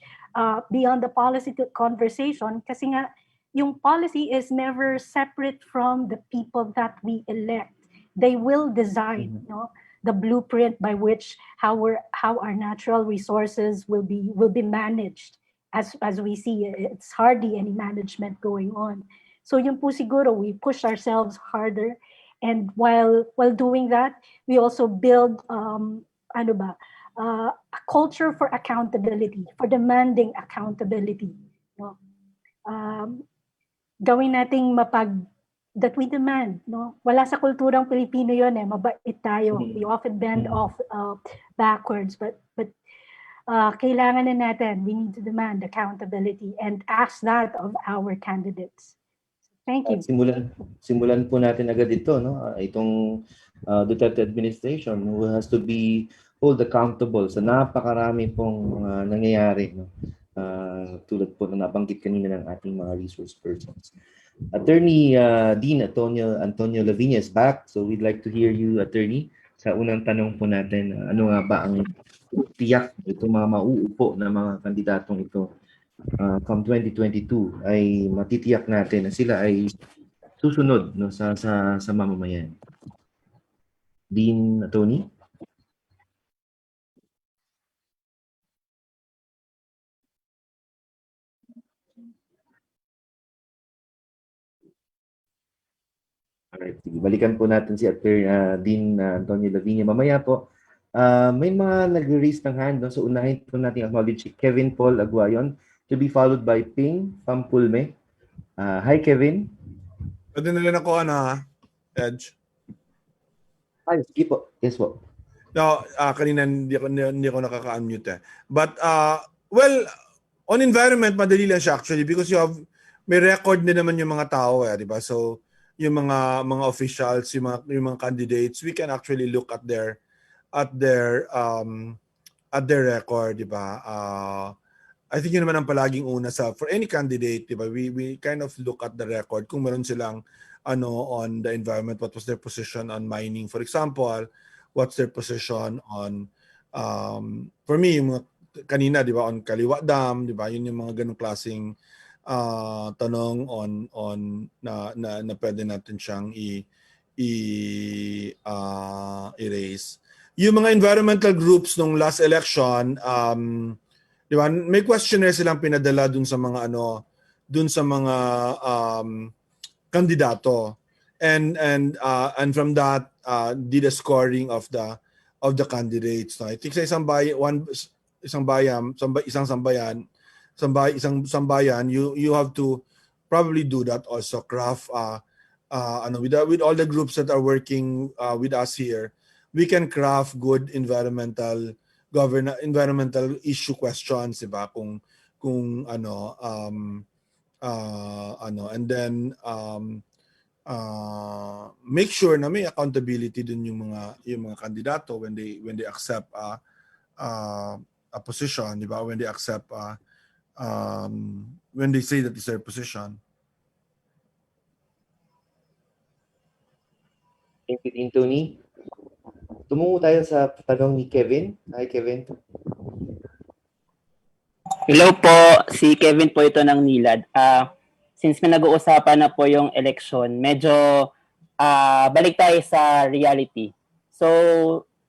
beyond the policy conversation, kasi nga yung policy is never separate from the people that we elect. They will design, the blueprint by which how our natural resources will be managed. As we see, it's hardly any management going on. So yun po siguro, we push ourselves harder, and while doing that, we also build a culture for accountability, for demanding accountability. Gawin nating that we demand, Wala sa kulturang Pilipino yun mabait tayo. We often bend off backwards, but kailangan na natin, we need to demand accountability and ask that of our candidates. Thank you. Simulan po natin agad ito, itong Duterte administration who has to be hold accountable sa napakarami pong nangyayari, tulad po na nabanggit kanina ng ating mga resource persons. Attorney Dean Antonio Lavinia is back, so we'd like to hear you, Attorney. Sa unang tanong po natin, ano nga ba ang tiyak itong mga mauupo na mga kandidatong ito come 2022 ay matitiyak natin na sila ay susunod sa mamamayan. Dean Tony? Alright, balikan po natin si Dean Antonio Lavinia. Mamaya po, may mga nag-raise ng hand. So unahin po natin acknowledge si Kevin Paul Aguayon to be followed by Ping Pampulme. Hi, Kevin. Pwede na rin ako, Edge. Hi, sige po. Yes po. No, kanina hindi ko nakaka-unmute. But, on environment, madali lang siya actually because may record din naman yung mga tao, di ba? So, yung mga officials, yung mga candidates, we can actually look at their record, di ba? I think yun naman ang palaging una for any candidate, di ba? We kind of look at the record kung meron silang on the environment, what was their position on mining, for example, what's their position on for me yung mga kanina, di ba, on Kaliwa Dam, di ba? Yun yung mga ganung klaseng tanong on na pwede natin siyang i-raise. Yung mga environmental groups nung last election, di ba, may questionnaire silang pinadala dun sa mga kandidato, and from that did a scoring of the candidates. No? I think sa isang sambayan, you have to probably do that also, craft with all the groups that are working with us here, we can craft good environmental issue questions, diba? Kung and then make sure na may accountability dun yung mga kandidato when they accept a position, diba? When they accept when they say that it's their position. Thank you, Dean Tony. Tumungo tayo sa tanong ni Kevin. Hi, Kevin. Hello po, si Kevin po ito ng Nilad. Since may nag-uusapan na po yung election, medyo balik tayo sa reality. So,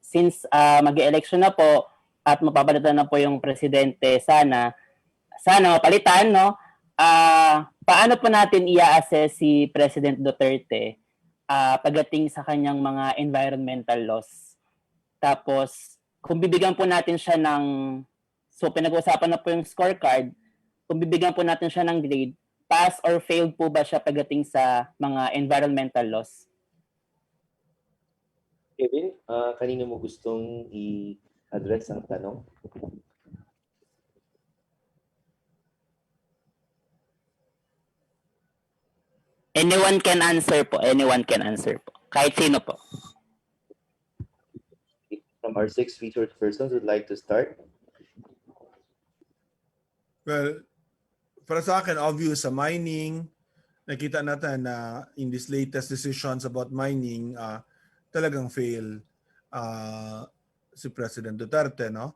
since mag-election na po at mapapalitan na po yung presidente, sana mapalitan, no? Paano po natin i-assess si President Duterte pagdating sa kanyang mga environmental laws? Tapos, kung bibigyan po natin siya so pinag-uusapan na po yung scorecard, kung bibigyan po natin siya ng grade, pass or failed po ba siya pagdating sa mga environmental laws? Kevin, kanino mo gustong i-address ang tanong? Anyone can answer po. Anyone can answer po. Kahit sino po. From our 6 featured persons would like to start. Well, para sa akin, obvious sa mining, nakita natin na in these latest decisions about mining, talagang fail si President Duterte, no?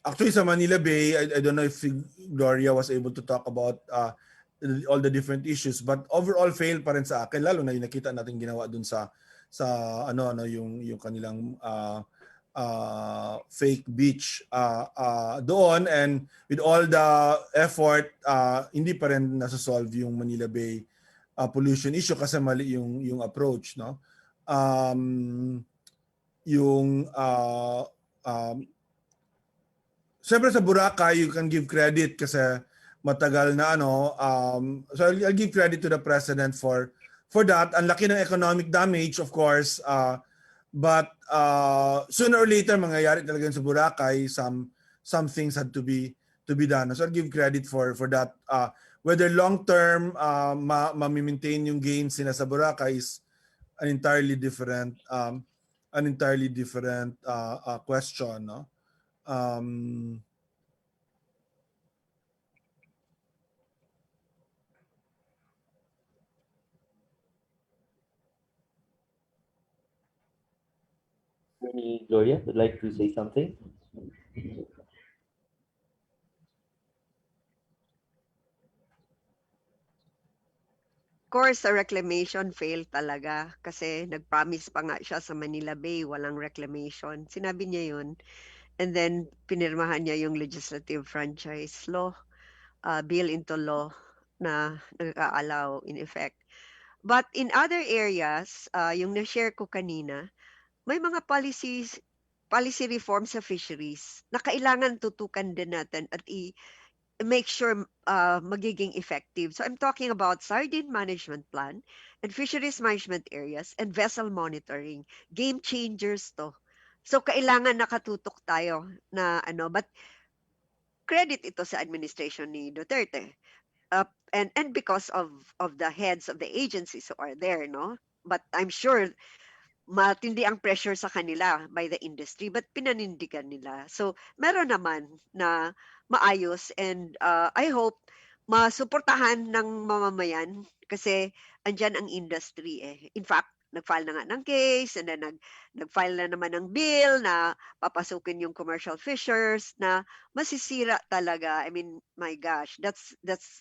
Actually sa Manila Bay, I don't know if Gloria was able to talk about all the different issues, but overall fail pa rin sa akin, lalo na yung nakita natin ginawa dun sa yung kanilang fake beach doon, and with all the effort, hindi pa rin nasa-solve yung Manila Bay pollution issue kasi mali yung approach, no? Siyempre sa Boracay, you can give credit kasi matagal na so I'll give credit to the president for that. Ang laki ng economic damage, of course, but sooner or later mangyayari talaga sa Boracay. Some things had to be done. So I'll give credit for that. Whether long term ma-maintain yung gains nila sa Boracay is an entirely different question, no? Gloria would like to say something. Of course, sa reclamation fail talaga kasi nag-promise pa nga siya sa Manila Bay, walang reclamation. Sinabi niya yun. And then, pinirmahan niya yung legislative franchise law, bill into law na nag-aalaw in effect. But in other areas, yung na-share ko kanina, may mga policy reforms sa fisheries na kailangan tutukan din natin at make sure magiging effective. So I'm talking about sardine management plan and fisheries management areas and vessel monitoring. Game changers to. So kailangan nakatutok tayo na but credit ito sa administration ni Duterte. And because of the heads of the agencies who are there, no? But I'm sure matindi ang pressure sa kanila by the industry, but pinanindigan nila. So, meron naman na maayos, and I hope masuportahan ng mamamayan kasi andyan ang industry eh. In fact, nag-file na nga ng case, and then nag-file na naman ng bill na papasukin yung commercial fishers na masisira talaga. I mean, my gosh, that's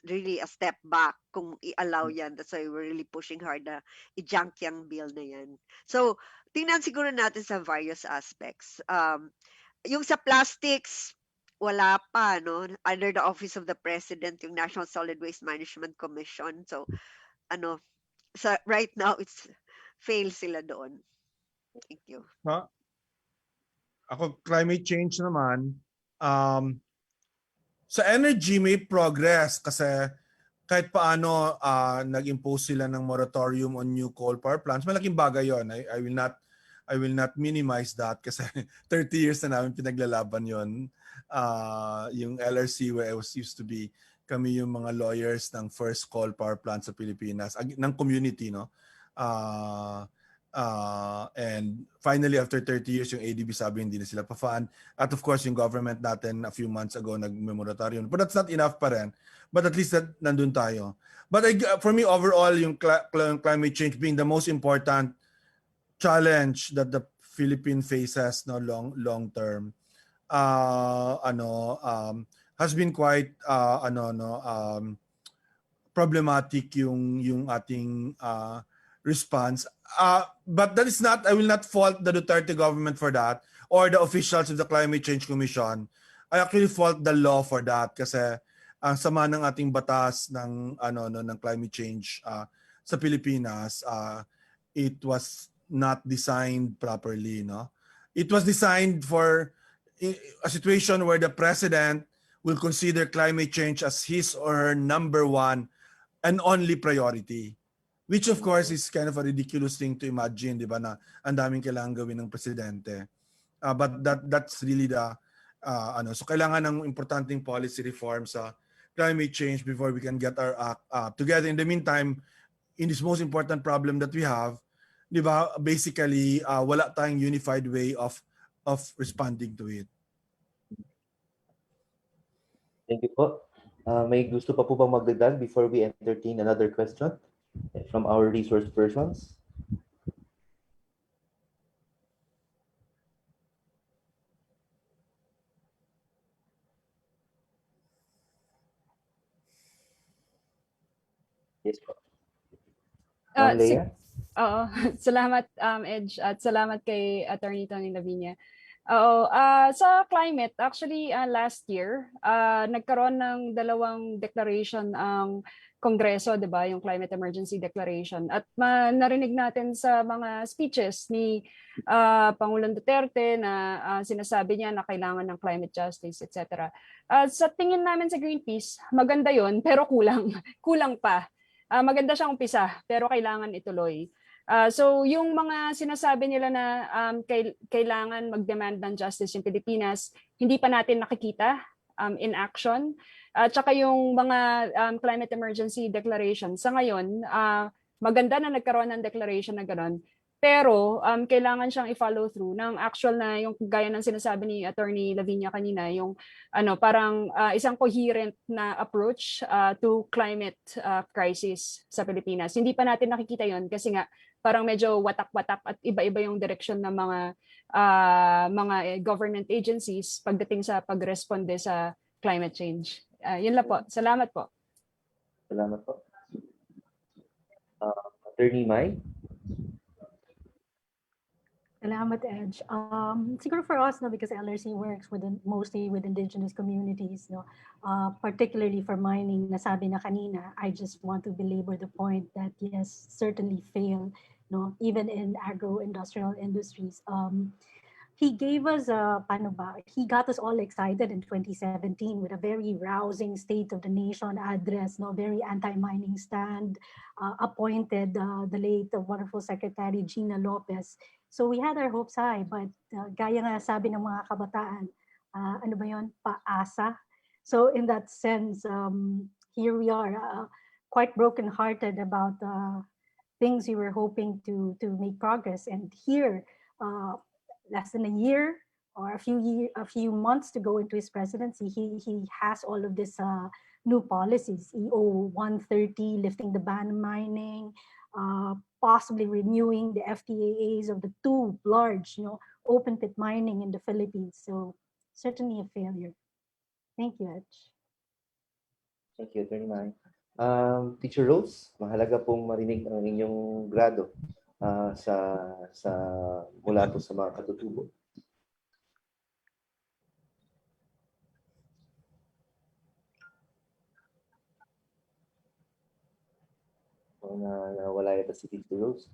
really a step back kung i-allow yan. That's why we're really pushing hard na i-junk yung bill na yan. So, tingnan siguro natin sa various aspects. Yung sa plastics, wala pa, no? Under the Office of the President, yung National Solid Waste Management Commission. So, right now, it's fail sila doon. Thank you. Ako, climate change naman, sa energy may progress kasi kahit paano nag-impose sila ng moratorium on new coal power plants. Malaking bagay yon. I will not minimize that kasi 30 years na namin pinaglalaban yon. Yung LRC where I was used to be, kami yung mga lawyers ng first coal power plant sa Pilipinas, ng community, no? And finally, after 30 years, yung ADB sabi hindi na sila pa-fund. At of course, yung government natin a few months ago nag-moratorium. But that's not enough pa rin. But at least nandun tayo. But for me, overall, yung climate change being the most important challenge that the Philippines faces long term, has been quite problematic yung ating response. But that is not, I will not fault the Duterte government for that or the officials of the Climate Change Commission. I actually fault the law for that kasi ang sama ng ating batas ng climate change sa Pilipinas, it was not designed properly, no? It was designed for a situation where the president will consider climate change as his or her number one and only priority. Which of course is kind of a ridiculous thing to imagine, di ba, na ang daming kailangan gawin ng presidente. But that's really the so kailangan ng importanteng policy reform sa climate change before we can get our act together. In the meantime, in this most important problem that we have, di ba, basically wala tayong unified way of responding to it. Thank you po. May gusto pa po bang magdagdag before we entertain another question from our resource persons? Yes po. Ma'am Leia? Oo, salamat Edge at salamat kay Attorney Tony Lavinia. Oo, sa climate, actually last year, nagkaroon ng dalawang declaration ang Kongreso, 'di ba, yung Climate Emergency Declaration. At narinig natin sa mga speeches ni Pangulong Duterte na sinasabi niya na kailangan ng climate justice, etc. Sa tingin namin sa Greenpeace, maganda 'yon, pero kulang pa. Maganda siyang umpisa, pero kailangan ituloy. So yung mga sinasabi nila na kailangan mag-demand ng justice yung Pilipinas, hindi pa natin nakikita in action. Tsaka yung mga climate emergency declaration, sa ngayon, maganda na nagkaroon ng declaration na gano'n. Pero kailangan siyang i-follow through ng actual na yung gaya ng sinasabi ni Attorney Lavinia kanina, yung parang isang coherent na approach to climate crisis sa Pilipinas. Hindi pa natin nakikita yon kasi nga parang medyo watak-watak at iba-iba yung direction ng mga government agencies pagdating sa pagresponde sa climate change. Yun lang po. Salamat po. Salamat po. Attorney Mai? Salamat, Edge. Siguro for us, no, because LRC works mostly with indigenous communities, no, particularly for mining, nasabi na kanina, I just want to belabor the point that yes, certainly fail, no, even in agro-industrial industries. He gave us he got us all excited in 2017 with a very rousing State of the Nation address, no, very anti-mining stand, appointed the late wonderful Secretary Gina Lopez. So we had our hopes high, but gaya nga sabi ng mga kabataan, ano ba yun? Paasa. So in that sense, here we are, quite brokenhearted about things we were hoping to make progress. And here, less than a year or a few months to go into his presidency, he has all of this new policies, EO 130, lifting the ban on mining, possibly renewing the FTAAs of the two large, open pit mining in the Philippines. So certainly a failure. Thank you, Edge. Thank you, Attorney Mai. Teacher Rose, mahalaga pong marinig ang inyong grado mula po sa mga katutubo. Wala yata si Teacher Rose.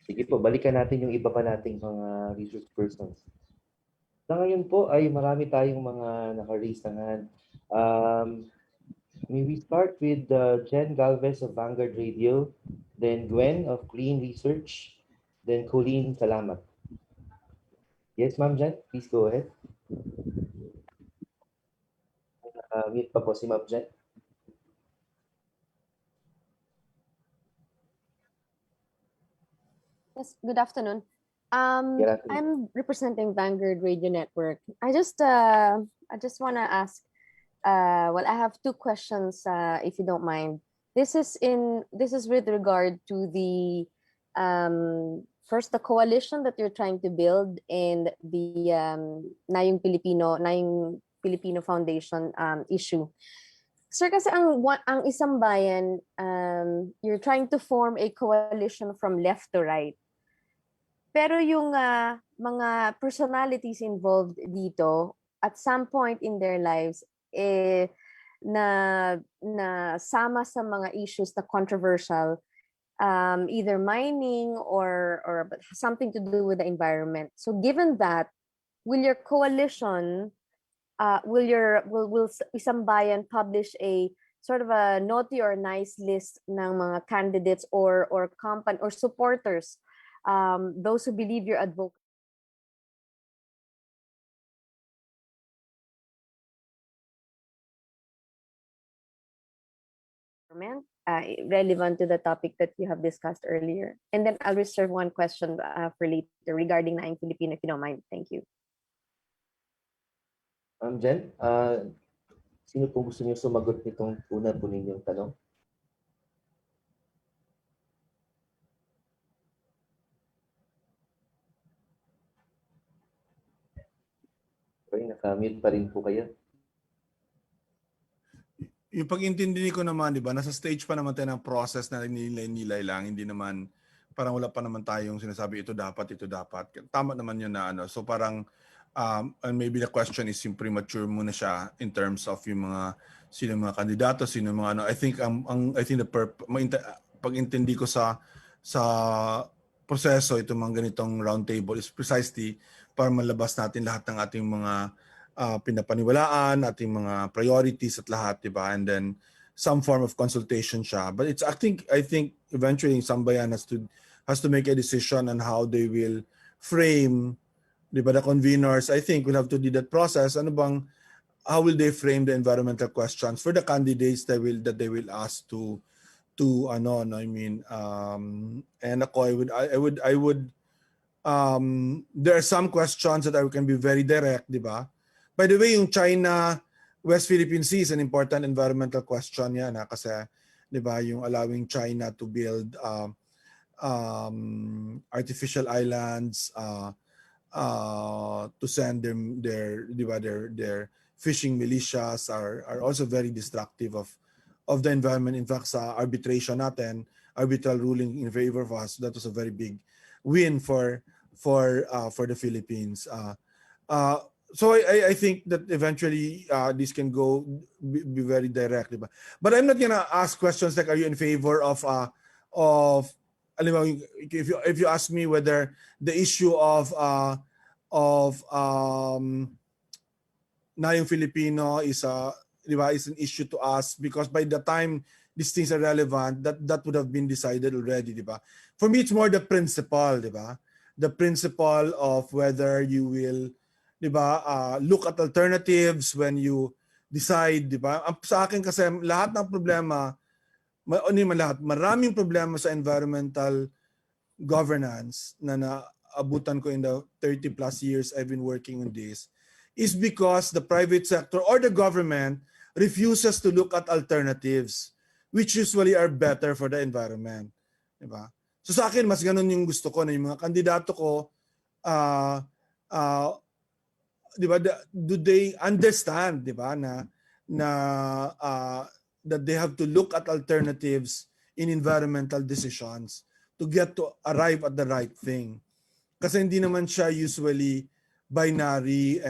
Sige po, balikan natin yung iba pa nating mga resource persons. Sa ngayon po ay marami tayong mga naka-raise ng hand. May we start with Jen Galvez of Vanguard Radio, then Gwen of Clean Research, then Colleen Salamat. Yes, Ma'am Jen, please go ahead. Mute pa po si Ma'am Jen. Yes, good afternoon. I'm representing Vanguard Radio Network. I just want to ask, I have two questions, if you don't mind. This is with regard to the first, the coalition that you're trying to build, and the Nayong Filipino Foundation issue. Sir, kasi ang isang bayan, you're trying to form a coalition from left to right. Pero yung mga personalities involved dito, at some point in their lives, na sama sa mga issues na controversial, either mining or something to do with the environment. So given that, will your coalition will Isang Bayan publish a sort of a naughty or nice list ng mga candidates or company or supporters, those who believe you're advocating relevant to the topic that you have discussed earlier? And then I'll reserve one question for later regarding Naing Filipino, if you don't mind. Thank you. Jen, sino pong gusto niyo sumagot nitong una po ninyong tanong? Okay, naka-mute pa rin po kayo. Yung pag-intindi ko naman, di ba, nasa stage pa naman tayo ng process na nilay lang, hindi naman, parang wala pa naman tayong sinasabi, ito dapat. Tama naman yun na ano. So parang, and maybe the question is yung premature muna siya in terms of yung mga, sino mga kandidato, sino mga ano. I think pag-intindi ko sa proseso, itong mga ganitong roundtable is precisely para malabas natin lahat ng ating mga pinapaniwalaan, ating mga priorities at lahat, diba? And then some form of consultation siya. But I think eventually Sambayan has to make a decision on how they will frame, diba, the conveners. I think we'll have to do that process. How will they frame the environmental questions for the candidates that they will ask to and I would there are some questions that I can be very direct, diba? By the way, yung China West Philippine Sea is an important environmental question yan, kasi 'di ba, yung allowing China to build artificial islands to send their fishing militias are also very destructive of the environment. In fact, sa arbitration natin, arbitral ruling in favor of us, that was a very big win for the Philippines. So I think that eventually this can be very direct, diba? But I'm not gonna ask questions like, are you in favor of if you ask me whether the issue of Naing Filipino is an issue to us, because by the time these things are relevant, that would have been decided already, diba? For me, it's more the principle, diba? The principle of whether you will, diba, look at alternatives when you decide, diba? Sa akin kasi lahat ng problema, maraming problema sa environmental governance na naabutan ko in the 30 plus years I've been working on this, is because the private sector or the government refuses to look at alternatives which usually are better for the environment, diba? So sa akin, mas ganun yung gusto ko, na yung mga kandidato ko, diba, do they understand, diba, that they have to look at alternatives in environmental decisions to arrive at the right thing. Kasi hindi naman siya usually binary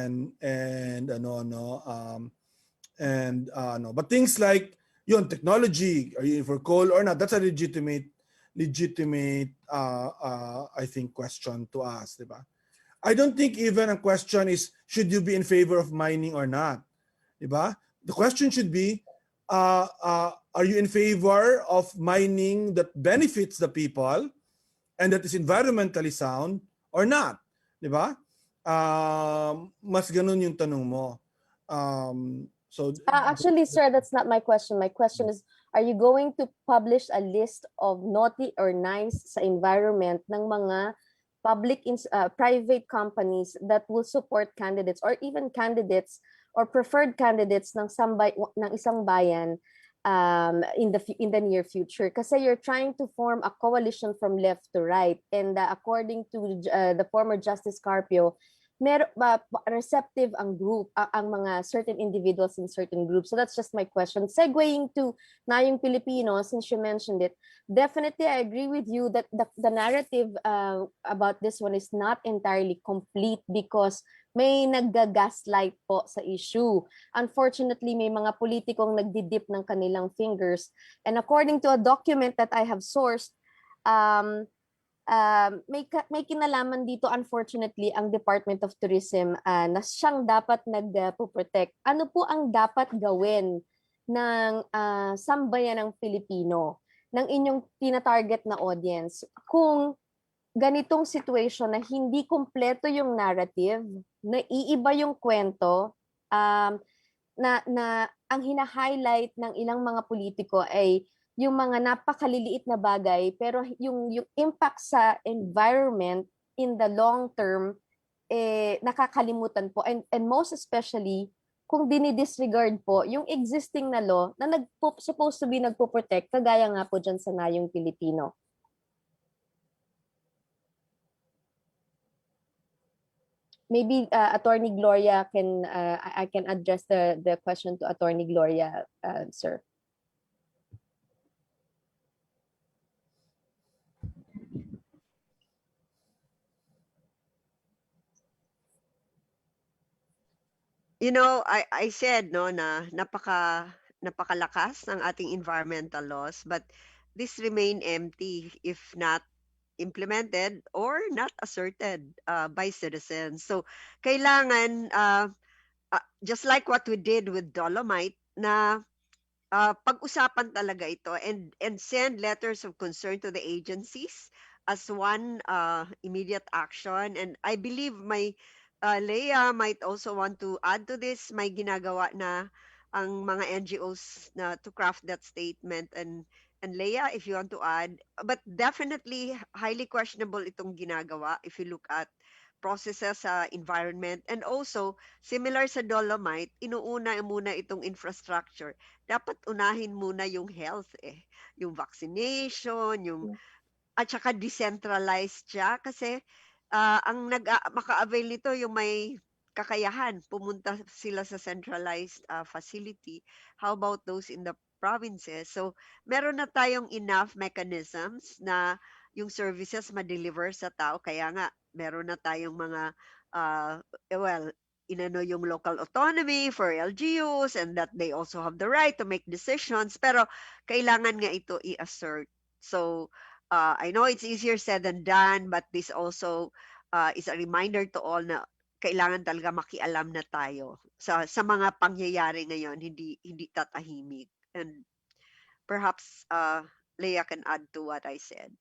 but things like yun, technology, are you for coal or not, that's a legitimate I think question to ask, diba? I don't think even a question is, should you be in favor of mining or not, diba? The question should be, are you in favor of mining that benefits the people and that is environmentally sound or not, diba? Mas ganun yung tanong mo. Actually, sir, that's not my question. My question is, are you going to publish a list of naughty or nice sa environment ng mga private companies that will support candidates or even candidates or preferred candidates ng isang bayan in the near future? Kasi you're trying to form a coalition from left to right, and according to the former Justice Carpio, receptive ang group, ang mga certain individuals in certain groups. So that's just my question. Segueing to Naing Filipino, since you mentioned it, definitely I agree with you that the narrative about this one is not entirely complete, because may nagga-gaslight po sa issue. Unfortunately, may mga politikong nagdidip ng kanilang fingers. And according to a document that I have sourced, may kinalaman dito unfortunately ang Department of Tourism na siyang dapat nagpo-protect. Ano po ang dapat gawin ng sambayanang Pilipino, ng inyong tina-target na audience kung ganitong situation na hindi kumpleto yung narrative, na iiba yung kwento, na ang hina-highlight ng ilang mga politiko ay yung mga napakaliliit na bagay, pero yung impact sa environment in the long term, nakakalimutan po. And most especially, kung dinidisregard po yung existing na law na supposed to be nagpo-protect, kagaya nga po dyan sa Nayong Pilipino. Maybe Attorney Gloria I can address the question to Attorney Gloria, sir. You know, I said no na napakalakas ng ating environmental laws, but this remain empty if not implemented or not asserted by citizens. So kailangan just like what we did with Dolomite na pag-usapan talaga ito and send letters of concern to the agencies as one immediate action. And I believe Leia might also want to add to this. May ginagawa na ang mga NGOs na to craft that statement. And Leia, if you want to add, but definitely highly questionable itong ginagawa if you look at processes sa environment. And also, similar sa Dolomite, inuuna muna itong infrastructure. Dapat unahin muna yung health yung vaccination, at saka decentralized siya kasi ang maka-avail nito yung may kakayahan, pumunta sila sa centralized facility. How about those in the provinces? So, meron na tayong enough mechanisms na yung services ma-deliver sa tao. Kaya nga, meron na tayong mga, inano yung local autonomy for LGUs and that they also have the right to make decisions. Pero, kailangan nga ito i-assert. So, I know it's easier said than done, but this also is a reminder to all na kailangan talaga makialam na tayo sa mga pangyayari ngayon, hindi tatahimik. And perhaps Leia can add to what I said.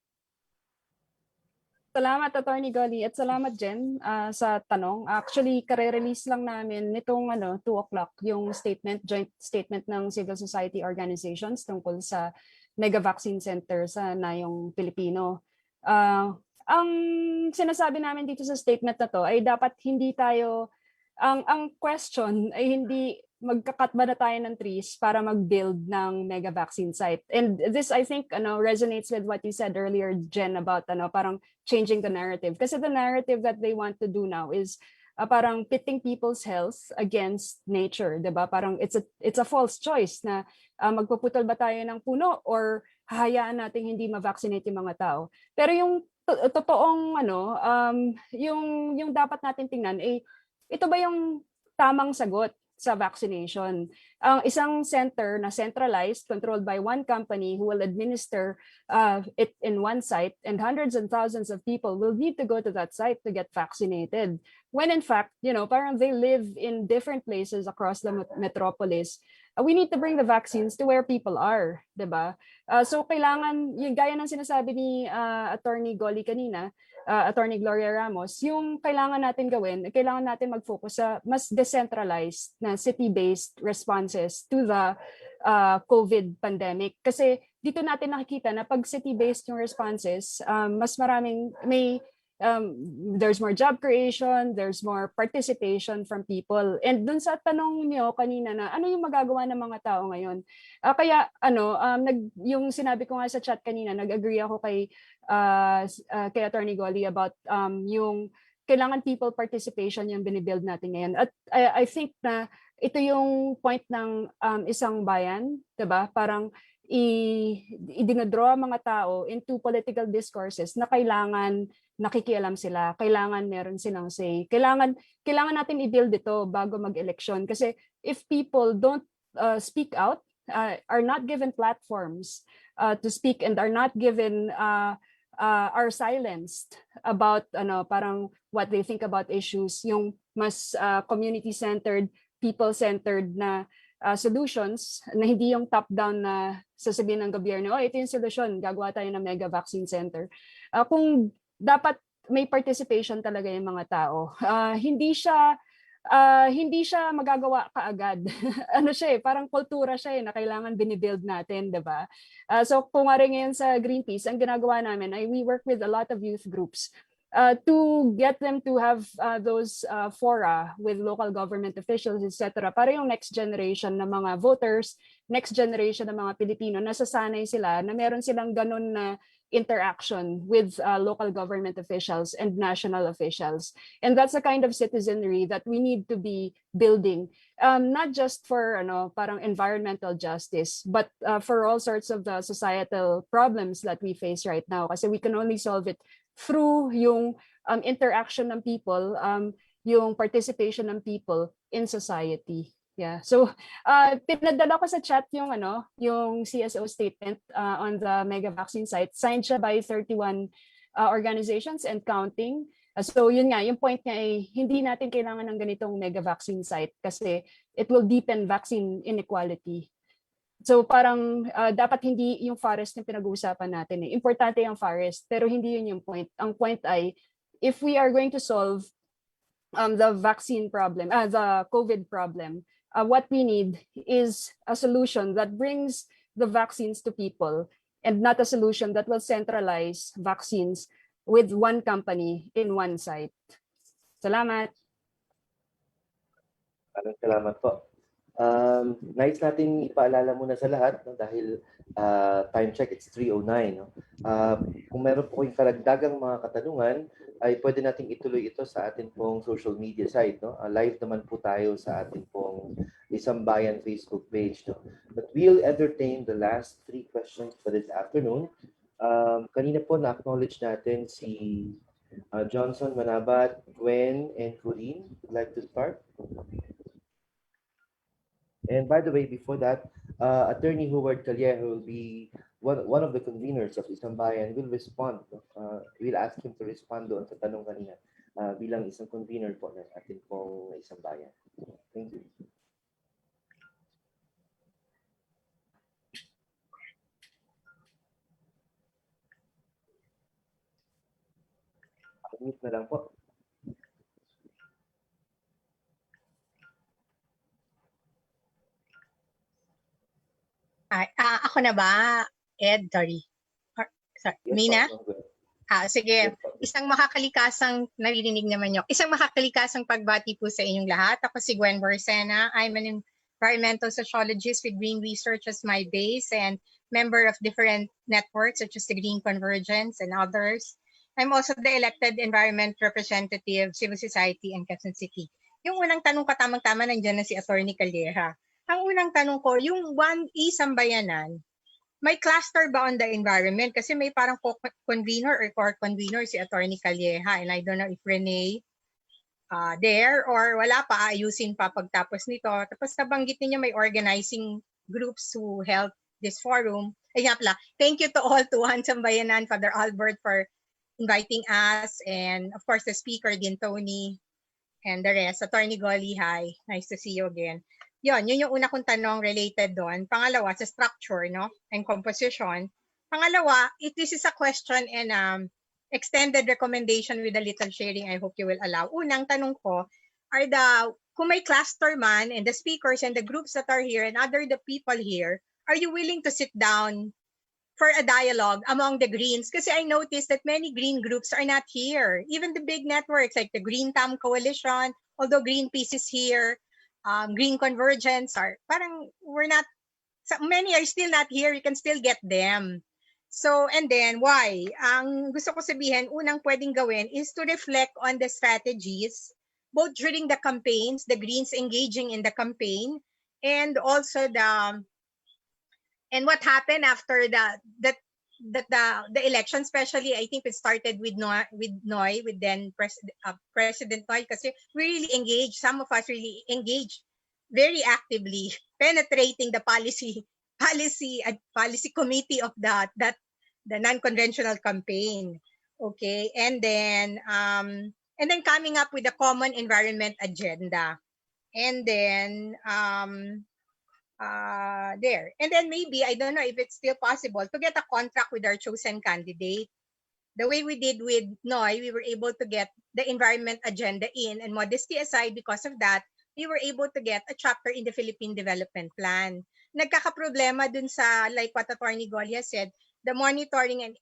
Salamat, Attorney Golly, at salamat, Jen, sa tanong. Actually, kare-release lang namin nitong 2 o'clock yung joint statement ng civil society organizations tungkol sa Mega Vaccine Center sa Nayong Pilipino. Ang sinasabi namin dito sa statement na to ay dapat hindi tayo, ang question ay hindi magkakat ba na tayo ng trees para mag-build ng mega vaccine site. And this, I think, resonates with what you said earlier, Jen, about parang changing the narrative. Kasi the narrative that they want to do now is parang pitting people's health against nature, 'di ba? Parang it's a false choice na magpuputol ba tayo ng puno or hahayaan nating hindi ma-vaccinate yung mga tao. Pero yung totoong yung dapat natin tingnan ay ito ba yung tamang sagot sa vaccination. Ang isang center na centralized, controlled by one company who will administer it in one site, and hundreds and thousands of people will need to go to that site to get vaccinated. When in fact, parang they live in different places across the metropolis. We need to bring the vaccines to where people are, 'di ba? So kailangan, yung gaya ng sinasabi ni Attorney Golly kanina, Attorney Gloria Ramos, yung kailangan natin gawin, kailangan natin mag-focus sa mas decentralized na city-based responses to the COVID pandemic. Kasi dito natin nakikita na pag city-based yung responses, mas maraming there's more job creation, there's more participation from people. And dun sa tanong niyo kanina na ano yung magagawa ng mga tao ngayon? Kaya yung sinabi ko nga sa chat kanina, nag-agree ako kay Attorney Golly about yung kailangan people participation yung binibuild natin ngayon. At I think na ito yung point ng isang bayan, 'di ba? Parang idinodraw mga tao into political discourses na kailangan nakikialam sila, kailangan meron silang say. Kailangan natin i-build ito bago mag-eleksyon kasi if people don't speak out, are not given platforms to speak and are not given are silenced about parang what they think about issues, yung mas community-centered, people-centered na solutions na hindi yung top-down na sasabihin ng gobyerno, oh, ito yung solusyon, gagawa tayo ng mega vaccine center. Kung dapat may participation talaga yung mga tao, hindi siya magagawa kaagad. Ano siya parang kultura siya na kailangan binibuild natin, 'di ba? So kung nga rin ngayon sa Greenpeace, ang ginagawa namin ay we work with a lot of youth groups to get them to have those fora with local government officials, etc. Para yung next generation ng mga voters, next generation ng mga Pilipino, nasasanay sila na meron silang ganun na interaction with local government officials and national officials. And that's the kind of citizenry that we need to be building, not just for parang environmental justice, but for all sorts of the societal problems that we face right now. Kasi we can only solve it through yung interaction ng people, yung participation ng people in society. Yeah. So, pinadala ko sa chat yung yung CSO statement on the mega vaccine site. Signed siya by 31 organizations and counting. So, yun nga, yung point niya ay hindi natin kailangan ng ganitong mega vaccine site kasi it will deepen vaccine inequality. So, parang dapat hindi yung forest yung pinag-uusapan natin. Importante yung forest, pero hindi yun yung point. Ang point ay, if we are going to solve the vaccine problem, the COVID problem, what we need is a solution that brings the vaccines to people and not a solution that will centralize vaccines with one company in one site. Salamat. Salamat po. Nice natin ipaalala muna sa lahat dahil time check, it's 3:09. Kung meron po kayong karagdagang mga katanungan, ay pwede nating ituloy ito sa atin pong social media site. Live naman po tayo sa atin pong Isang Bayan Facebook page. But we'll entertain the last 3 questions for this afternoon. Kanina po na-acknowledge natin si Johnson, Manabat, Gwen, and Corinne. Would like to start? And by the way, before that, Attorney Howard Callejo will be one of the conveners of Isang Bayan, will respond. We'll ask him to respond doon sa tanong kanina bilang isang convener po ng ating pong Isang Bayan. Thank you. Mute na lang po. Ako na ba, Ed? Sorry. Sorry. Yes, Mina? Yes, Sige. Isang makakalikasang, naririnig naman nyo. Isang makakalikasang pagbati po sa inyong lahat. Ako si Gwen Borsena. I'm an environmental sociologist with Green Research as my base and member of different networks such as the Green Convergence and others. I'm also the elected environment representative, civil society, and Quezon City. Yung unang tanong katamang-tama, nandiyan na si Attorney Calleja. Ang unang tanong ko, yung Isang Bayanan, may cluster ba on the environment? Kasi may parang convener or core convener si Attorney Calleja, and I don't know if Renee there or wala pa, ayusin pa pagtapos nito. Tapos nabanggit niyo may organizing groups who held this forum. Ay nga pala, thank you to all to Isang Bayanan, Father Albert for inviting us, and of course the speaker din, Tony, and the rest. Attorney Golly, hi. Nice to see you again. Yun yung una kong tanong related doon. Pangalawa, sa structure, and composition. Pangalawa, this is a question and extended recommendation with a little sharing. I hope you will allow. Unang tanong ko, kung may cluster man and the speakers and the groups that are here and the people here, are you willing to sit down for a dialogue among the Greens? Kasi I noticed that many Green groups are not here. Even the big networks like the Green Thumb Coalition, although Greenpeace is here, Green Convergence parang many are still not here. You can still get them. So, and then why? Ang gusto ko sabihin, unang pwedeng gawin is to reflect on the strategies, both during the campaigns, the Greens engaging in the campaign, and also and what happened after the election, especially I think it started with Noy, with then President Noy, kasi we really engaged, some of us really engaged very actively, penetrating the policy committee of that non-conventional campaign. Okay, and then coming up with a common environment agenda, and then there, and then maybe, I don't know if it's still possible to get a contract with our chosen candidate. The way we did with Noy, we were able to get the environment agenda in, and modesty aside, because of that, we were able to get a chapter in the Philippine Development Plan. Nagkakaproblema dun sa, like what Attorney Golia said, the monitoring and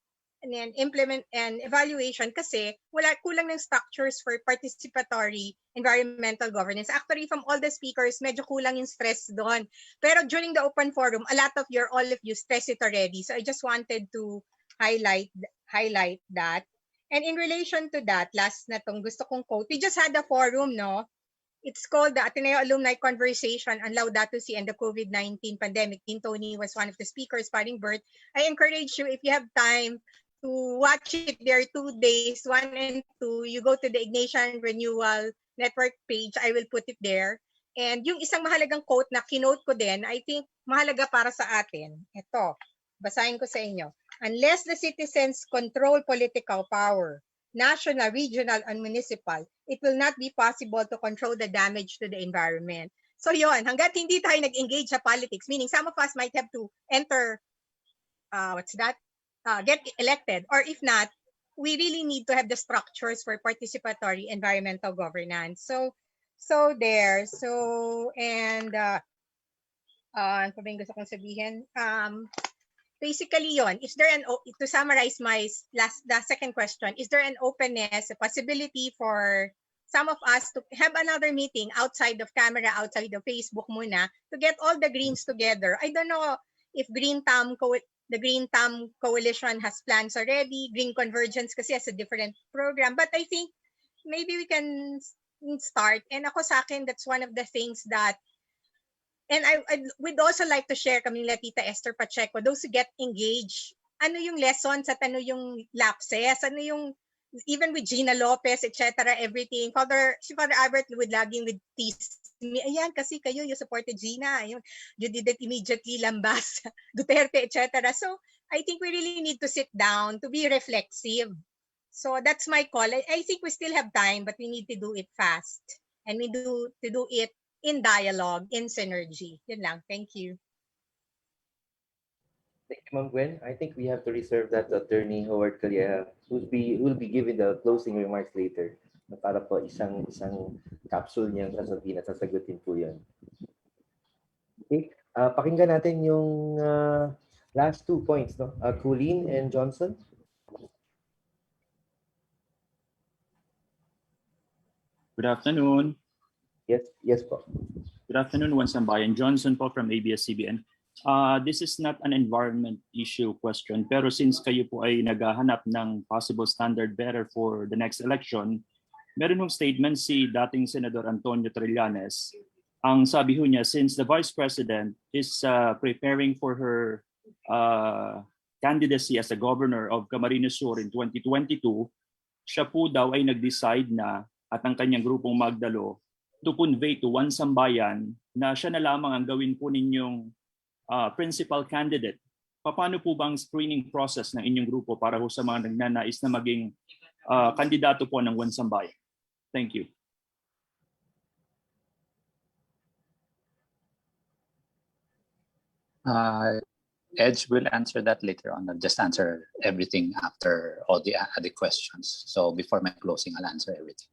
implement and evaluation, kasi kulang ng structures for participatory environmental governance. Actually, from all the speakers, medyo kulang yung stress doon. Pero during the open forum, all of you stress it already. So I just wanted to highlight that. And in relation to that, last na tong gusto kong quote, we just had a forum, no? It's called the Ateneo Alumni Conversation on Laudato Si and the COVID-19 pandemic. Dean Tony was one of the speakers, Paring Bert. I encourage you, if you have time, to watch it. There are 2 days, 1 and 2. You go to the Ignatian Renewal Network page. I will put it there. And yung isang mahalagang quote na kinote ko din, I think mahalaga para sa atin. Ito, basahin ko sa inyo. Unless the citizens control political power, national, regional, and municipal, it will not be possible to control the damage to the environment. So yon, hanggat hindi tayo nag-engage sa politics, meaning some of us might have to enter, get elected, or if not, we really need to have the structures for participatory environmental governance. So there. So, and, ano pa ba yung gusto kong sabihin? Basically yon, to summarize the second question, is there an openness, a possibility for some of us to have another meeting outside of camera, outside of Facebook muna, to get all the Greens together? I don't know if the Green Thumb Coalition has plans already, Green Convergence kasi has a different program, but I think maybe we can start. And ako sa akin, that's one of the things that, and I would also like to share kami nila Tita Esther Pacheco, those who get engaged, ano yung lessons at ano yung lapses, ano yung, even with Gina Lopez, etc., everything. Si Father Albert would laging with tease me, ayan, kasi kayo, you supported Gina, you did it immediately, lambas, Duterte, etc. So, I think we really need to sit down, to be reflexive. So, that's my call. I think we still have time, but we need to do it fast. And we do to do it in dialogue, in synergy. Yun lang. Thank you. Thank you, Ma'am Gwen. I think we have to reserve that to Attorney Howard Calleja, who will be giving the closing remarks later. Para po isang capsule niyang sasabihin at sasagutin po yan. Okay, pakinggan natin yung last 2 points, no? Colleen and Johnson. Good afternoon. Yes po. Good afternoon, Bayan. Johnson po from ABS-CBN. This is not an environment issue question, pero since kayo po ay naghahanap ng possible standard bearer for the next election, meron ng statement si dating Senador Antonio Trillanes. Ang sabi ho niya, since the Vice President is preparing for her candidacy as a governor of Camarines Sur in 2022, siya po daw ay nag-decide na, at ang kanyang grupong Magdalo, to convey to One Sambayan na siya na lamang ang gawin po ninyong principal candidate. Paano po bang screening process ng inyong grupo para ho sa mga nagnanais na maging kandidato po ng One Sambayan? Thank you. Edge will answer that later on. I'll just answer everything after all the other questions. So before my closing, I'll answer everything.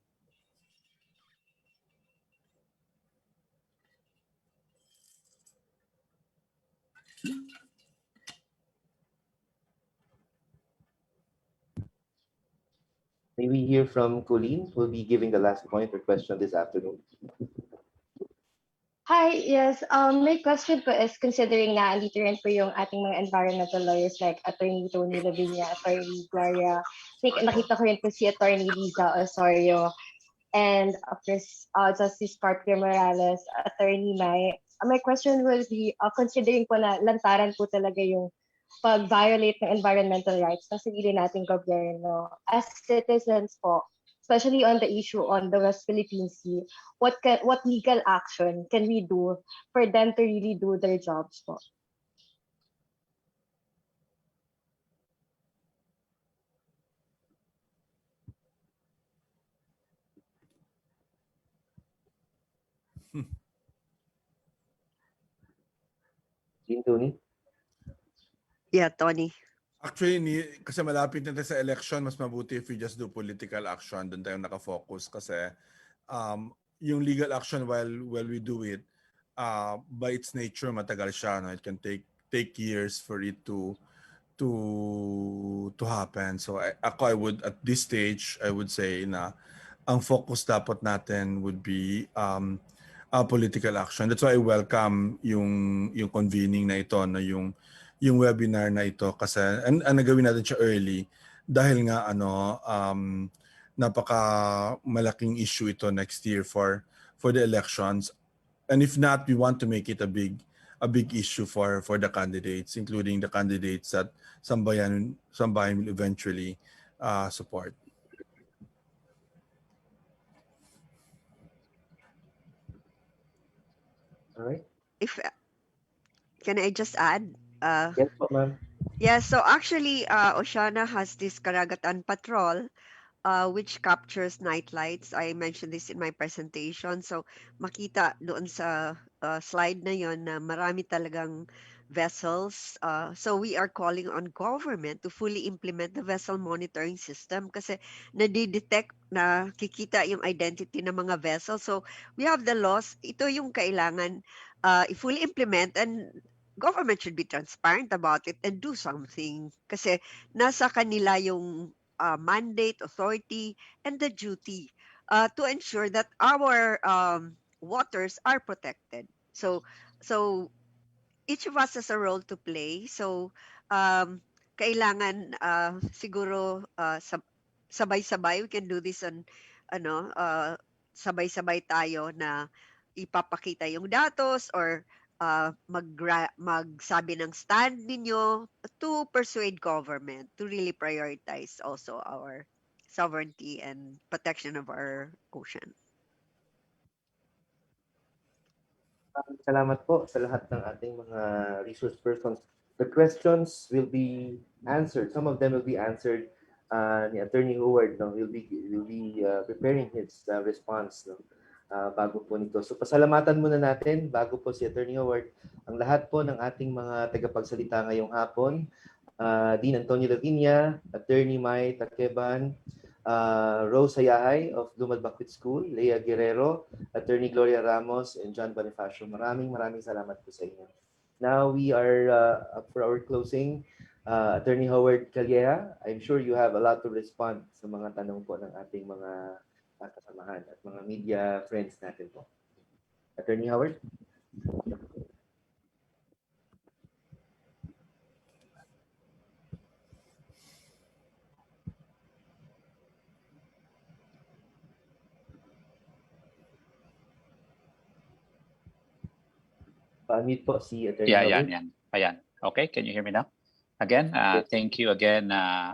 May we hear from Colleen, who will be giving the last point or question this afternoon. Hi, yes. My question po is, considering na andito rin po yung ating mga environmental lawyers like Attorney Tony Lavinia, Attorney Gloria, nakita ko rin po si Attorney Liza Osorio, and of course, Justice Carpio Morales, Attorney Mai. My question will be, considering po na lantaran po talaga yung pag-violate ng environmental rights ng sarili nating gobyerno, as citizens po, especially on the issue on the West Philippine Sea, what legal action can we do for them to really do their jobs po? Tony? Yeah, Tony. Actually, kasi malapit na tayo sa election, mas mabuti if we just do political action. Doon tayo nakafocus kasi yung legal action while we do it, by its nature, matagal siya. No? It can take years for it to happen. So I would, at this stage, I would say na ang focus dapat natin would be political action. That's why I welcome yung convening na ito, na yung webinar na ito kasi nagawin natin siya early dahil nga napaka malaking issue ito next year for the elections, and if not, we want to make it a big issue for the candidates, including the candidates that Sambayan will eventually support. All right. Can I just add? Yes po, ma'am. Yeah, so actually, Oceana has this Karagatan Patrol, which captures night lights. I mentioned this in my presentation. So makita doon sa slide na yon na marami talagang vessels. So we are calling on government to fully implement the vessel monitoring system kasi nadidetect na kikita yung identity ng mga vessels. So we have the laws. Ito yung kailangan i-fully implement, and government should be transparent about it and do something kasi nasa kanila yung mandate, authority, and the duty to ensure that our waters are protected. So each of us has a role to play. So kailangan siguro sabay-sabay. We can do this on sabay-sabay tayo na ipapakita yung datos or magsabi ng stand ninyo to persuade government to really prioritize also our sovereignty and protection of our ocean. Salamat po sa lahat ng ating mga resource persons. The questions will be answered. Some of them will be answered ni Attorney Howard. No? Will be preparing his response. No? Bago po nito. So pasalamatan muna natin bago po si Attorney Howard ang lahat po ng ating mga tagapagsalita ngayong hapon. Dean Antonio Lavinia, Attorney Mai Takeban, Rose Hayahay of Lumad Bakwit School, Lea Guerrero, Attorney Gloria Ramos, and John Bonifacio. Maraming salamat po sa inyo. Now we are up for our closing. Attorney Howard Calleja, I'm sure you have a lot to respond sa mga tanong po ng ating mga kasamahan at mga media friends natin po. Attorney Howard? Pa-unmute po si Attorney Howard. Ayan. Okay, can you hear me now? Again, thank you again,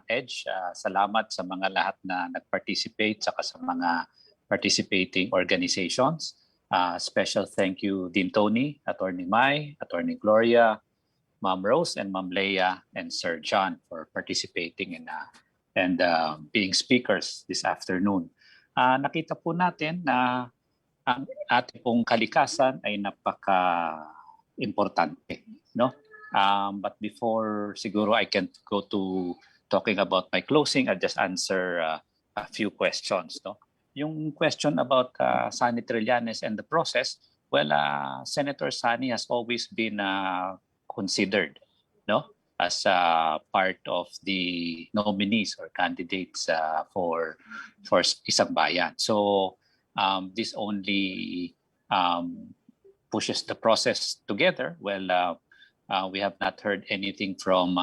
Edge. Salamat sa mga lahat na nag-participate saka sa mga participating organizations. Special thank you, Dean Tony, Attorney Mai, Attorney Gloria, Ma'am Rose, and Ma'am Leia, and Sir John for participating and being speakers this afternoon. Nakita po natin na ang ating pong kalikasan ay napaka-importante, no? But before siguro I can go to talking about my closing, I'll just answer a few questions. No? Yung question about Sani Trillanes and the process, well, Senator Sani has always been considered, no, as part of the nominees or candidates for Isang Bayan. So this only pushes the process together. Well, we have not heard anything from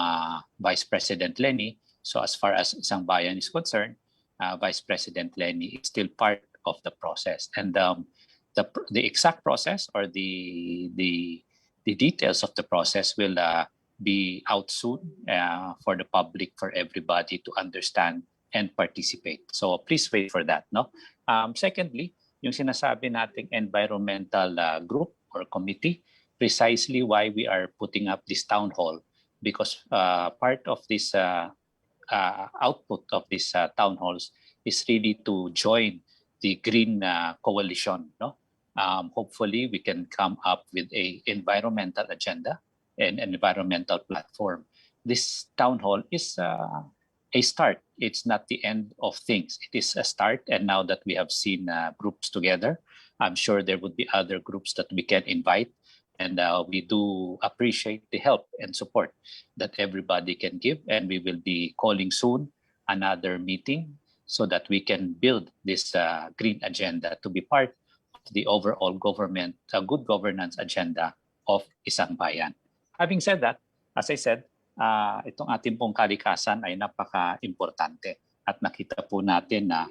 Vice President Lenny. So as far as Isang Bayan is concerned, Vice President Lenny is still part of the process. And the exact process or the details of the process will be out soon for the public, for everybody to understand and participate. So please wait for that. No. Secondly, yung sinasabi nating environmental group or committee, precisely why we are putting up this town hall, because part of this output of these town halls is really to join the Green Coalition, no? Hopefully, we can come up with a environmental agenda and an environmental platform. This town hall is a start. It's not the end of things. It is a start. And now that we have seen groups together, I'm sure there would be other groups that we can invite. And we do appreciate the help and support that everybody can give. And we will be calling soon another meeting so that we can build this green agenda to be part of the overall government, good governance agenda of Isang Bayan. Having said that, as I said, itong ating pong kalikasan ay napaka-importante at nakita po natin na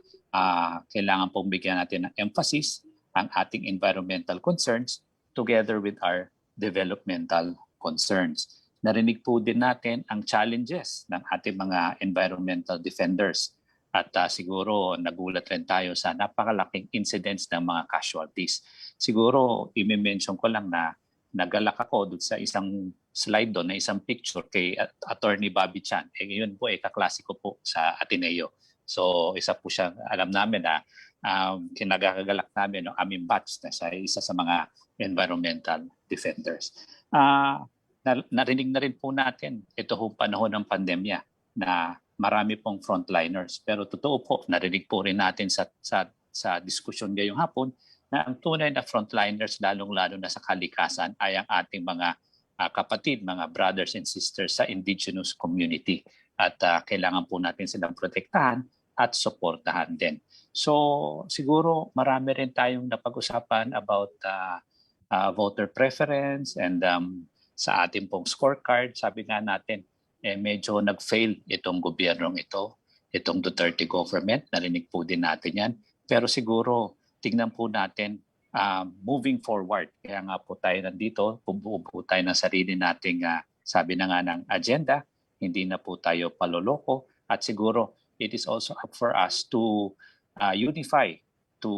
kailangan pong bigyan natin ng emphasis ang ating environmental concerns together with our developmental concerns. Narinig po din natin ang challenges ng ating mga environmental defenders at siguro nagulat rin tayo sa napakalaking incidents ng mga casualties. Siguro i-mention ko lang na nagalak ako doon sa isang slide doon na isang picture kay Attorney Bobby Chan. Yun po ay kaklasiko po sa Ateneo. So isa po siya, alam namin na kinagagalak namin ng aming batch na sa isa sa mga environmental defenders. Narinig na rin po natin ito po panahon ng pandemya na marami pong frontliners. Pero totoo po, narinig po rin natin sa diskusyon ngayong hapon na ang tunay na frontliners, lalong-lalo na sa kalikasan, ay ang ating mga kapatid, mga brothers and sisters sa indigenous community. At kailangan po natin silang protektahan at suportahan din. So siguro marami rin tayong napag-usapan about voter preference and sa ating pong scorecard, sabi nga natin, medyo nag-fail itong gobyernong ito, itong Duterte government, narinig po din natin yan. Pero siguro, tingnan po natin moving forward. Kaya nga po tayo nandito, bumuo po tayo ng sarili nating, sabi na nga ng agenda, hindi na po tayo paloloko. At siguro, it is also up for us to unify, to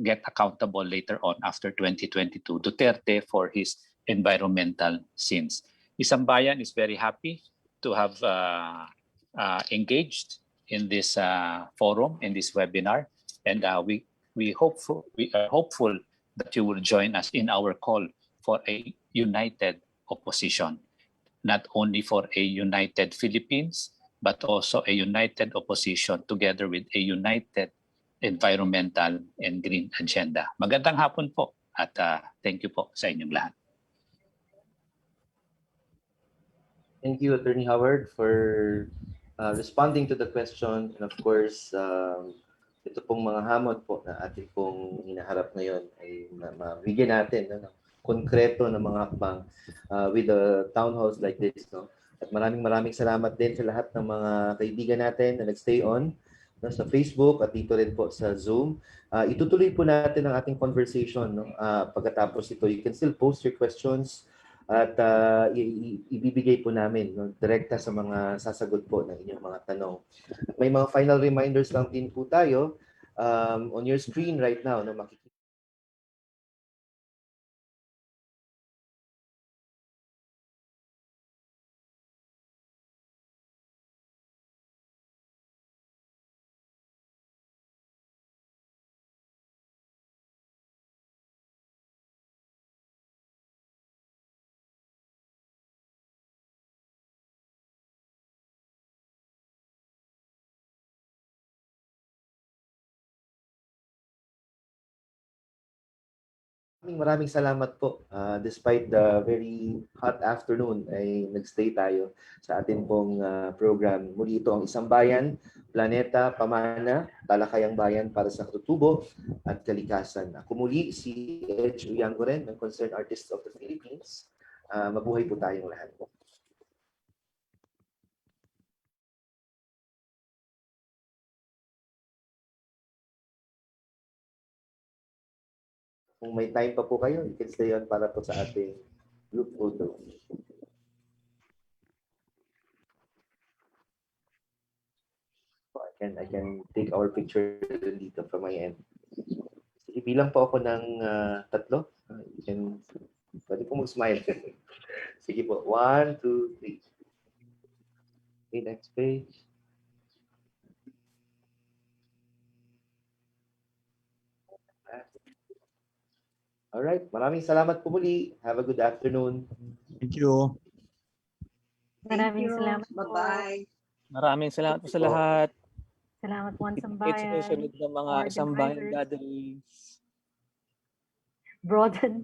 get accountable later on after 2022, Duterte for his environmental sins. Isang Bayan is very happy to have engaged in this forum, in this webinar, and we are hopeful that you will join us in our call for a united opposition, not only for a united Philippines, but also a united opposition together with a united environmental and green agenda. Magandang hapon po at thank you po sa inyong lahat. Thank you, Attorney Howard, for responding to the question. And of course, ito pong mga hamon po na ating pong hinaharap ngayon ay mabigyan natin ng konkreto na mga hakbang with the town halls like this. No? At maraming salamat din sa lahat ng mga kaibigan natin na nag-stay on sa Facebook at dito rin po sa Zoom. Itutuloy po natin ang ating conversation. No? Pagkatapos ito, you can still post your questions at ibibigay po namin direkta sa mga sasagot po ng inyong mga tanong. May mga final reminders lang din po tayo on your screen right now. No, maraming salamat po. Despite the very hot afternoon, ay nagstay tayo sa ating pong program. Muli ito ang Isang Bayan, Planeta, Pamana, Talakayang Bayan para sa Katutubo at Kalikasan. Ako muli si H. Uyangoren, ng Concerned Artists of the Philippines. Mabuhay po tayong lahat. Kung may time pa po kayo, you can stay on para po sa ating group photo. I can take our picture dito from my end. Sige, bilang po ako ng 3. You can, pwede po mag-smile. Sige po, 1, 2, 3. Okay, next page. Alright, maraming salamat po muli. Have a good afternoon. Thank you. Maraming salamat po. Bye-bye. Maraming salamat po sa lahat. Salamat po sa It's sambayan. susunod na mga sambayan Organizers. gatherings. Broaden.